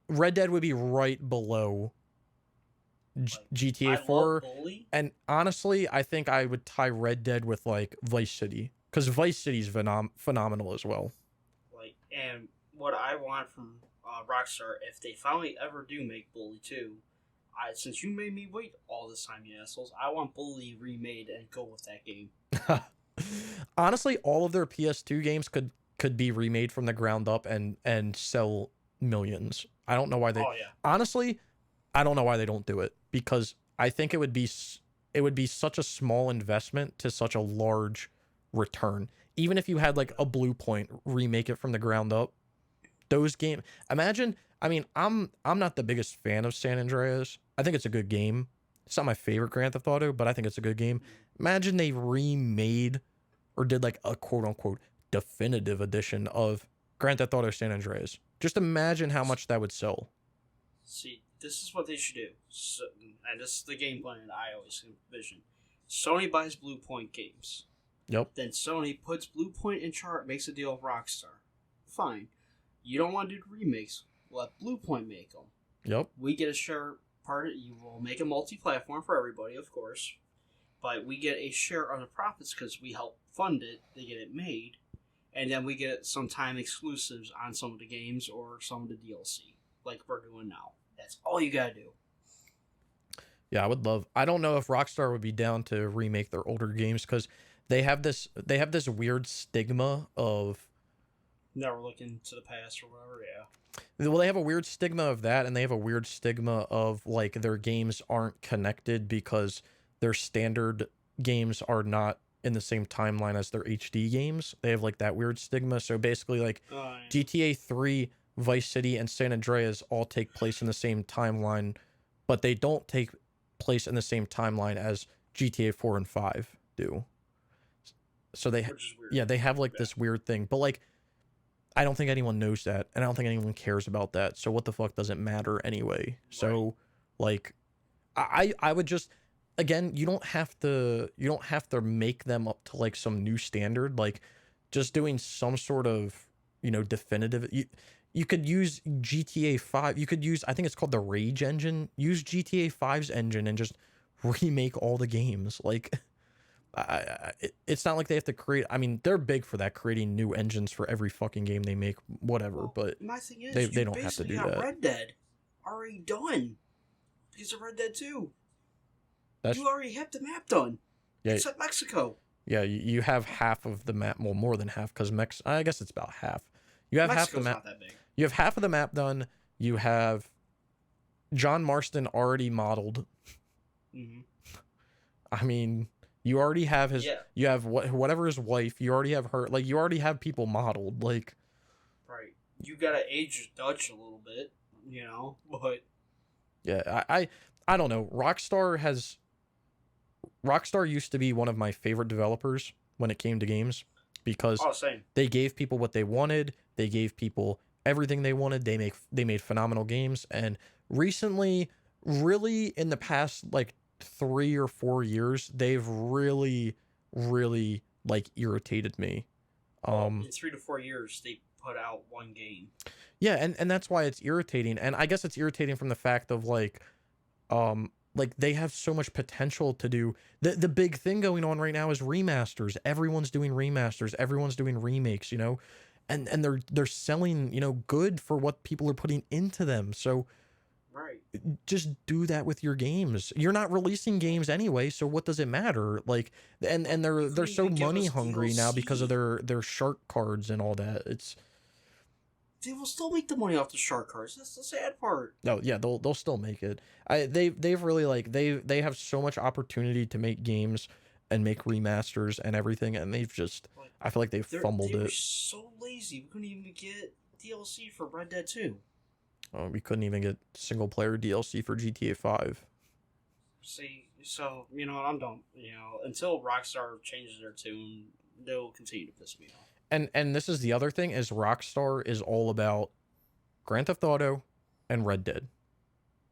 [SPEAKER 1] Red Dead would be right below
[SPEAKER 2] Like,
[SPEAKER 1] GTA
[SPEAKER 2] I love
[SPEAKER 1] 4.
[SPEAKER 2] Bully.
[SPEAKER 1] And honestly, I think I would tie Red Dead with like Vice City, because Vice City's phenomenal as well.
[SPEAKER 2] Like, and what I want from Rockstar, if they finally ever do make Bully 2, since you made me wait all this time, you assholes, I want Bully remade and go with that game.
[SPEAKER 1] Honestly, all of their PS2 games could be remade from the ground up and sell millions. I don't know why they
[SPEAKER 2] Oh yeah,
[SPEAKER 1] honestly, I don't know why they don't do it, because I think it would be such a small investment to such a large return. Even if you had like a Blue Point remake it from the ground up, those game imagine, I mean, I'm not the biggest fan of San Andreas. I think it's a good game. It's not my favorite Grand Theft Auto, but I think it's a good game. Imagine they remade or did like a quote unquote definitive edition of Grand Theft Auto San Andreas. Just imagine how much that would sell.
[SPEAKER 2] see, this is what they should do, and this is the game plan that I always envision. Sony buys Blue Point games.
[SPEAKER 1] Yep.
[SPEAKER 2] Then Sony puts Blue Point in chart, makes a deal with Rockstar. Fine. You don't want to do the remakes. Let Blue Point make them.
[SPEAKER 1] Yep.
[SPEAKER 2] We get a share part. You will make a multi-platform for everybody, of course, but we get a share of the profits because we help fund it. They get it made, and then we get some time exclusives on some of the games or some of the DLC, like we're doing now. That's all you gotta do.
[SPEAKER 1] Yeah, I would love. I don't know if Rockstar would be down to remake their older games, because they have this weird stigma of,
[SPEAKER 2] Never looking to the past or whatever. Yeah.
[SPEAKER 1] well, they have a weird stigma of that, and they have a weird stigma of like their games aren't connected because their standard games are not in the same timeline as their HD games. They have like that weird stigma. So basically, like GTA 3, Vice City, and San Andreas all take place in the same timeline, but they don't take place in the same timeline as GTA 4 and 5 do. So they,
[SPEAKER 2] Which is weird.
[SPEAKER 1] yeah, they have like this weird thing, but like, I don't think anyone knows that, and I don't think anyone cares about that. So what the fuck does it matter anyway? So, like, I would just, again, you don't have to make them up to like some new standard. Like, just doing some sort of, you know, definitive. You could use GTA 5. You could use, I think it's called the Rage engine. Use GTA 5's engine and just remake all the games. Like, it's not like they have to create. I mean, they're big for that, creating new engines for every fucking game they make, whatever.
[SPEAKER 2] Well,
[SPEAKER 1] but
[SPEAKER 2] my thing is,
[SPEAKER 1] they don't have to do that.
[SPEAKER 2] Red Dead already done because of Red Dead 2.
[SPEAKER 1] That's,
[SPEAKER 2] You already have the map done.
[SPEAKER 1] yeah,
[SPEAKER 2] Except Mexico.
[SPEAKER 1] yeah. You have half of the map, well, more than half, because I guess it's about half. You have
[SPEAKER 2] Mexico's
[SPEAKER 1] half the map.
[SPEAKER 2] not that big.
[SPEAKER 1] You have half of the map done. You have John Marston already modeled.
[SPEAKER 2] Mm-hmm.
[SPEAKER 1] I mean, you already have his.
[SPEAKER 2] Yeah.
[SPEAKER 1] You have whatever his wife. You already have her. Like, you already have people modeled. Like,
[SPEAKER 2] Right. You gotta age Dutch a little bit, you know, but
[SPEAKER 1] yeah, I don't know. Rockstar used to be one of my favorite developers when it came to games, because
[SPEAKER 2] same.
[SPEAKER 1] they gave people what they wanted. They gave people everything they wanted. They made phenomenal games. And recently, really in the past like 3 or 4 years, they've really like irritated me.
[SPEAKER 2] In 3 to 4 years, they put out one game.
[SPEAKER 1] Yeah, and that's why it's irritating. And I guess it's irritating from the fact of like they have so much potential to do. The big thing going on right now is remasters. Everyone's doing remasters. Everyone's doing remakes, you know, and they're selling, you know, good for what people are putting into them. So
[SPEAKER 2] Right.
[SPEAKER 1] just do that with your games. You're not releasing games anyway, so what does it matter? Like, and they're so
[SPEAKER 2] even give
[SPEAKER 1] money
[SPEAKER 2] us
[SPEAKER 1] hungry now because of
[SPEAKER 2] DLC.
[SPEAKER 1] their shark cards and all that. It's
[SPEAKER 2] They will still make the money off the shark cards. That's the sad part.
[SPEAKER 1] no, yeah, they'll still make it. They've really like they have so much opportunity to make games and make remasters and everything, and they've just,
[SPEAKER 2] Like,
[SPEAKER 1] I feel like they've fumbled
[SPEAKER 2] they were
[SPEAKER 1] it.
[SPEAKER 2] so lazy. We couldn't even get DLC for Red Dead 2.
[SPEAKER 1] We couldn't even get single player DLC for GTA 5.
[SPEAKER 2] See, so, you know, I'm done. You know, until Rockstar changes their tune, they'll continue to piss me off.
[SPEAKER 1] And this is the other thing, is Rockstar is all about Grand Theft Auto and Red Dead.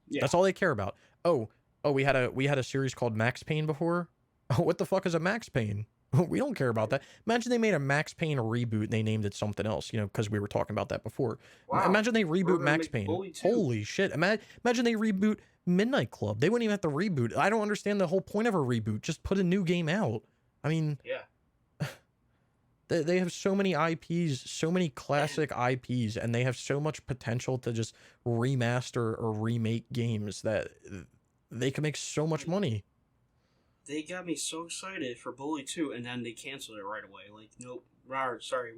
[SPEAKER 2] Yeah.
[SPEAKER 1] That's all they care about. Oh, we had a series called Max Payne before. What the fuck is a Max Payne? We don't care about that. Imagine they made a Max Payne reboot and they named it something else, because we were talking about that before.
[SPEAKER 2] Wow.
[SPEAKER 1] Imagine they
[SPEAKER 2] We're
[SPEAKER 1] reboot
[SPEAKER 2] gonna
[SPEAKER 1] Max
[SPEAKER 2] make
[SPEAKER 1] Payne.
[SPEAKER 2] Bully 2.
[SPEAKER 1] Holy shit. Imagine they reboot Midnight Club. They wouldn't even have to reboot. I don't understand the whole point of a reboot. Just put a new game out. I mean,
[SPEAKER 2] Yeah.
[SPEAKER 1] they have so many IPs, so many classic IPs, and they have so much potential to just remaster or remake games that they can make so much money.
[SPEAKER 2] They got me so excited for Bully 2, and then they canceled it right away. Like, nope, sorry,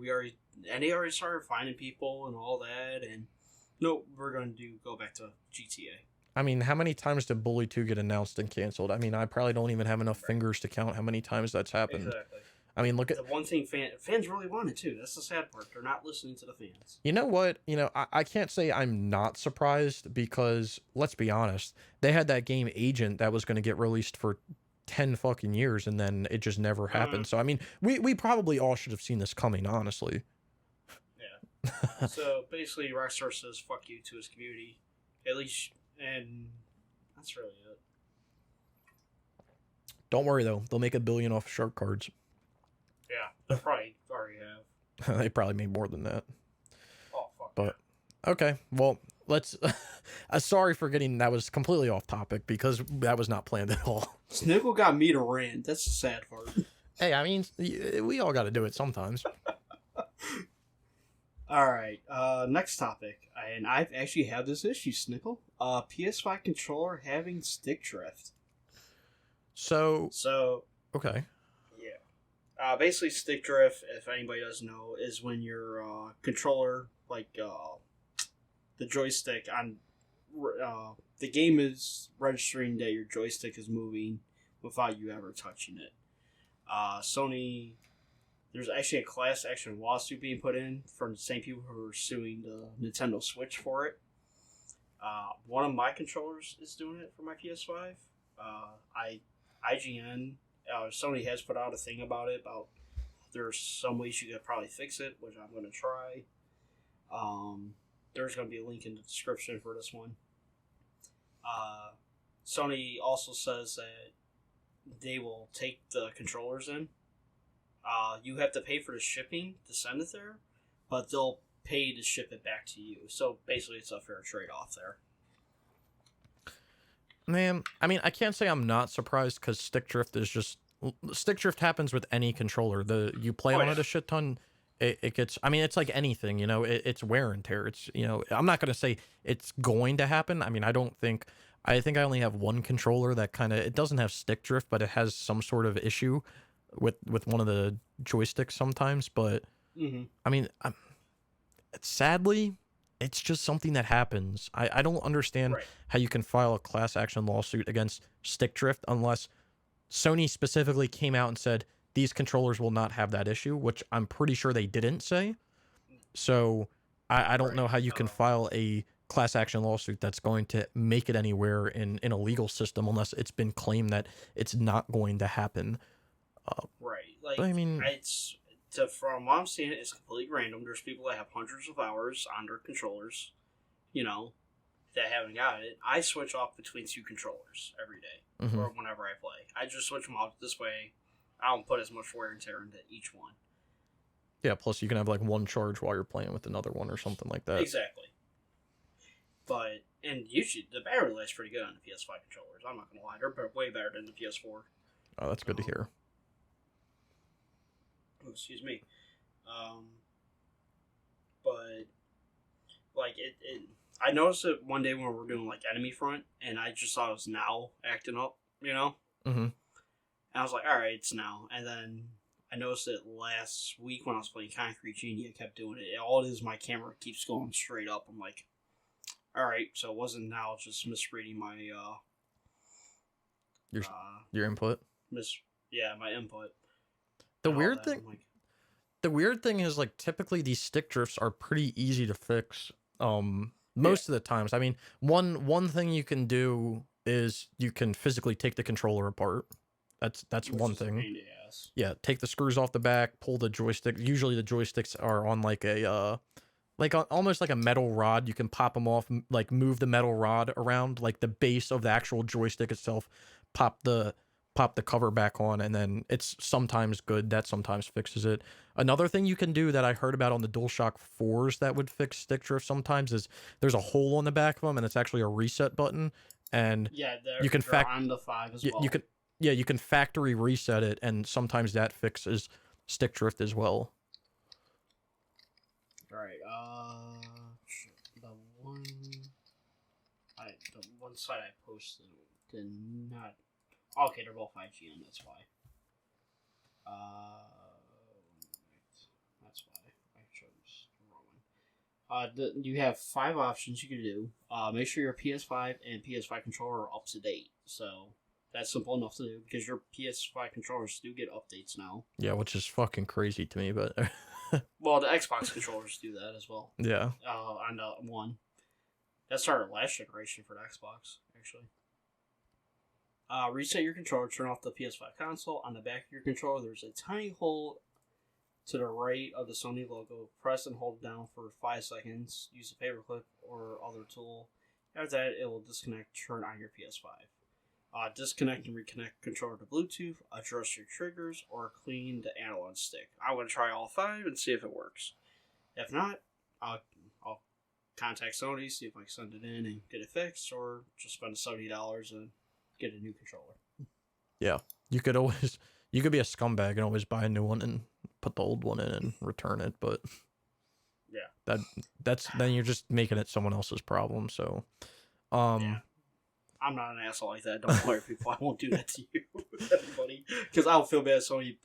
[SPEAKER 2] and they already started finding people and all that, and nope, we're going to go back to GTA.
[SPEAKER 1] I mean, how many times did Bully 2 get announced and canceled? I mean, I probably don't even have enough fingers to count how many times that's happened.
[SPEAKER 2] Exactly.
[SPEAKER 1] I mean, look at
[SPEAKER 2] the one thing fans really wanted too. That's the sad part. They're not listening to the fans.
[SPEAKER 1] You know what? I can't say I'm not surprised because let's be honest, they had that game Agent that was going to get released for 10 fucking years and then it just never happened. So I mean, we probably all should have seen this coming, honestly.
[SPEAKER 2] Yeah. So basically, Rockstar says "fuck you" to his community, at least, and that's really it.
[SPEAKER 1] Don't worry though, they'll make $1 billion off of shark cards.
[SPEAKER 2] Yeah, they probably already have.
[SPEAKER 1] They probably made more than that.
[SPEAKER 2] Oh fuck.
[SPEAKER 1] But okay, well, let's. Sorry for that was completely off topic because that was not planned at all.
[SPEAKER 2] Sniggle got me to rant. That's the sad part.
[SPEAKER 1] Hey, I mean, we all got to do it sometimes.
[SPEAKER 2] All right. Next topic, and I've actually had this issue, Snickle. PS5 controller having stick drift.
[SPEAKER 1] So okay.
[SPEAKER 2] Basically, stick drift, if anybody doesn't know, is when your controller, like the joystick on the game is registering that your joystick is moving without you ever touching it. Sony, there's actually a class action lawsuit being put in from the same people who are suing the Nintendo Switch for it. One of my controllers is doing it for my PS5. IGN. Sony has put out a thing about it. About there's some ways you could probably fix it, which I'm going to try. There's going to be a link in the description for this one. Sony also says that they will take the controllers in. You have to pay for the shipping to send it there, but they'll pay to ship it back to you. So basically, it's a fair trade-off there.
[SPEAKER 1] Man, I mean, I can't say I'm not surprised because stick drift happens with any controller. You play on it a shit ton, it gets. I mean, it's like anything, it's wear and tear. It's I'm not gonna say it's going to happen. I mean, I think I only have one controller that it doesn't have stick drift, but it has some sort of issue with one of the joysticks sometimes. But I mean, sadly, it's just something that happens. I don't understand how you can file a class action lawsuit against stick drift unless Sony specifically came out and said these controllers will not have that issue, which I'm pretty sure they didn't say. So I don't know how you can file a class action lawsuit that's going to make it anywhere in a legal system unless it's been claimed that it's not going to happen.
[SPEAKER 2] Like,
[SPEAKER 1] I mean,
[SPEAKER 2] from what I'm seeing, it's completely random. There's people that have hundreds of hours on their controllers, that haven't got it. I switch off between two controllers every day or whenever I play. I just switch them off this way. I don't put as much wear and tear into each one.
[SPEAKER 1] Yeah, plus you can have like one charge while you're playing with another one or something like that.
[SPEAKER 2] Exactly. And usually the battery life's pretty good on the PS5 controllers. I'm not going to lie. They're way better than the PS4.
[SPEAKER 1] Oh, that's good to hear.
[SPEAKER 2] Excuse me. But like I noticed it one day when we were doing like Enemy Front, and I just thought it was now acting up, And I was like, all right, it's now. And then I noticed it last week when I was playing Concrete Genie. I kept doing it. All it is, my camera keeps going straight up. I'm like, all right, so it wasn't now just misreading my
[SPEAKER 1] your input.
[SPEAKER 2] My input.
[SPEAKER 1] The weird thing is like typically these stick drifts are pretty easy to fix. Most of the times. I mean, one thing you can do is you can physically take the controller apart. That's one thing. Yeah, take the screws off the back, pull the joystick. Usually the joysticks are on like a almost like a metal rod. You can pop them off, like move the metal rod around, like the base of the actual joystick itself. Pop the pop the cover back on, and then it's sometimes good. That sometimes fixes it. Another thing you can do that I heard about on the DualShock 4s that would fix stick drift sometimes is there's a hole on the back of them, and it's actually a reset button, and
[SPEAKER 2] Yeah,
[SPEAKER 1] you can
[SPEAKER 2] they're on the 5 as well.
[SPEAKER 1] you can yeah, you can factory reset it, and sometimes that fixes stick drift as well.
[SPEAKER 2] Alright, the one the one site I posted did not. Okay, they're both IGN. That's why. That's why I chose the wrong one. You have 5 options you can do. Make sure your PS5 and PS5 controller are up to date. So that's simple enough to do because your PS5 controllers do get updates now.
[SPEAKER 1] Yeah, which is fucking crazy to me, but
[SPEAKER 2] well, the Xbox controllers do that as well.
[SPEAKER 1] Yeah.
[SPEAKER 2] On the one. That started last generation for the Xbox, actually. Reset your controller, turn off the PS5 console. On the back of your controller, there's a tiny hole to the right of the Sony logo. Press and hold it down for 5 seconds. Use a paperclip or other tool. After that, it will disconnect, turn on your PS5. Disconnect and reconnect controller to Bluetooth, adjust your triggers, or clean the analog stick. I'm going to try all 5 and see if it works. If not, I'll contact Sony, see if I can send it in and get it fixed, or just spend $70 and get a new controller.
[SPEAKER 1] Yeah, you could be a scumbag and always buy a new one and put the old one in and return it, but
[SPEAKER 2] yeah,
[SPEAKER 1] that's then you're just making it someone else's problem. So,
[SPEAKER 2] yeah. I'm not an asshole like that. Don't worry, people. I won't do that to you, everybody, because I'll feel bad. Sony,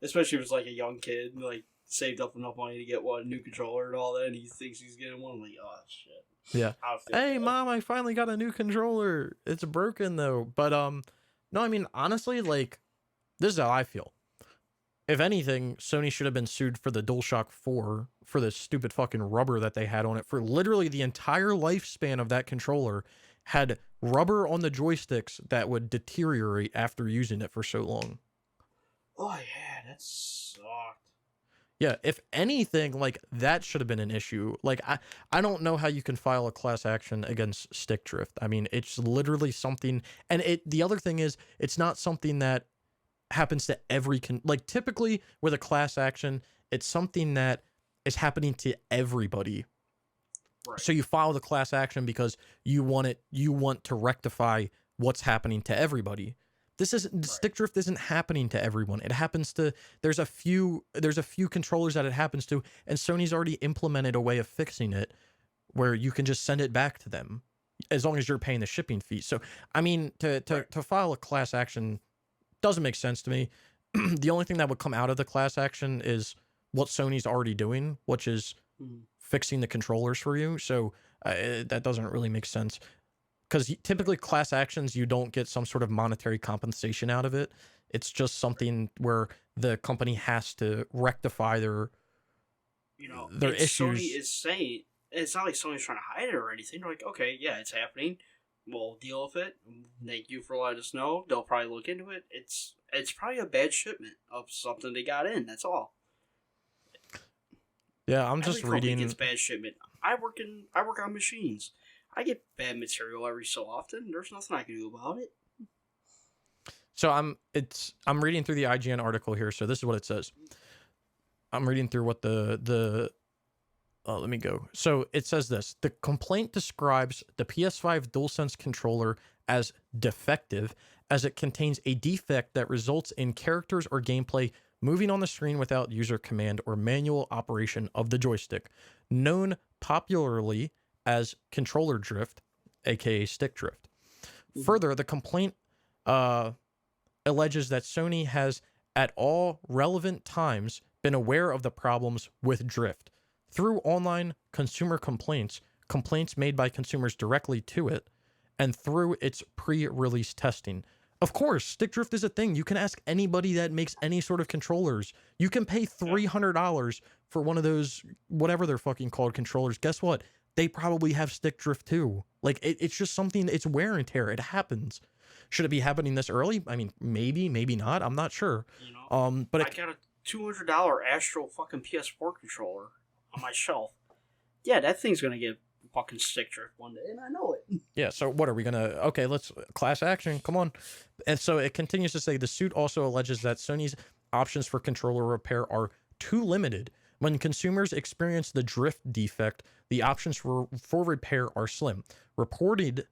[SPEAKER 2] especially if it's like a young kid, like saved up enough money to get one new controller and all that, and he thinks he's getting one. I'm like, oh shit.
[SPEAKER 1] Yeah. Hey, Mom, I finally got a new controller. It's broken though. But no, I mean honestly, like this is how I feel. If anything, Sony should have been sued for the DualShock 4 for the stupid fucking rubber that they had on it for literally the entire lifespan of that controller. Had rubber on the joysticks that would deteriorate after using it for so long.
[SPEAKER 2] Oh yeah, that sucked.
[SPEAKER 1] Yeah, if anything, like that should have been an issue. Like I don't know how you can file a class action against stick drift. I mean, it's literally something, and the other thing is it's not something that happens to every like typically with a class action, it's something that is happening to everybody.
[SPEAKER 2] Right.
[SPEAKER 1] So you file the class action because you want to rectify what's happening to everybody. This isn't right. Stick drift isn't happening to everyone. It happens to there's a few controllers that it happens to, and Sony's already implemented a way of fixing it where you can just send it back to them as long as you're paying the shipping fee. So I mean to file a class action doesn't make sense to me. The only thing that would come out of the class action is what Sony's already doing, which is fixing the controllers for you. So that doesn't really make sense. Because typically class actions, you don't get some sort of monetary compensation out of it. It's just something where the company has to rectify their issues.
[SPEAKER 2] Sony is saying, it's not like Sony's trying to hide it or anything. They're like, okay, yeah, it's happening. We'll deal with it. Thank you for letting us know. They'll probably look into it. It's probably a bad shipment of something they got in. That's all.
[SPEAKER 1] Yeah, I'm just reading.
[SPEAKER 2] It's bad shipment. I work on machines. I get bad material every so often. There's nothing I can do about it.
[SPEAKER 1] So I'm reading through the IGN article here. So this is what it says. I'm reading through what let me go. So it says this. The complaint describes the PS5 DualSense controller as defective, as it contains a defect that results in characters or gameplay moving on the screen without user command or manual operation of the joystick, known popularly as controller drift, aka stick drift. Further, the complaint alleges that Sony has at all relevant times been aware of the problems with drift through online consumer complaints made by consumers directly to it, and through its pre-release testing. Of course, stick drift is a thing. You can ask anybody that makes any sort of controllers. You can pay $300 for one of those, whatever they're fucking called, controllers. Guess what? They probably have stick drift too. Like, it's just something, it's wear and tear. It happens. Should it be happening this early? I mean, maybe not. I'm not sure. But
[SPEAKER 2] I got a $200 Astro fucking PS4 controller on my shelf. Yeah, that thing's gonna get fucking stick drift one day, and I know it.
[SPEAKER 1] Yeah, so what are we gonna? Okay, let's class action. Come on. And so it continues to say the suit also alleges that Sony's options for controller repair are too limited. When consumers experience the drift defect, the options for repair are slim. Reportedly,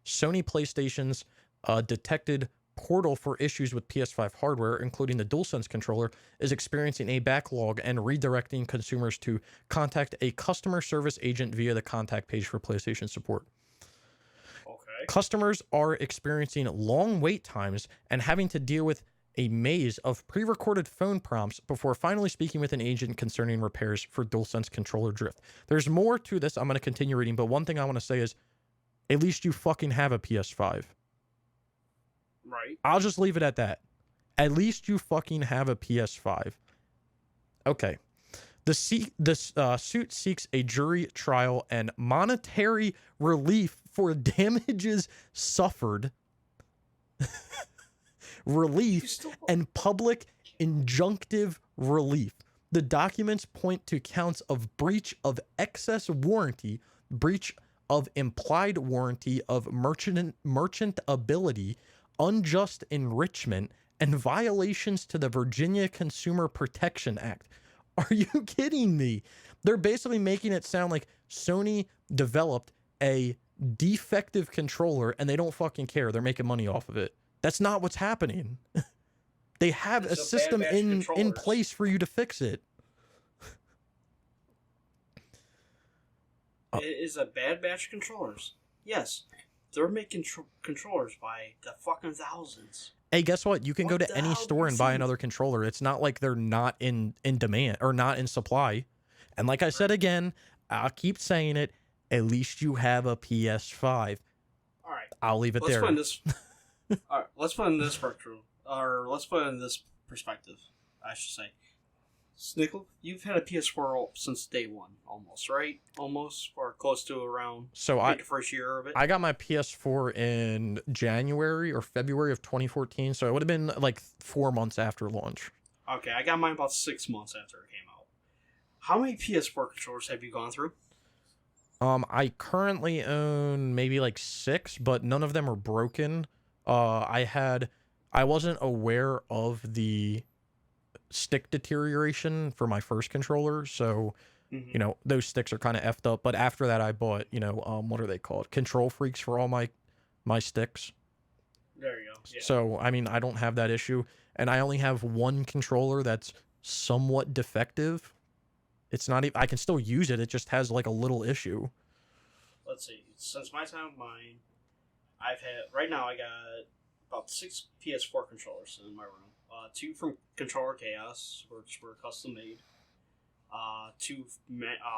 [SPEAKER 1] Sony PlayStation's detected portal for issues with PS5 hardware, including the DualSense controller, is experiencing a backlog and redirecting consumers to contact a customer service agent via the contact page for PlayStation support.
[SPEAKER 2] Okay.
[SPEAKER 1] Customers are experiencing long wait times and having to deal with a maze of pre-recorded phone prompts before finally speaking with an agent concerning repairs for DualSense controller drift. There's more to this. I'm going to continue reading, but one thing I want to say is, at least you fucking have a PS5.
[SPEAKER 2] Right.
[SPEAKER 1] I'll just leave it at that. At least you fucking have a PS5. Okay. The suit seeks a jury trial and monetary relief for damages suffered, relief, and public injunctive relief. The documents point to counts of breach of excess warranty, breach of implied warranty of merchantability, unjust enrichment, and violations to the Virginia Consumer Protection Act. Are you kidding me? They're basically making it sound like Sony developed a defective controller and they don't fucking care. They're making money off of it. That's not what's happening. They have a system in place for you to fix it.
[SPEAKER 2] It is a bad batch of controllers. Yes, they're making controllers by the fucking thousands.
[SPEAKER 1] Hey, guess what? You can go to any store and buy another controller. It's not like they're not in demand or not in supply. And like I said again, I'll keep saying it, at least you have a PS5.
[SPEAKER 2] All right.
[SPEAKER 1] I'll leave it there.
[SPEAKER 2] All right, let's put in this let's put in this perspective, I should say. Snickle, you've had a PS4 since day one, almost, right? Almost, or close to around the first year of it.
[SPEAKER 1] I got my PS4 in January or February of 2014, so it would have been like 4 months after launch.
[SPEAKER 2] Okay, I got mine about 6 months after it came out. How many PS4 controllers have you gone through?
[SPEAKER 1] I currently own maybe like 6, but none of them are broken. I wasn't aware of the stick deterioration for my first controller, so you know those sticks are kind of effed up. But after that, I bought what are they called? Control Freaks for all my sticks.
[SPEAKER 2] There you go. Yeah.
[SPEAKER 1] So I mean, I don't have that issue, and I only have one controller that's somewhat defective. It's not even, I can still use it. It just has like a little issue.
[SPEAKER 2] Let's see. Since my time of mine, I've had right now I got about 6 PS4 controllers in my room. 2 from Controller Chaos, which were custom made. 2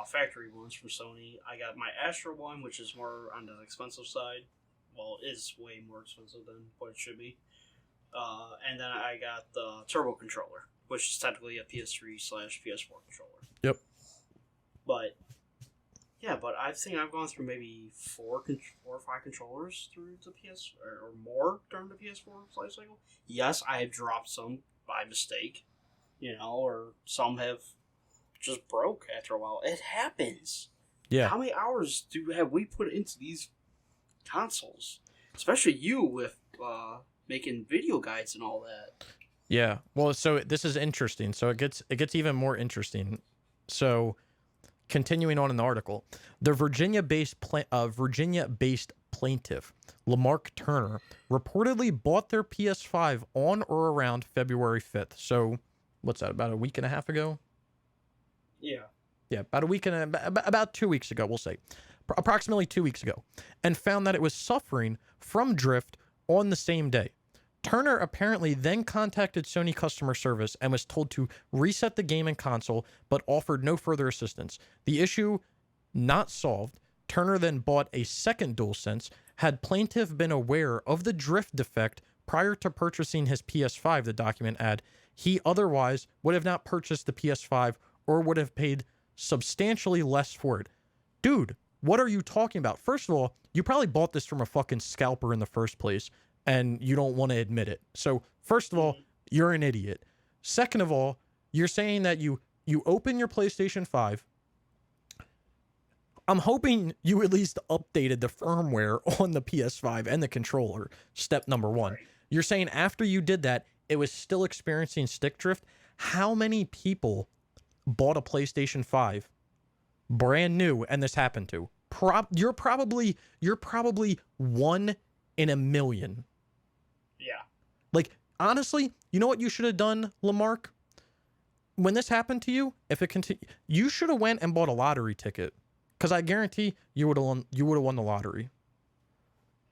[SPEAKER 2] factory ones from Sony. I got my Astro one, which is more on the expensive side. Well, it is way more expensive than what it should be. And then I got the Turbo controller, which is technically a PS3/PS4 controller.
[SPEAKER 1] Yep.
[SPEAKER 2] But yeah, but I think I've gone through maybe 4 or 5 controllers through the PS or more during the PS4 life cycle. Yes, I have dropped some by mistake, or some have just broke after a while. It happens.
[SPEAKER 1] Yeah.
[SPEAKER 2] How many hours have we put into these consoles? Especially you with making video guides and all that.
[SPEAKER 1] Yeah. Well, so this is interesting. So it gets even more interesting. So continuing on in the article, the Virginia-based plaintiff, Lamarck Turner, reportedly bought their PS5 on or around February 5th. So what's that, about a week and a half ago?
[SPEAKER 2] Yeah.
[SPEAKER 1] Yeah, about 2 weeks ago, we'll say. Approximately 2 weeks ago. And found that it was suffering from drift on the same day. Turner apparently then contacted Sony customer service and was told to reset the game and console, but offered no further assistance. The issue not solved, Turner then bought a second DualSense. Had plaintiff been aware of the drift defect prior to purchasing his PS5, the document add, he otherwise would have not purchased the PS5 or would have paid substantially less for it. Dude, what are you talking about? First of all, you probably bought this from a fucking scalper in the first place, and you don't want to admit it. So, first of all, you're an idiot. Second of all, you're saying that you open your PlayStation 5, I'm hoping you at least updated the firmware on the PS5 and the controller. Step number one.
[SPEAKER 2] Right.
[SPEAKER 1] You're saying after you did that, it was still experiencing stick drift. How many people bought a PlayStation 5 brand new and this happened to? You're probably one in a million.
[SPEAKER 2] Yeah.
[SPEAKER 1] Like, honestly, you know what you should have done, Lamarck? When this happened to you, if it continued, you should have went and bought a lottery ticket, because I guarantee you would have won the lottery.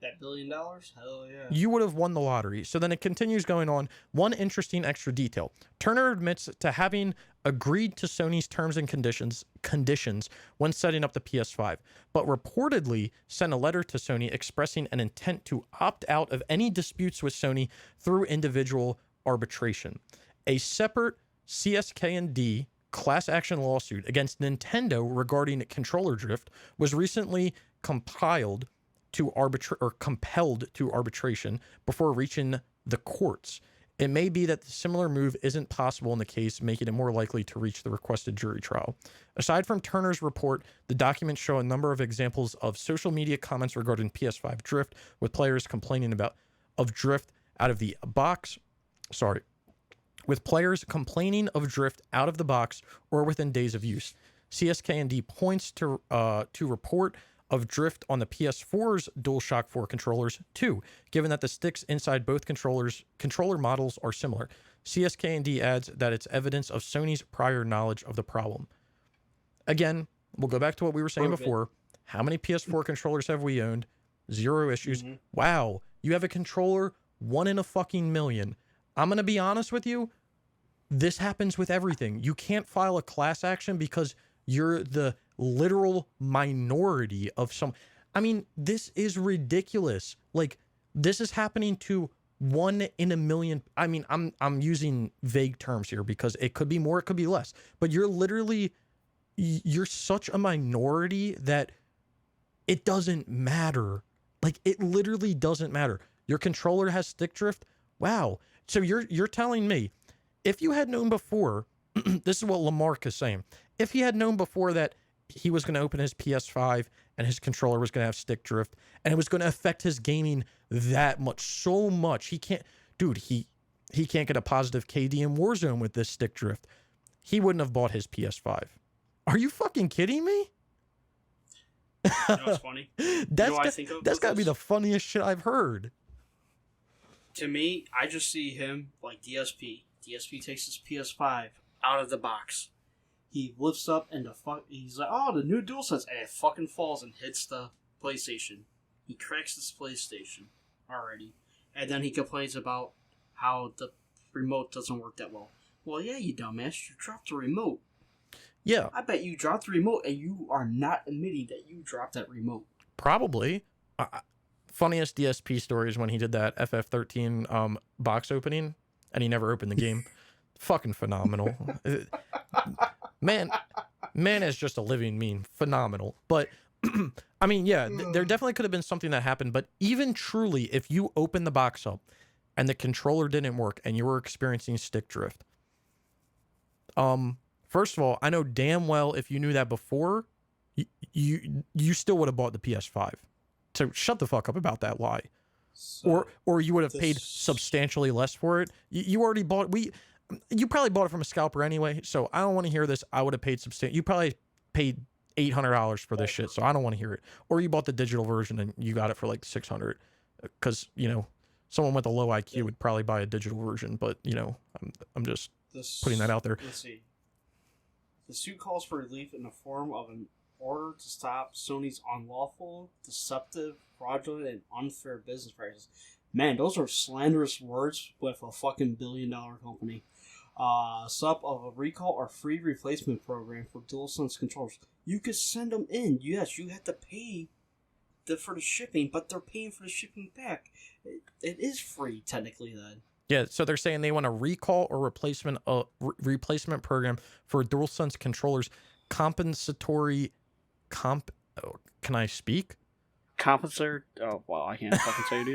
[SPEAKER 2] That $1 billion? Hell yeah.
[SPEAKER 1] You would have won the lottery. So then it continues going on. One interesting extra detail. Turner admits to having agreed to Sony's terms and conditions when setting up the PS5, but reportedly sent a letter to Sony expressing an intent to opt out of any disputes with Sony through individual arbitration. A separate CSK&D class action lawsuit against Nintendo regarding controller drift was recently compelled to arbitration before reaching the courts. It may be that the similar move isn't possible in the case, making it more likely to reach the requested jury trial. Aside from Turner's report, the documents show a number of examples of social media comments regarding PS5 drift, with players complaining of drift out of the box. With players complaining of drift out of the box or within days of use. CSK&D points to report of drift on the PS4's DualShock 4 controllers too, given that the sticks inside both controller models are similar. CSK&D adds that it's evidence of Sony's prior knowledge of the problem. Again, we'll go back to what we were saying before. How many PS4 controllers have we owned? 0 issues. Mm-hmm. Wow, you have a controller, 1 in a fucking million. I'm going to be honest with you. This happens with everything. You can't file a class action because you're the literal minority of some. I mean, this is ridiculous. Like, this is happening to 1 in a million. I mean, I'm using vague terms here because it could be more, it could be less. But you're such a minority that it doesn't matter. Like, it literally doesn't matter. Your controller has stick drift. Wow. So you're telling me, if you had known before, this is what Lamarck is saying. If he had known before that he was going to open his PS5 and his controller was going to have stick drift and it was going to affect his gaming that much, so much, he can't get a positive KD in Warzone with this stick drift. He wouldn't have bought his PS5. Are you fucking kidding me?
[SPEAKER 2] You know what's funny?
[SPEAKER 1] That's got to be the funniest shit I've heard.
[SPEAKER 2] To me, I just see him like DSP. DSP takes his PS5 out of the box. He lifts up and he's like, oh, the new DualSense, and it fucking falls and hits the PlayStation. He cracks this PlayStation already. And then he complains about how the remote doesn't work that well. Well, yeah, you dumbass, you dropped the remote.
[SPEAKER 1] Yeah.
[SPEAKER 2] I bet you dropped the remote and you are not admitting that you dropped that remote.
[SPEAKER 1] Probably. Funniest DSP story is when he did that FF13 box opening and he never opened the game. Fucking phenomenal. Man is just a living meme. Phenomenal. But I mean, yeah, there definitely could have been something that happened. But even truly, if you open the box up and the controller didn't work and you were experiencing stick drift, first of all, I know damn well if you knew that before, you still would have bought the PS5. So shut the fuck up about that lie. So or you would have paid substantially less for it. You already bought you probably bought it from a scalper anyway, so I don't want to hear this. I would have paid you probably paid $800 for this shit, so I don't want to hear it. Or you bought the digital version and you got it for like $600 cuz, you know, someone with a low IQ would probably buy a digital version, but, you know, I'm just putting that out there.
[SPEAKER 2] Let's see. The suit calls for relief in the form of an order to stop Sony's unlawful, deceptive, fraudulent, and unfair business practices. Man, those are slanderous words with a fucking $1 billion company. Sub of a recall or free replacement program for DualSense controllers. You could send them in. Yes, you have to pay for the shipping, but they're paying for the shipping back. It is free, technically, then.
[SPEAKER 1] Yeah, so they're saying they want a recall or replacement program for DualSense controllers. Compensatory can I speak?
[SPEAKER 2] Compensatory? Oh, well, I can't fucking say it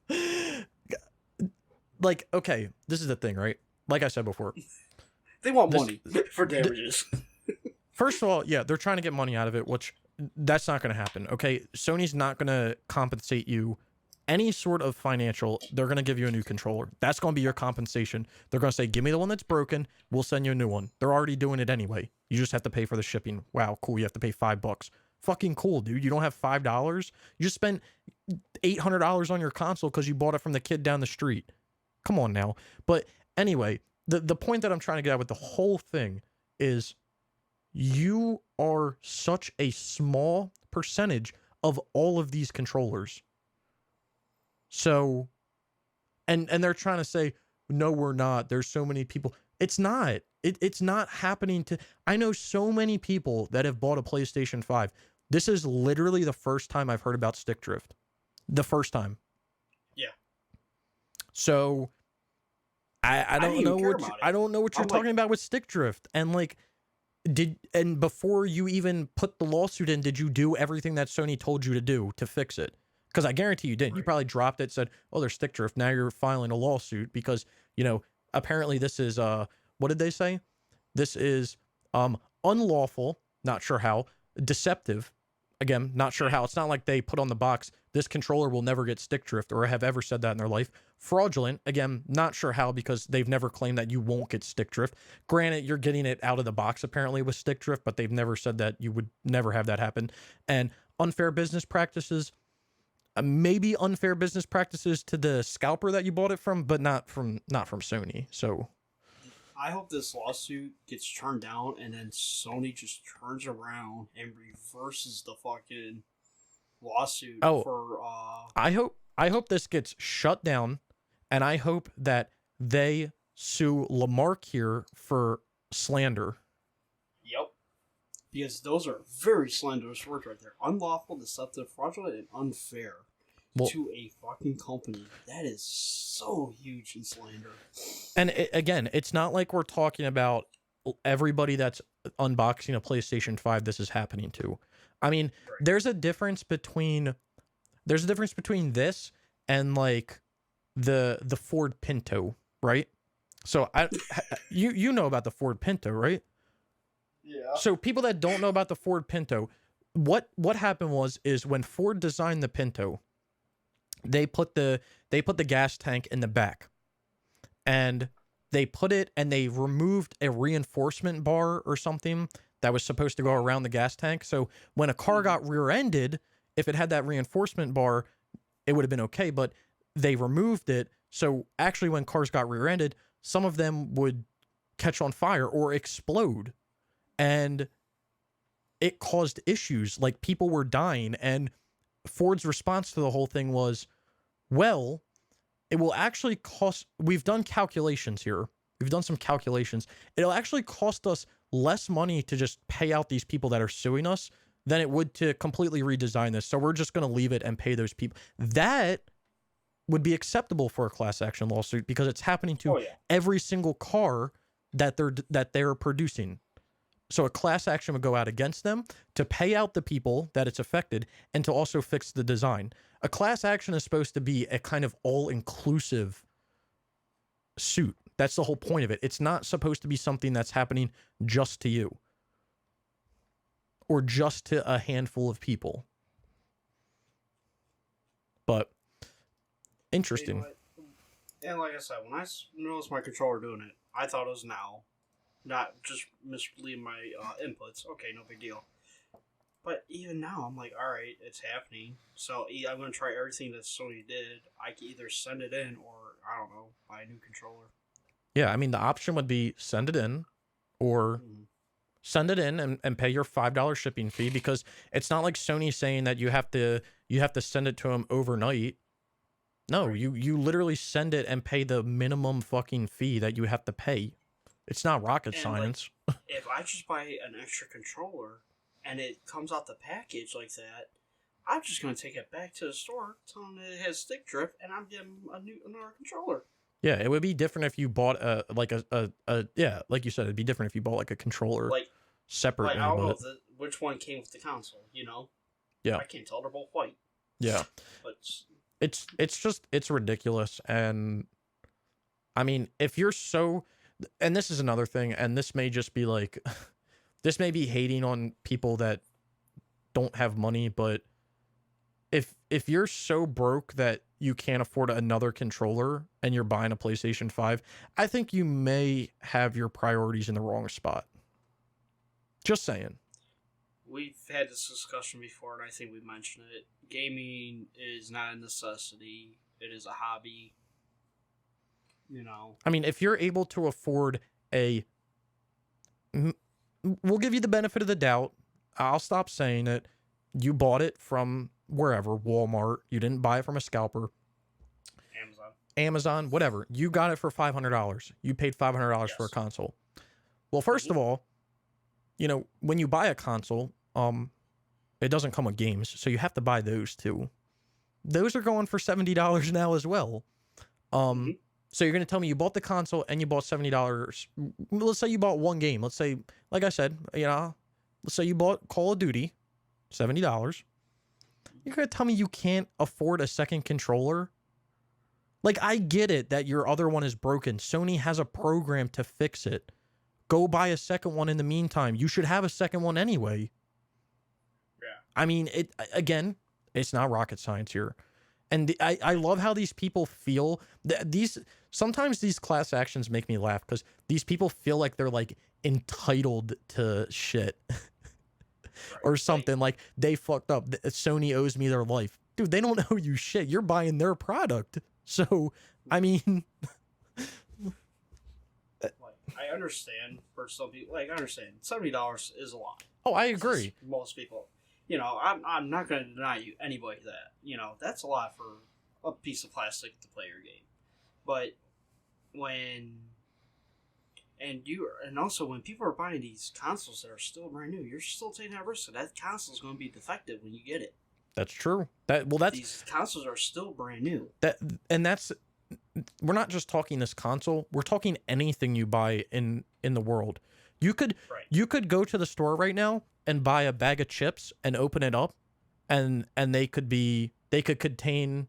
[SPEAKER 2] either.
[SPEAKER 1] Like, okay, this is the thing, right? Like I said before.
[SPEAKER 2] They want money for damages.
[SPEAKER 1] First of all, yeah, they're trying to get money out of it, which that's not going to happen. Okay, Sony's not going to compensate you any sort of financial. They're going to give you a new controller. That's going to be your compensation. They're going to say, give me the one that's broken. We'll send you a new one. They're already doing it anyway. You just have to pay for the shipping. Wow, cool. You have to pay $5. Fucking cool, dude. You don't have $5. You just spent $800 on your console because you bought it from the kid down the street. Come on now. But anyway, the point that I'm trying to get at with the whole thing is you are such a small percentage of all of these controllers. So, and they're trying to say, no, we're not. There's so many people. It's not. It's not happening to. I know so many people that have bought a PlayStation 5. This is literally the first time I've heard about stick drift. The first time.
[SPEAKER 2] Yeah.
[SPEAKER 1] So, I don't know what I don't know what you're talking about with stick drift. And like, before you even put the lawsuit in, did you do everything that Sony told you to do to fix it? Because I guarantee you didn't. Right. You probably dropped it, said, oh, there's stick drift. Now you're filing a lawsuit because, you know, apparently this is, what did they say? This is unlawful, not sure how, deceptive, again, not sure how. It's not like they put on the box, this controller will never get stick drift or have ever said that in their life. Fraudulent, again, not sure how because they've never claimed that you won't get stick drift. Granted, you're getting it out of the box apparently with stick drift, but they've never said that you would never have that happen. And unfair business practices, maybe unfair business practices to the scalper that you bought it from, but not from Sony. So
[SPEAKER 2] I hope this lawsuit gets turned down and then Sony just turns around and reverses the fucking lawsuit for
[SPEAKER 1] I hope this gets shut down, and I hope that they sue Lamarck here for slander.
[SPEAKER 2] Yep. Because those are very slanderous words right there. Unlawful, deceptive, fraudulent, and unfair to a fucking company. That is so huge in slander.
[SPEAKER 1] And again, it's not like we're talking about everybody that's unboxing a PlayStation 5 this is happening to. I mean, right. There's a difference between this and like the Ford Pinto, right? So you know about the Ford Pinto, right?
[SPEAKER 2] Yeah.
[SPEAKER 1] So people that don't know about the Ford Pinto, what happened is when Ford designed the Pinto, they put the gas tank in the back, and they removed a reinforcement bar or something that was supposed to go around the gas tank. So when a car got rear-ended, if it had that reinforcement bar, it would have been okay, but they removed it. So actually when cars got rear-ended, some of them would catch on fire or explode. And it caused issues, like people were dying. And Ford's response to the whole thing was, well, it will actually cost, we've done calculations here. We've done some calculations. It'll actually cost us less money to just pay out these people that are suing us than it would to completely redesign this. So we're just going to leave it and pay those people. That would be acceptable for a class action lawsuit because it's happening to every single car that they're producing. So a class action would go out against them to pay out the people that it's affected and to also fix the design. A class action is supposed to be a kind of all-inclusive suit. That's the whole point of it. It's not supposed to be something that's happening just to you or just to a handful of people. But interesting.
[SPEAKER 2] And like I said, when I noticed my controller doing it, I thought it was now. Not just misleading my inputs. Okay, no big deal. But even now, I'm like, all right, it's happening. So I'm going to try everything that Sony did. I can either send it in or, I don't know, buy a new controller.
[SPEAKER 1] Yeah, I mean, the option would be send it in or send it in and pay your $5 shipping fee, because it's not like Sony saying that you have to send it to them overnight. No, you literally send it and pay the minimum fucking fee that you have to pay. It's not rocket science.
[SPEAKER 2] Like, if I just buy an extra controller and it comes out the package like that, I'm just going to take it back to the store, tell them that it has stick drift, and I'm getting another controller.
[SPEAKER 1] Yeah, it would be different if you bought like you said, it'd be different if you bought like a controller separate.
[SPEAKER 2] Like, I don't know which one came with the console, you know?
[SPEAKER 1] Yeah.
[SPEAKER 2] I can't tell, they're both white.
[SPEAKER 1] Yeah.
[SPEAKER 2] But
[SPEAKER 1] it's ridiculous. And I mean, if you're so, and this is another thing, and this may just be like this may be hating on people that don't have money, but if you're so broke that you can't afford another controller and you're buying a PlayStation 5, I think you may have your priorities in the wrong spot. Just saying.
[SPEAKER 2] We've had this discussion before, and I think we mentioned it. Gaming is not a necessity. It is a hobby. You know.
[SPEAKER 1] I mean, if you're able to afford we'll give you the benefit of the doubt. I'll stop saying it. You bought it from wherever, Walmart. You didn't buy it from a scalper. Amazon, whatever. You got it for $500. You paid $500 for a console. Well, first of all, you know, when you buy a console, it doesn't come with games, so you have to buy those too. Those are going for $70 now as well. So you're going to tell me you bought the console and you bought $70. Let's say you bought one game. Let's say, like I said, you know, let's say you bought Call of Duty, $70. You're going to tell me you can't afford a second controller? Like, I get it that your other one is broken. Sony has a program to fix it. Go buy a second one in the meantime. You should have a second one anyway.
[SPEAKER 2] Yeah.
[SPEAKER 1] I mean, again, it's not rocket science here. And I love how these people feel. Sometimes these class actions make me laugh because these people feel like they're like entitled to shit. Or something like they fucked up. Sony owes me their life. Dude, they don't owe you shit. You're buying their product. So, I mean,
[SPEAKER 2] I understand for some people. Like, I understand $70 is a lot.
[SPEAKER 1] Oh, I agree.
[SPEAKER 2] Most people, you know, I'm not going to deny anybody that. You know, that's a lot for a piece of plastic to play your game. But and also when people are buying these consoles that are still brand new, you're still taking that risk that console's going to be defective when you get it.
[SPEAKER 1] That's true. These
[SPEAKER 2] consoles are still brand new.
[SPEAKER 1] We're not just talking this console. We're talking anything you buy in the world. You could go to the store right now and buy a bag of chips and open it up, and they could contain,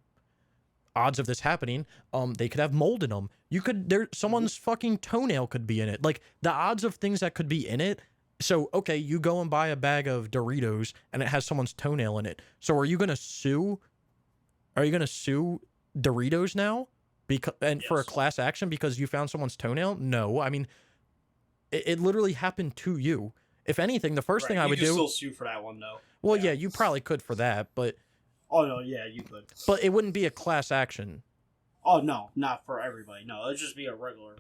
[SPEAKER 1] odds of this happening, they could have mold in them. Someone's fucking toenail could be in it. Like, the odds of things that could be in it. So, okay, you go and buy a bag of Doritos and it has someone's toenail in it. So are you going to sue? Are you going to sue Doritos now? For a class action because you found someone's toenail? No. I mean, it literally happened to you. If anything, the first thing I would do...
[SPEAKER 2] You still sue for that one, though.
[SPEAKER 1] Well, yeah, you probably could for that, but...
[SPEAKER 2] Oh, no, yeah, you could.
[SPEAKER 1] But it wouldn't be a class action.
[SPEAKER 2] Oh, no, not for everybody. No, it'd just be a regular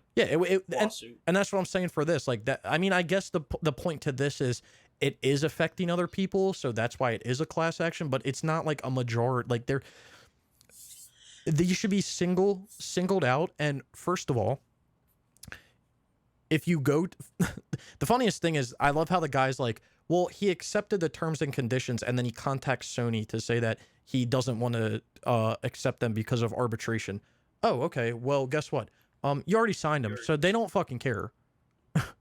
[SPEAKER 2] lawsuit.
[SPEAKER 1] And that's what I'm saying for this. Like, that. I mean, I guess the point to this is it is affecting other people, so that's why it is a class action, but it's not like a majority. Like, you should be singled out. And first of all, if you go... the funniest thing is, I love how the guy's like, well, he accepted the terms and conditions, and then he contacts Sony to say that he doesn't want to accept them because of arbitration. Oh, okay. Well, guess what? You already signed them, so they don't fucking care.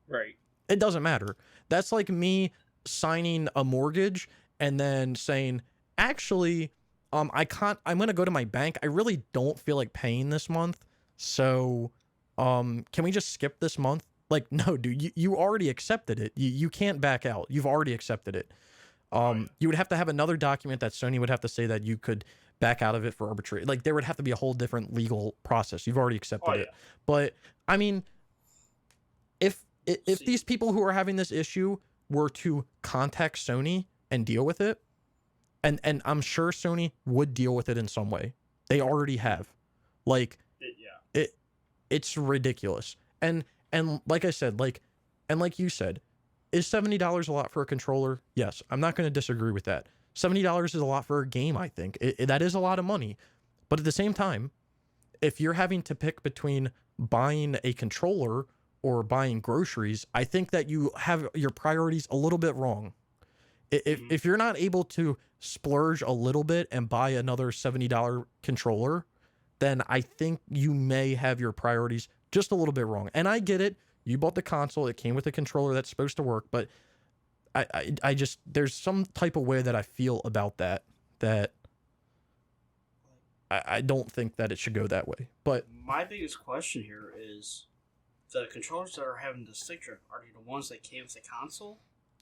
[SPEAKER 2] Right.
[SPEAKER 1] It doesn't matter. That's like me signing a mortgage and then saying, actually, I'm going to go to my bank. I really don't feel like paying this month. So, can we just skip this month? Like, no, dude, you already accepted it. You can't back out. You've already accepted it. You would have to have another document that Sony would have to say that you could back out of it for arbitration. Like, there would have to be a whole different legal process. You've already accepted it. But I mean, if these people who are having this issue were to contact Sony and deal with it, and I'm sure Sony would deal with it in some way. They already have. Like, it's ridiculous. And like I said, like you said, is $70 a lot for a controller? Yes, I'm not going to disagree with that. $70 is a lot for a game, I think. That is a lot of money. But at the same time, if you're having to pick between buying a controller or buying groceries, I think that you have your priorities a little bit wrong. If you're not able to splurge a little bit and buy another $70 controller, then I think you may have your priorities just a little bit wrong. And I get it. You bought the console. It came with a controller that's supposed to work. But I just, there's some type of way that I feel about that I don't think that it should go that way. But
[SPEAKER 2] my biggest question here is the controllers that are having the stick drift, are they the ones that came with the console?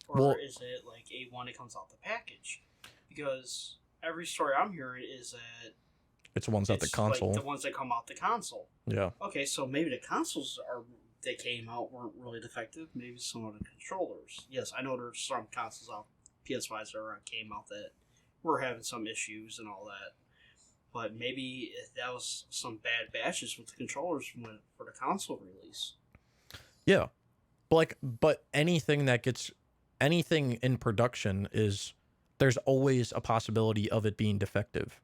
[SPEAKER 2] or
[SPEAKER 1] Well,
[SPEAKER 2] is it like a one that comes out the package? Because every story I'm hearing is that
[SPEAKER 1] it's ones at the
[SPEAKER 2] it's like
[SPEAKER 1] console.
[SPEAKER 2] the ones that come out the console.
[SPEAKER 1] Yeah.
[SPEAKER 2] Okay, so maybe the consoles are that came out weren't really defective. Maybe some of the controllers. Yes, I know there's some consoles out, PS5s that came out that were having some issues and all that. But maybe that was some bad batches with the controllers for the console release.
[SPEAKER 1] Yeah. But anything that gets anything in production there's always a possibility of it being defective.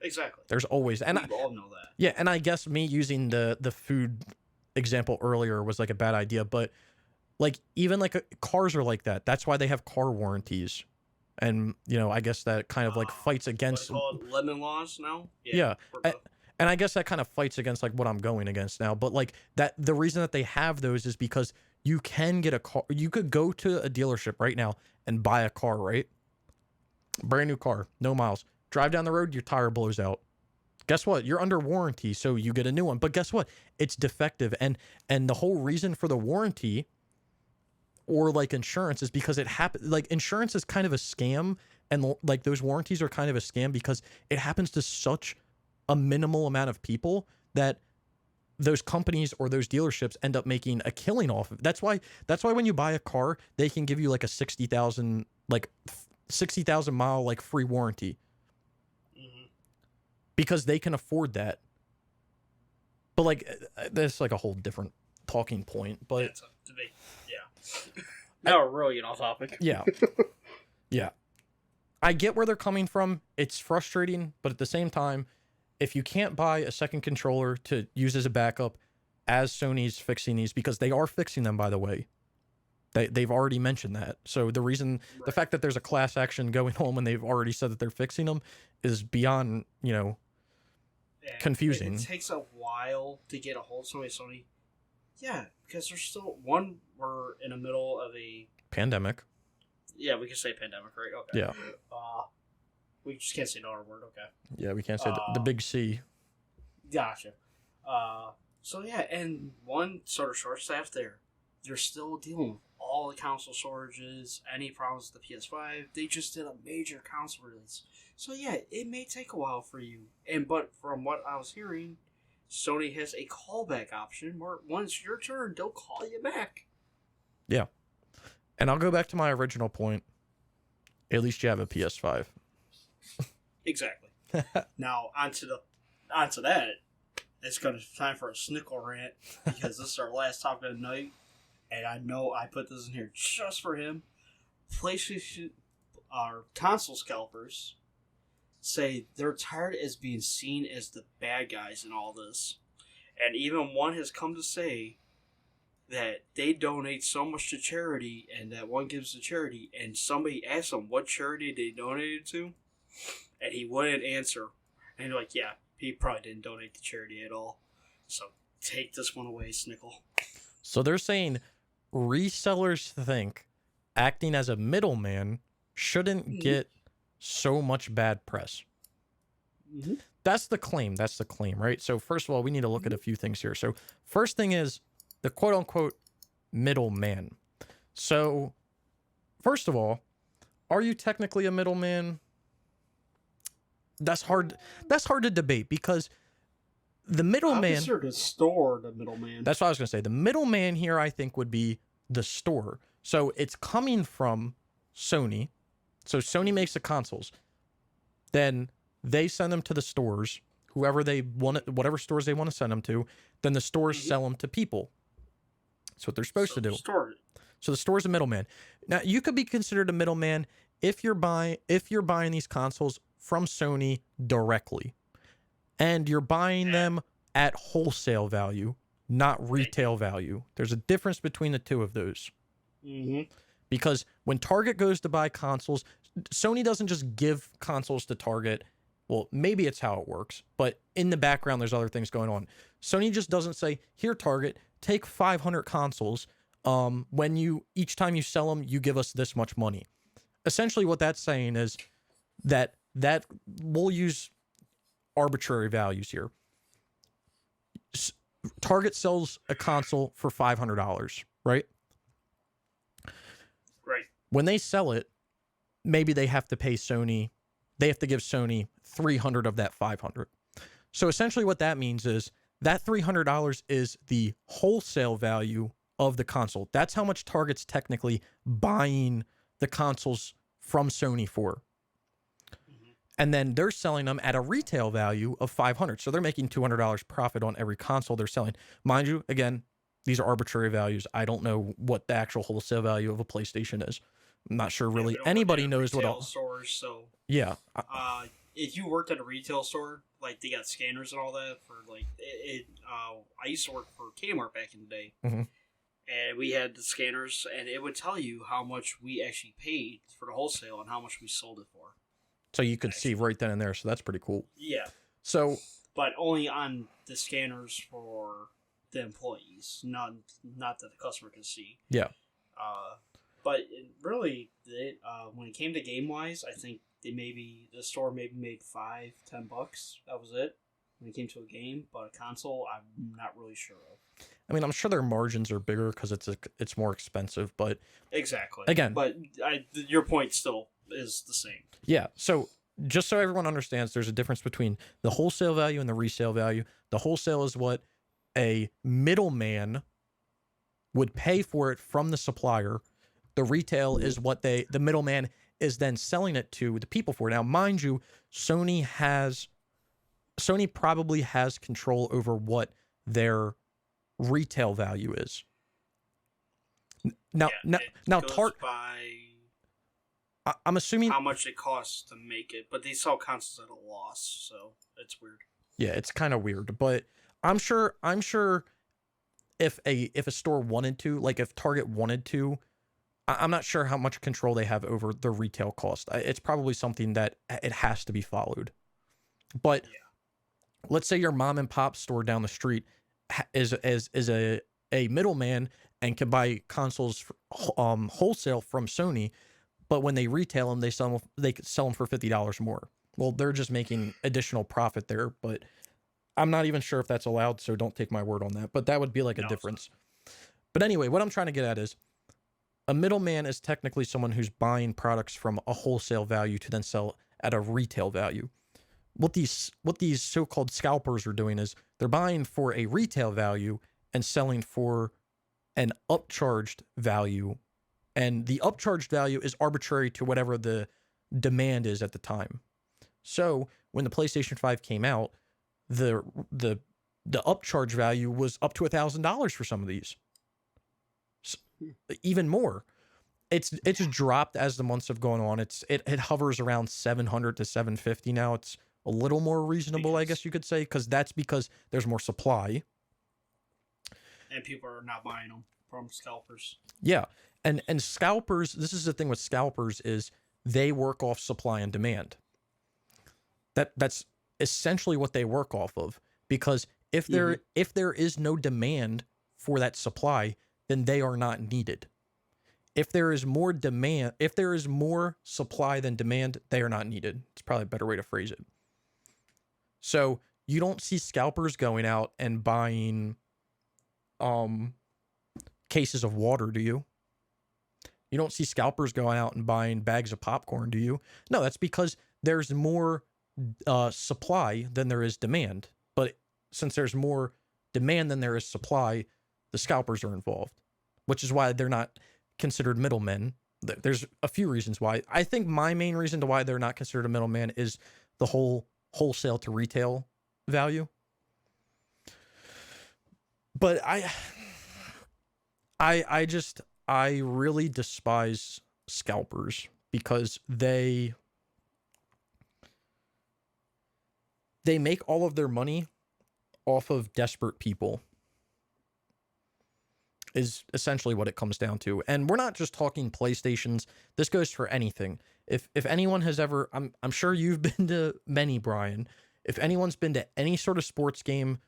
[SPEAKER 2] Exactly.
[SPEAKER 1] There's always, and
[SPEAKER 2] We all know that.
[SPEAKER 1] yeah, and I guess me using the food example earlier was like a bad idea, but like even like cars are like that. That's why they have car warranties, and I guess that kind of like fights against
[SPEAKER 2] lemon laws now.
[SPEAKER 1] Yeah, and I guess that kind of fights against like what I'm going against now. But like that, the reason that they have those is because you can get a car. You could go to a dealership right now and buy a car, right? Brand new car, no miles. Drive down the road, your tire blows out. Guess what? You're under warranty, so you get a new one. But guess what? It's defective, and the whole reason for the warranty or like insurance is because it happens. Like insurance is kind of a scam, and like those warranties are kind of a scam because it happens to such a minimal amount of people that those companies or those dealerships end up making a killing off of. That's why when you buy a car, they can give you like a 60,000 mile like free warranty. Because they can afford that. But like that's like a whole different talking point. But
[SPEAKER 2] it's a debate. Yeah. Now we're really off topic.
[SPEAKER 1] Yeah. Yeah. I get where they're coming from. It's frustrating, but at the same time, if you can't buy a second controller to use as a backup, as Sony's fixing these, because they are fixing them, by the way. They've already mentioned that. So the fact that there's a class action going on when they've already said that they're fixing them is beyond, confusing.
[SPEAKER 2] It takes a while to get a hold of Sony. Yeah, because there's still we're in the middle of a
[SPEAKER 1] pandemic.
[SPEAKER 2] Yeah, we can say pandemic, right? Okay.
[SPEAKER 1] Yeah.
[SPEAKER 2] We just can't say the R word. Okay.
[SPEAKER 1] Yeah, we can't say the big C.
[SPEAKER 2] Gotcha. So yeah, and one sort of short staff there. They're still dealing with all the console storages, any problems with the PS5. They just did a major console release. So yeah, it may take a while for you. But from what I was hearing, Sony has a callback option where once your turn, they'll call you back.
[SPEAKER 1] Yeah. And I'll go back to my original point. At least you have a PS5.
[SPEAKER 2] Exactly. Now onto that. It's going to be time for a snickle rant because this is our last topic of the night. And I know I put this in here just for him. PlayStation, our console scalpers, say they're tired as being seen as the bad guys in all this. And even one has come to say that they donate so much to charity and that one gives to charity. And somebody asked him what charity they donated to. And he wouldn't answer. And you're like, yeah, he probably didn't donate to charity at all. So take this one away, Snickle.
[SPEAKER 1] So they're saying resellers think acting as a middleman shouldn't get so much bad press.
[SPEAKER 2] Mm-hmm.
[SPEAKER 1] That's the claim, right? So first of all, we need to look at a few things here. So first thing is the quote-unquote middleman. So first of all, are you technically a middleman? That's hard to debate because the middleman...
[SPEAKER 2] I consider the store the middleman.
[SPEAKER 1] That's what I was going to say. The middleman here, I think, would be the store. So it's coming from Sony. So Sony makes the consoles. Then they send them to the stores, whoever they want, whatever stores they want to send them to. Then the stores sell them to people. That's what they're supposed to do. So the store's a middleman. Now you could be considered a middleman if you're buying these consoles from Sony directly, and you're buying them at wholesale value, not retail value. There's a difference between the two of those.
[SPEAKER 2] Mm-hmm.
[SPEAKER 1] Because when Target goes to buy consoles, Sony doesn't just give consoles to Target. Well, maybe it's how it works, but in the background, there's other things going on. Sony just doesn't say, here, Target, take 500 consoles. Each time you sell them, you give us this much money. Essentially what that's saying is that we'll use arbitrary values here. Target sells a console for $500, right?
[SPEAKER 2] Right.
[SPEAKER 1] When they sell it, maybe they have to pay Sony, they have to give Sony 300 of that 500. So essentially what that means is that $300 is the wholesale value of the console. That's how much Target's technically buying the consoles from Sony for. And then they're selling them at a retail value of 500. So they're making $200 profit on every console they're selling. Mind you, again, these are arbitrary values. I don't know what the actual wholesale value of a PlayStation is. I'm not sure really anybody knows what all
[SPEAKER 2] stores. So
[SPEAKER 1] yeah.
[SPEAKER 2] If you worked at a retail store, like they got scanners and all that for like I used to work for Kmart back in the day, and we had the scanners, and it would tell you how much we actually paid for the wholesale and how much we sold it for.
[SPEAKER 1] So you could see right then and there. So that's pretty cool.
[SPEAKER 2] Yeah.
[SPEAKER 1] So,
[SPEAKER 2] but only on the scanners for the employees, not that the customer can see.
[SPEAKER 1] Yeah.
[SPEAKER 2] But really, when it came to game wise, I think the store maybe made $5-10. That was it when it came to a game. But a console, I'm not really sure of.
[SPEAKER 1] I mean, I'm sure their margins are bigger because it's more expensive. But
[SPEAKER 2] exactly.
[SPEAKER 1] Again,
[SPEAKER 2] but your point still is the same.
[SPEAKER 1] Yeah. So just so everyone understands, there's a difference between the wholesale value and the resale value. The wholesale is what a middleman would pay for it from the supplier. The retail is what the middleman is then selling it to the people for. Now, mind you, Sony probably has control over what their retail value is. Now, I'm assuming
[SPEAKER 2] how much it costs to make it, but they sell consoles at a loss, so it's weird.
[SPEAKER 1] Yeah, it's kind of weird, but I'm sure if a store wanted to, like if Target wanted to, I'm not sure how much control they have over the retail cost. It's probably something that it has to be followed. But let's say your mom and pop store down the street is a middleman and can buy consoles wholesale from Sony, but when they retail them, they could sell them for $50 more. Well, they're just making additional profit there, but I'm not even sure if that's allowed, so don't take my word on that. But that would be like a difference. But anyway, what I'm trying to get at is a middleman is technically someone who's buying products from a wholesale value to then sell at a retail value. What these so-called scalpers are doing is they're buying for a retail value and selling for an upcharged value. And the upcharged value is arbitrary to whatever the demand is at the time. So when the PlayStation 5 came out, the upcharge value was up to $1,000 for some of these. Even more. It's dropped as the months have gone on. It hovers around 700 to 750 now. It's a little more reasonable, I guess you could say, because there's more supply.
[SPEAKER 2] And people are not buying them from scalpers.
[SPEAKER 1] Yeah. And scalpers, this is the thing with scalpers, is they work off supply and demand. That's essentially what they work off of, because if there is no demand for that supply, then they are not needed. If there is more supply than demand, they are not needed. It's probably a better way to phrase it. So you don't see scalpers going out and buying cases of water, do you? You don't see scalpers going out and buying bags of popcorn, do you? No, that's because there's more supply than there is demand. But since there's more demand than there is supply, the scalpers are involved, which is why they're not considered middlemen. There's a few reasons why. I think my main reason to why they're not considered a middleman is the whole wholesale to retail value. But I really despise scalpers because they make all of their money off of desperate people, is essentially what it comes down to. And we're not just talking PlayStations. This goes for anything. If anyone has ever, I'm sure you've been to many, Brian. If anyone's been to any sort of sports game,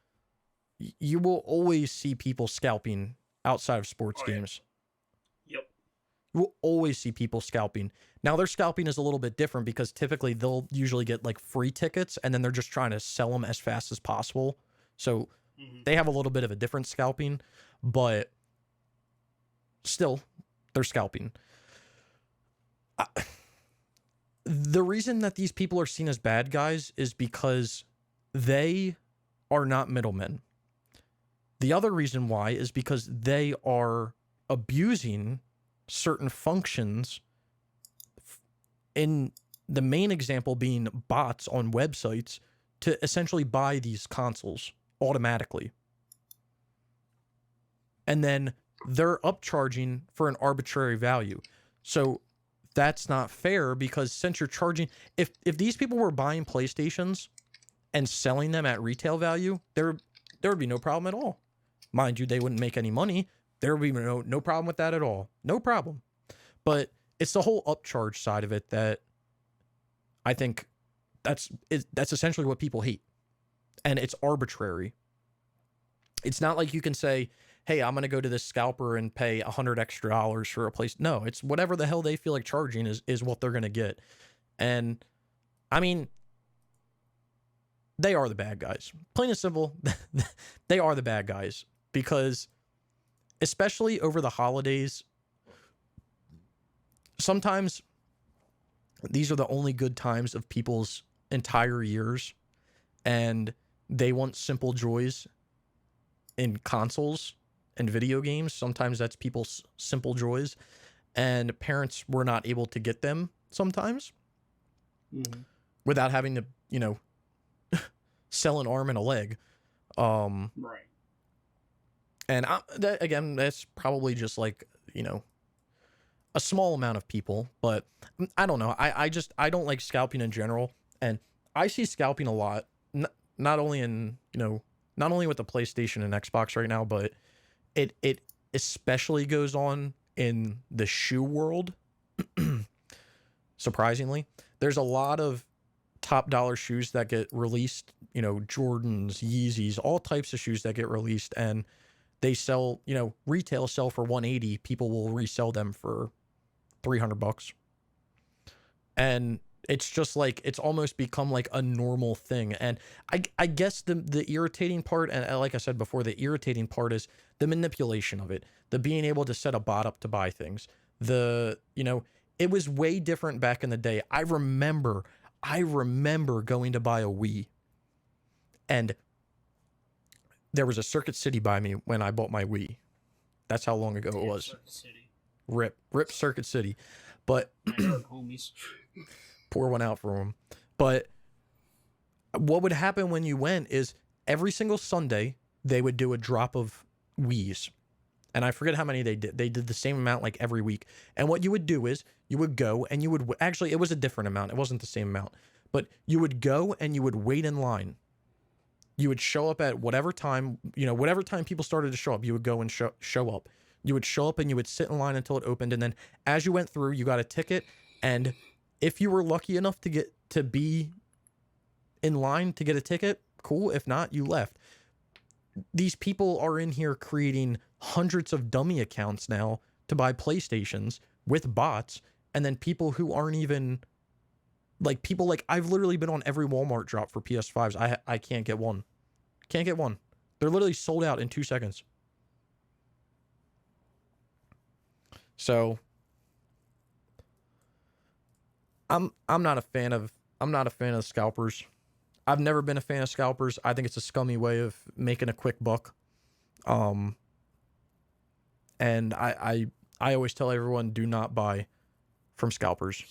[SPEAKER 1] you will always see people scalping outside of sports games.
[SPEAKER 2] Yep.
[SPEAKER 1] You will always see people scalping. Now, their scalping is a little bit different because typically they'll usually get like free tickets and then they're just trying to sell them as fast as possible. So they have a little bit of a different scalping, but still, they're scalping. The reason that these people are seen as bad guys is because they are not middlemen. The other reason why is because they are abusing certain functions, in the main example being bots on websites, to essentially buy these consoles automatically. And then they're upcharging for an arbitrary value. So that's not fair, because since you're charging, if these people were buying PlayStations and selling them at retail value, there would be no problem at all. Mind you, they wouldn't make any money. There would be no problem with that at all. No problem. But it's the whole upcharge side of it that I think that's essentially what people hate. And it's arbitrary. It's not like you can say, hey, I'm going to go to this scalper and pay $100 extra for a place. No, it's whatever the hell they feel like charging is what they're going to get. And I mean, they are the bad guys. Plain and simple, they are the bad guys, because especially over the holidays, sometimes these are the only good times of people's entire years, and they want simple joys in consoles and video games. Sometimes that's people's simple joys, and parents were not able to get them sometimes without having to, sell an arm and a leg.
[SPEAKER 2] Right.
[SPEAKER 1] And again, that's probably just like, a small amount of people, but I don't know. I don't like scalping in general, and I see scalping a lot, not only in, not only with the PlayStation and Xbox right now, but it especially goes on in the shoe world. Surprisingly, there's a lot of top dollar shoes that get released, Jordans, Yeezys, all types of shoes that get released, and they sell, retail sell for $180. People will resell them for $300. And it's just like, it's almost become like a normal thing. And I guess the irritating part, and like I said before, the irritating part is the manipulation of it, the being able to set a bot up to buy things. It was way different back in the day. I remember going to buy a Wii, and there was a Circuit City by me when I bought my Wii. That's how long ago it was.
[SPEAKER 2] Circuit City.
[SPEAKER 1] Rip Circuit City. But
[SPEAKER 2] homies.
[SPEAKER 1] Pour one out for them. But what would happen when you went is every single Sunday they would do a drop of Wiis. And I forget how many they did. They did the same amount like every week. And what you would do is you would go and you would actually, it was a different amount. It wasn't the same amount. But you would go and you would wait in line. You would show up at whatever time, whatever time people started to show up, you would go and show up. You would show up and you would sit in line until it opened. And then as you went through, you got a ticket. And if you were lucky enough to be in line to get a ticket, cool. If not, you left. These people are in here creating hundreds of dummy accounts now to buy PlayStations with bots. And then people who aren't even I've literally been on every Walmart drop for PS5s. I can't get one. Can't get one. They're literally sold out in 2 seconds. So I'm not a fan of scalpers. I've never been a fan of scalpers. I think it's a scummy way of making a quick buck. And I always tell everyone, do not buy from scalpers.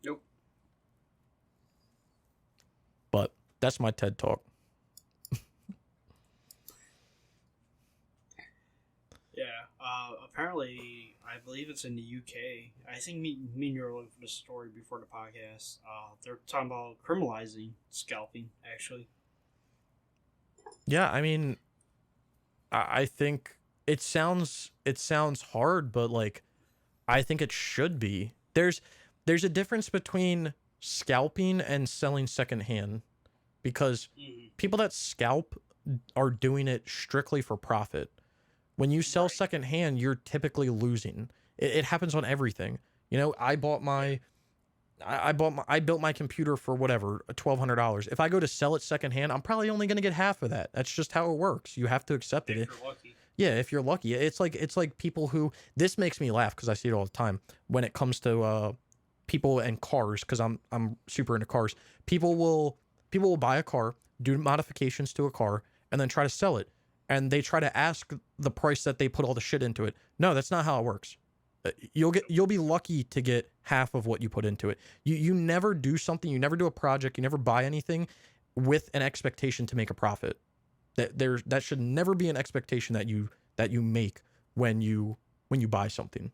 [SPEAKER 2] Nope.
[SPEAKER 1] But that's my TED Talk.
[SPEAKER 2] Yeah. Apparently, I believe it's in the UK. I think me and you were looking for the story before the podcast. They're talking about criminalizing scalping, actually.
[SPEAKER 1] Yeah, I mean, I think it sounds hard, but like, I think it should be. There's a difference between scalping and selling secondhand, because people that scalp are doing it strictly for profit. When you sell secondhand, you're typically losing. It happens on everything. I built my computer for whatever, $1,200. If I go to sell it secondhand, I'm probably only going to get half of that. That's just how it works. You have to accept it.
[SPEAKER 2] If you're lucky.
[SPEAKER 1] Yeah, if you're lucky. It's like people who, this makes me laugh because I see it all the time when it comes to people and cars, because I'm super into cars. People will buy a car, do modifications to a car, and then try to sell it. And they try to ask the price that they put all the shit into it. No, that's not how it works. You'll be lucky to get half of what you put into it. You never do something, you never do a project, you never buy anything with an expectation to make a profit. That should never be an expectation that you make when you buy something.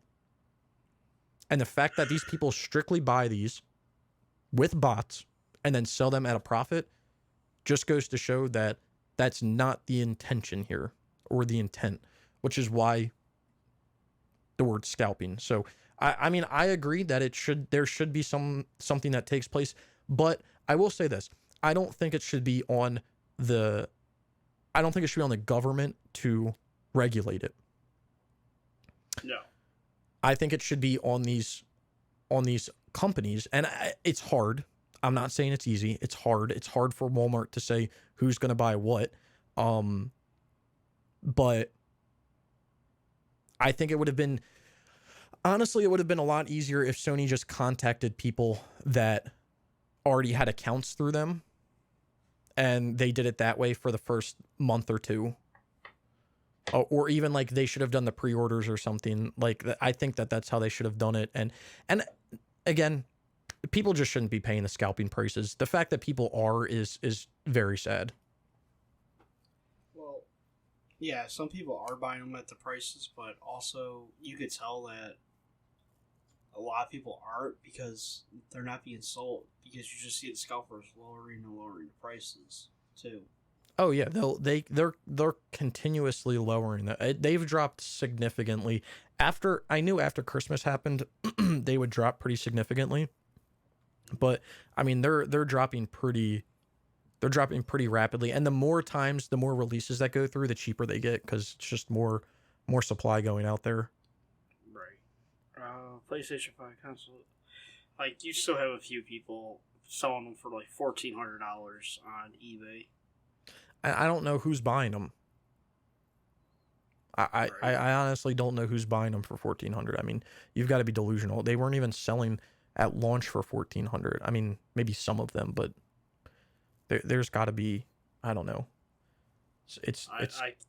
[SPEAKER 1] And the fact that these people strictly buy these with bots and then sell them at a profit just goes to show that that's not the intention here, or the intent, which is why the word scalping. So I mean, I agree that there should be something that takes place, but I will say this. I don't think it should be on the government to regulate it.
[SPEAKER 2] No.
[SPEAKER 1] I think it should be on these companies, and it's hard. I'm not saying it's easy. It's hard. It's hard for Walmart to say who's going to buy what. But I think it would have been, honestly, it would have been a lot easier if Sony just contacted people that already had accounts through them, and they did it that way for the first month or two. Or even like they should have done the pre-orders or something. Like, I think that's how they should have done it. And again, people just shouldn't be paying the scalping prices. The fact that people are is very sad.
[SPEAKER 2] Well, yeah, some people are buying them at the prices, but also you could tell that a lot of people aren't, because they're not being sold, because you just see the scalpers lowering and lowering the prices too.
[SPEAKER 1] Oh yeah, they're continuously lowering that. They've dropped significantly. After Christmas happened, they would drop pretty significantly. But I mean, they're dropping pretty rapidly. And the more releases that go through, the cheaper they get, because it's just more supply going out there.
[SPEAKER 2] Right. PlayStation 5 console. Like, you still have a few people selling them for like $1,400 on eBay.
[SPEAKER 1] I don't know who's buying them. I honestly don't know who's buying them for $1,400. I mean, you've got to be delusional. They weren't even selling at launch for $1,400. I mean, maybe some of them, but there's got to be, I don't know. It's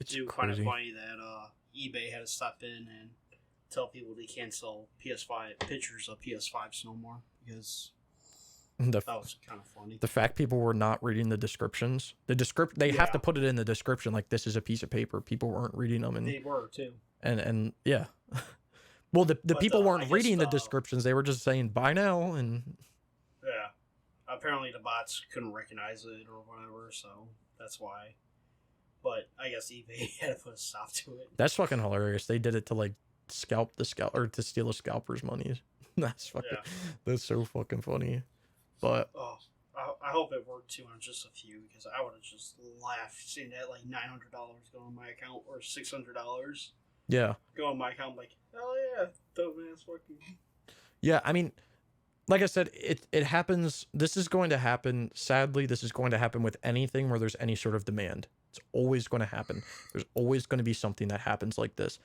[SPEAKER 2] do
[SPEAKER 1] crazy.
[SPEAKER 2] find it funny that eBay had to step in and tell people they can't sell PS5 pictures of PS5s no more, because that was kind of funny.
[SPEAKER 1] The fact people were not reading the descriptions. They have to put it in the description, like, this is a piece of paper. People weren't reading them, and
[SPEAKER 2] they were too.
[SPEAKER 1] And yeah. Well, the people weren't reading the descriptions. They were just saying buy now, and
[SPEAKER 2] yeah. Apparently the bots couldn't recognize it or whatever, so that's why. But I guess eBay had to put a stop to it.
[SPEAKER 1] That's fucking hilarious. They did it to like or to steal a scalper's money. That's so fucking funny. But
[SPEAKER 2] I hope it worked too on just a few, because I would have just laughed seeing that like $900 go on my account, or $600.
[SPEAKER 1] Yeah.
[SPEAKER 2] Go on my account, I'm like, hell yeah, dumbass fucking.
[SPEAKER 1] Yeah, I mean, like I said, it happens. This is going to happen. Sadly, this is going to happen with anything where there's any sort of demand. It's always going to happen. There's always going to be something that happens like this.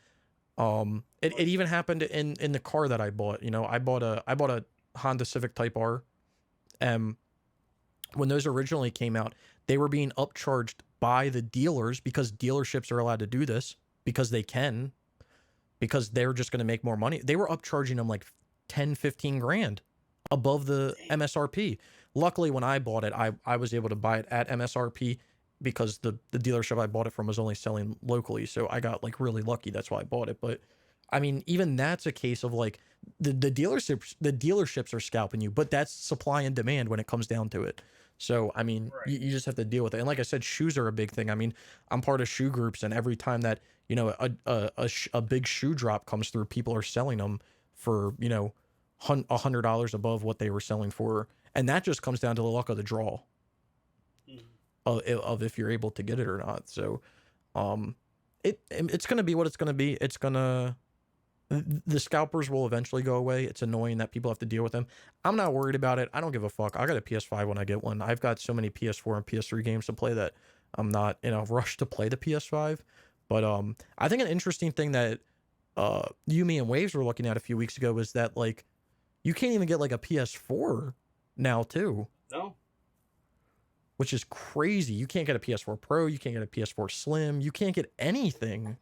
[SPEAKER 1] It even happened in the car that I bought. You know, I bought a Honda Civic Type R. When those originally came out, they were being upcharged by the dealers, because dealerships are allowed to do this because they can, because they're just going to make more money. They were upcharging them like 10, 15 grand above the MSRP. Luckily, when I bought it, I was able to buy it at MSRP, because the dealership I bought it from was only selling locally. So I got like really lucky. That's why I bought it. But I mean, even that's a case of like the dealerships are scalping you, but that's supply and demand when it comes down to it. So, I mean, you just have to deal with it. And like I said, shoes are a big thing. I mean, I'm part of shoe groups, and every time that, you know, a big shoe drop comes through, people are selling them for, you know, $100 above what they were selling for. And that just comes down to the luck of the draw of if you're able to get it or not. So, it's going to be what it's going to be. The scalpers will eventually go away. It's annoying that people have to deal with them. I'm not worried about it. I don't give a fuck. I got a PS5 when I get one. I've got so many PS4 and PS3 games to play that I'm not in a rush to play the PS5. But I think an interesting thing that you, me, and Waves were looking at a few weeks ago was that like you can't even get like a PS4 now too,
[SPEAKER 2] No,
[SPEAKER 1] which is crazy. You can't get a PS4 Pro, you can't get a PS4 Slim, you can't get anything.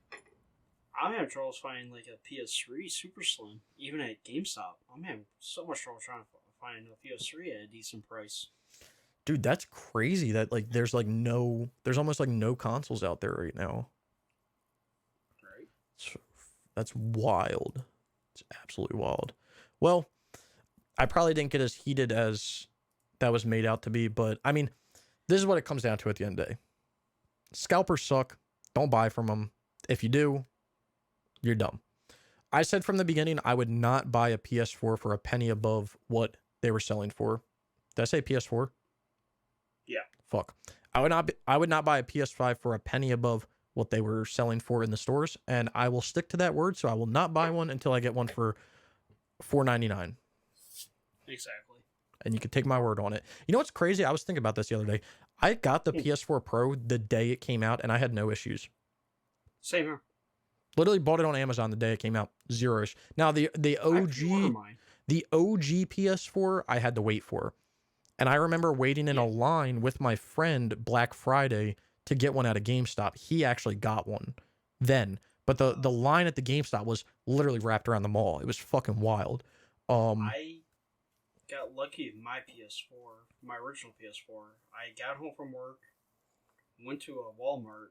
[SPEAKER 2] I'm having trouble finding like a PS3 Super Slim, even at GameStop. I'm having so much trouble trying to find a PS3 at a decent price.
[SPEAKER 1] Dude, that's crazy that like there's almost like no consoles out there right now.
[SPEAKER 2] Right?
[SPEAKER 1] So, that's wild. It's absolutely wild. Well, I probably didn't get as heated as that was made out to be, but I mean, this is what it comes down to at the end of the day. Scalpers suck. Don't buy from them. If you do, you're dumb. I said from the beginning I would not buy a PS4 for a penny above what they were selling for. Did I say PS4?
[SPEAKER 2] Yeah.
[SPEAKER 1] Fuck. I would not buy a PS5 for a penny above what they were selling for in the stores, and I will stick to that word, so I will not buy one until I get one for $4.99.
[SPEAKER 2] Exactly.
[SPEAKER 1] And you can take my word on it. You know what's crazy? I was thinking about this the other day. I got the
[SPEAKER 2] Hmm.
[SPEAKER 1] PS4 Pro the day it came out, and I had no issues.
[SPEAKER 2] Same here.
[SPEAKER 1] Literally bought it on Amazon the day it came out. Zero-ish. Now the
[SPEAKER 2] I pre-order
[SPEAKER 1] OG
[SPEAKER 2] mine.
[SPEAKER 1] the OG PS4 I had to wait for. And I remember waiting in a line with my friend Black Friday to get one at a GameStop. He actually got one then. But the line at the GameStop was literally wrapped around the mall. It was fucking wild.
[SPEAKER 2] I got lucky with my PS4, my original PS4. I got home from work, went to a Walmart,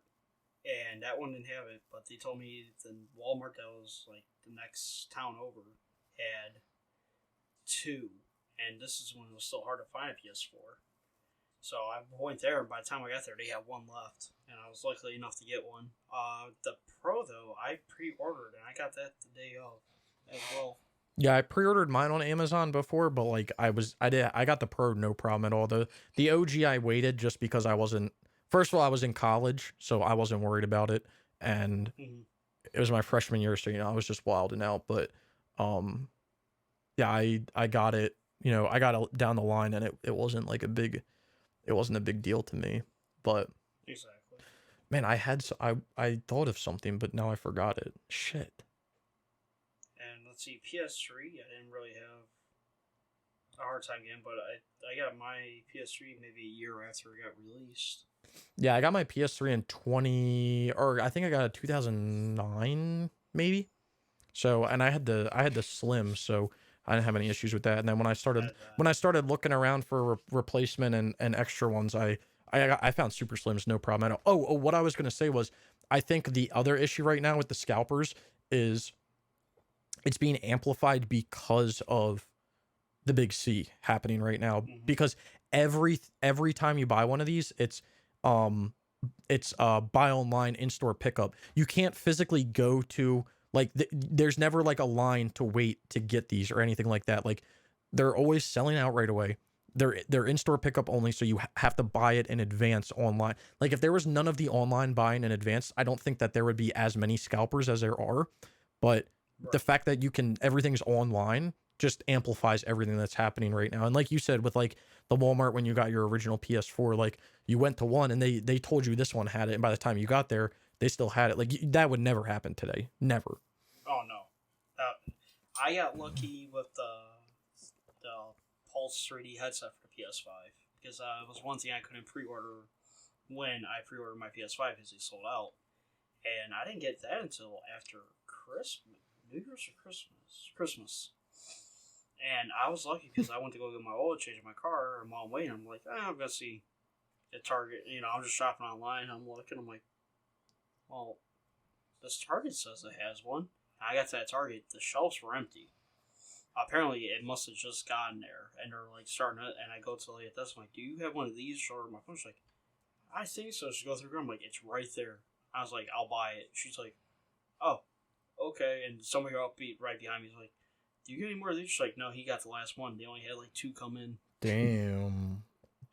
[SPEAKER 2] and that one didn't have it. But they told me the Walmart that was like the next town over had two, and this is when it was still hard to find a PS4. So I went there, and by the time I got there, they had one left, and I was lucky enough to get one. The Pro though, I pre-ordered, and I got that the day of as well.
[SPEAKER 1] Yeah, I pre-ordered mine on Amazon before, but like I got the Pro no problem at all. The OG I waited just because I wasn't, first of all, I was in college, so I wasn't worried about it. And
[SPEAKER 2] Mm-hmm.
[SPEAKER 1] it was my freshman year, so I was just wilding out. But yeah, I got it, I got it down the line, and it wasn't like it wasn't a big deal to me. But
[SPEAKER 2] Exactly.
[SPEAKER 1] man, I thought of something, but now I forgot it. Shit.
[SPEAKER 2] And let's see, PS3, I didn't really have a hard time getting, but I got my PS3 maybe a year after it got released.
[SPEAKER 1] Yeah, I got my PS3 in 20, or I think I got it 2009 maybe. So, and I had the Slim, so I didn't have any issues with that. And then when I started looking around for replacement and extra ones, I found Super Slims no problem at all. Oh, what I was gonna say was, I think the other issue right now with the Scalpers is it's being amplified because of the big C happening right now.
[SPEAKER 2] Mm-hmm.
[SPEAKER 1] Because every time you buy one of these, it's buy online in-store pickup. You can't physically go to like there's never like a line to wait to get these or anything like that. Like they're always selling out right away. They're in-store pickup only, so you have to buy it in advance online. Like if there was none of the online buying in advance, I don't think that there would be as many Scalpers as there are. But the fact that everything's online just amplifies everything that's happening right now. And like you said, with like the Walmart, when you got your original PS4, like you went to one and they told you this one had it, and by the time you got there, they still had it. Like that would never happen today. Never.
[SPEAKER 2] Oh no, I got lucky with the Pulse 3D headset for the PS5 because it was one thing I couldn't pre-order when I pre-ordered my PS5 because they sold out, and I didn't get that until after Christmas, New Year's or Christmas. And I was lucky because I went to go get my oil change in my car, and while I'm waiting, I'm like, I'm gonna see at Target. I'm just shopping online. I'm looking. I'm like, well, this Target says it has one. I got to that Target. The shelves were empty. Apparently, it must have just gotten there, and they're like starting it. And I go to like this. I'm like, do you have one of these? Or my phone's like, I think so. She goes through. I'm like, it's right there. I was like, I'll buy it. She's like, oh, okay. And somebody up right behind me is like, do you get any more of these? She's like, no, he got the last one. They only had like 2 come in.
[SPEAKER 1] Damn.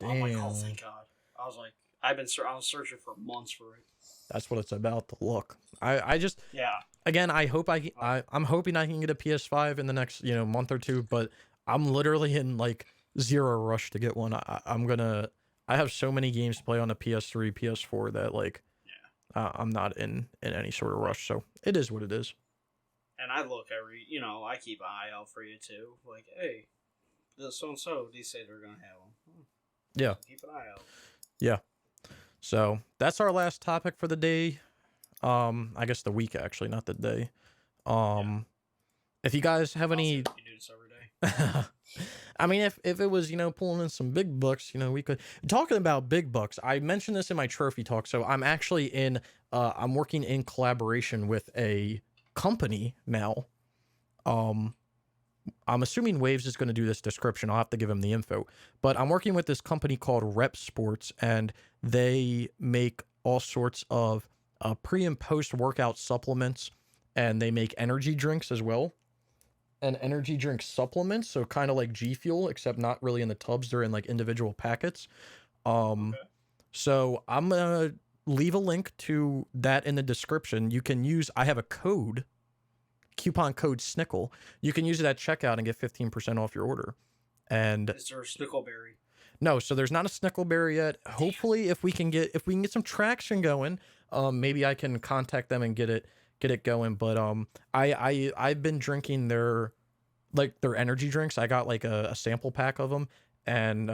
[SPEAKER 2] I'm like, oh, thank God. I was like, I was searching for months for it.
[SPEAKER 1] That's what it's about. The look. I just,
[SPEAKER 2] Yeah.
[SPEAKER 1] again, I'm hoping I can get a PS5 in the next month or two, but I'm literally in like zero rush to get one. I have so many games to play on the PS3, PS4 that like I'm not in any sort of rush, so it is what it is.
[SPEAKER 2] And I look I keep an eye out for you too. Like, hey, this so and so, they say they're gonna have them.
[SPEAKER 1] Yeah,
[SPEAKER 2] Keep an eye out.
[SPEAKER 1] yeah. So that's our last topic for the day. I guess the week actually, not the day. If you guys have any,
[SPEAKER 2] You do this every day.
[SPEAKER 1] I mean, if it was pulling in some big bucks, we could. Talking about big bucks, I mentioned this in my trophy talk. So I'm actually I'm working in collaboration with a company now. I'm assuming Waves is going to do this description. I'll have to give him the info. But I'm working with this company called Rep Sports, and they make all sorts of pre and post workout supplements, and they make energy drinks as well. And energy drink supplements, so kind of like G Fuel, except not really in the tubs. They're in like individual packets.
[SPEAKER 2] Okay.
[SPEAKER 1] So I'm gonna leave a link to that in the description. You can use. I have a coupon code SNICKLE. You can use it at checkout and get 15% off your order. And
[SPEAKER 2] Is there a Snickleberry?
[SPEAKER 1] no, so there's not a Snickleberry yet. Hopefully, if we can get some traction going, maybe I can contact them and get it going. But I've been drinking their energy drinks. I got like a sample pack of them, and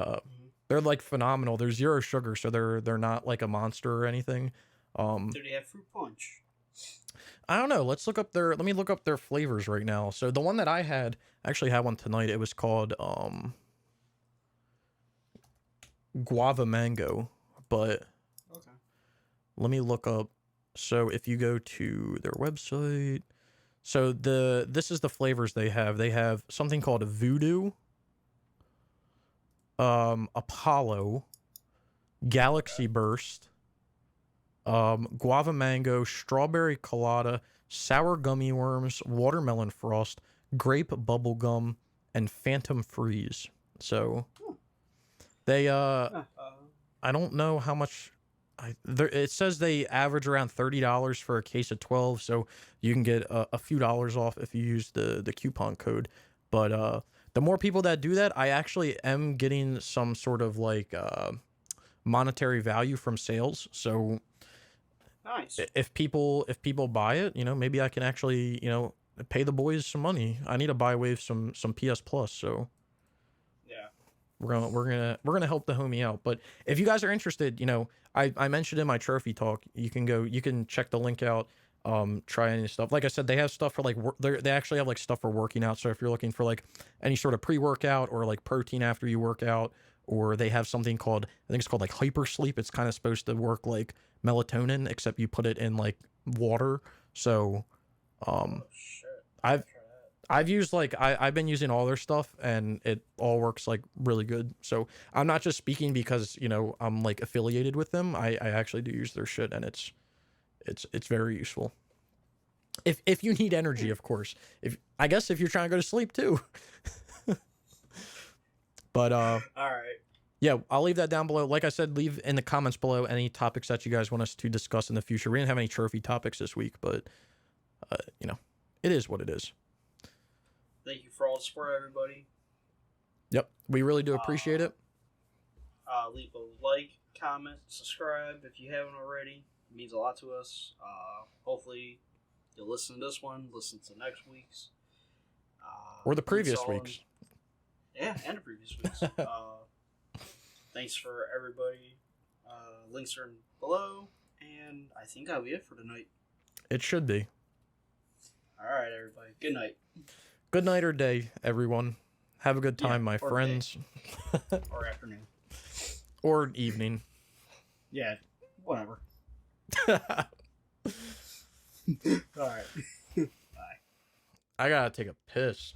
[SPEAKER 1] they're like phenomenal. They're 0 sugar, so they're not like a monster or anything.
[SPEAKER 2] Do they have fruit punch?
[SPEAKER 1] I don't know. Let me look up their flavors right now. So the one that I actually had one tonight. It was called guava mango, but
[SPEAKER 2] Okay.
[SPEAKER 1] let me look up. So if you go to their website, so this is the flavors they have. They have something called Voodoo, Apollo, Galaxy Burst, guava mango, strawberry colada, sour gummy worms, watermelon frost, grape bubble gum, and phantom freeze. So they I don't know how much. It says they average around $30 for a case of 12, so you can get a few dollars off if you use the coupon code. But the more people that do that, I actually am getting some sort of like monetary value from sales. So
[SPEAKER 2] nice.
[SPEAKER 1] if people buy it, maybe I can actually pay the boys some money. I need to buy Wave some PS Plus, so.
[SPEAKER 2] Yeah.
[SPEAKER 1] We're gonna help the homie out. But if you guys are interested, I mentioned in my trophy talk, you can check the link out, try any stuff. Like I said, they have stuff for like they actually have like stuff for working out. So if you're looking for like any sort of pre-workout or like protein after you work out, or they have something called, I think it's called like hyper sleep. It's kind of supposed to work like melatonin, except you put it in like water. So
[SPEAKER 2] Shit.
[SPEAKER 1] I've used I've been using all their stuff, and it all works like really good. So I'm not just speaking because I'm like affiliated with them. I actually do use their shit, and it's very useful. If you need energy, of course. I guess if you're trying to go to sleep too. But
[SPEAKER 2] all right.
[SPEAKER 1] yeah, I'll leave that down below. Like I said, leave in the comments below any topics that you guys want us to discuss in the future. We didn't have any trophy topics this week, but it is what it is.
[SPEAKER 2] Thank you for all the support, everybody.
[SPEAKER 1] Yep, we really do appreciate it.
[SPEAKER 2] Leave a like, comment, subscribe if you haven't already. It means a lot to us. Hopefully, you'll listen to this one, listen to next week's.
[SPEAKER 1] Or the previous weeks.
[SPEAKER 2] Yeah, and the previous weeks. Thanks for everybody. Links are below, and I think that'll be it for tonight.
[SPEAKER 1] It should be.
[SPEAKER 2] All right, everybody. Good night.
[SPEAKER 1] Good night or day, everyone. Have a good time, my
[SPEAKER 2] or
[SPEAKER 1] friends.
[SPEAKER 2] Or afternoon.
[SPEAKER 1] Or evening.
[SPEAKER 2] Yeah, whatever. All right. Bye.
[SPEAKER 1] I gotta take a piss.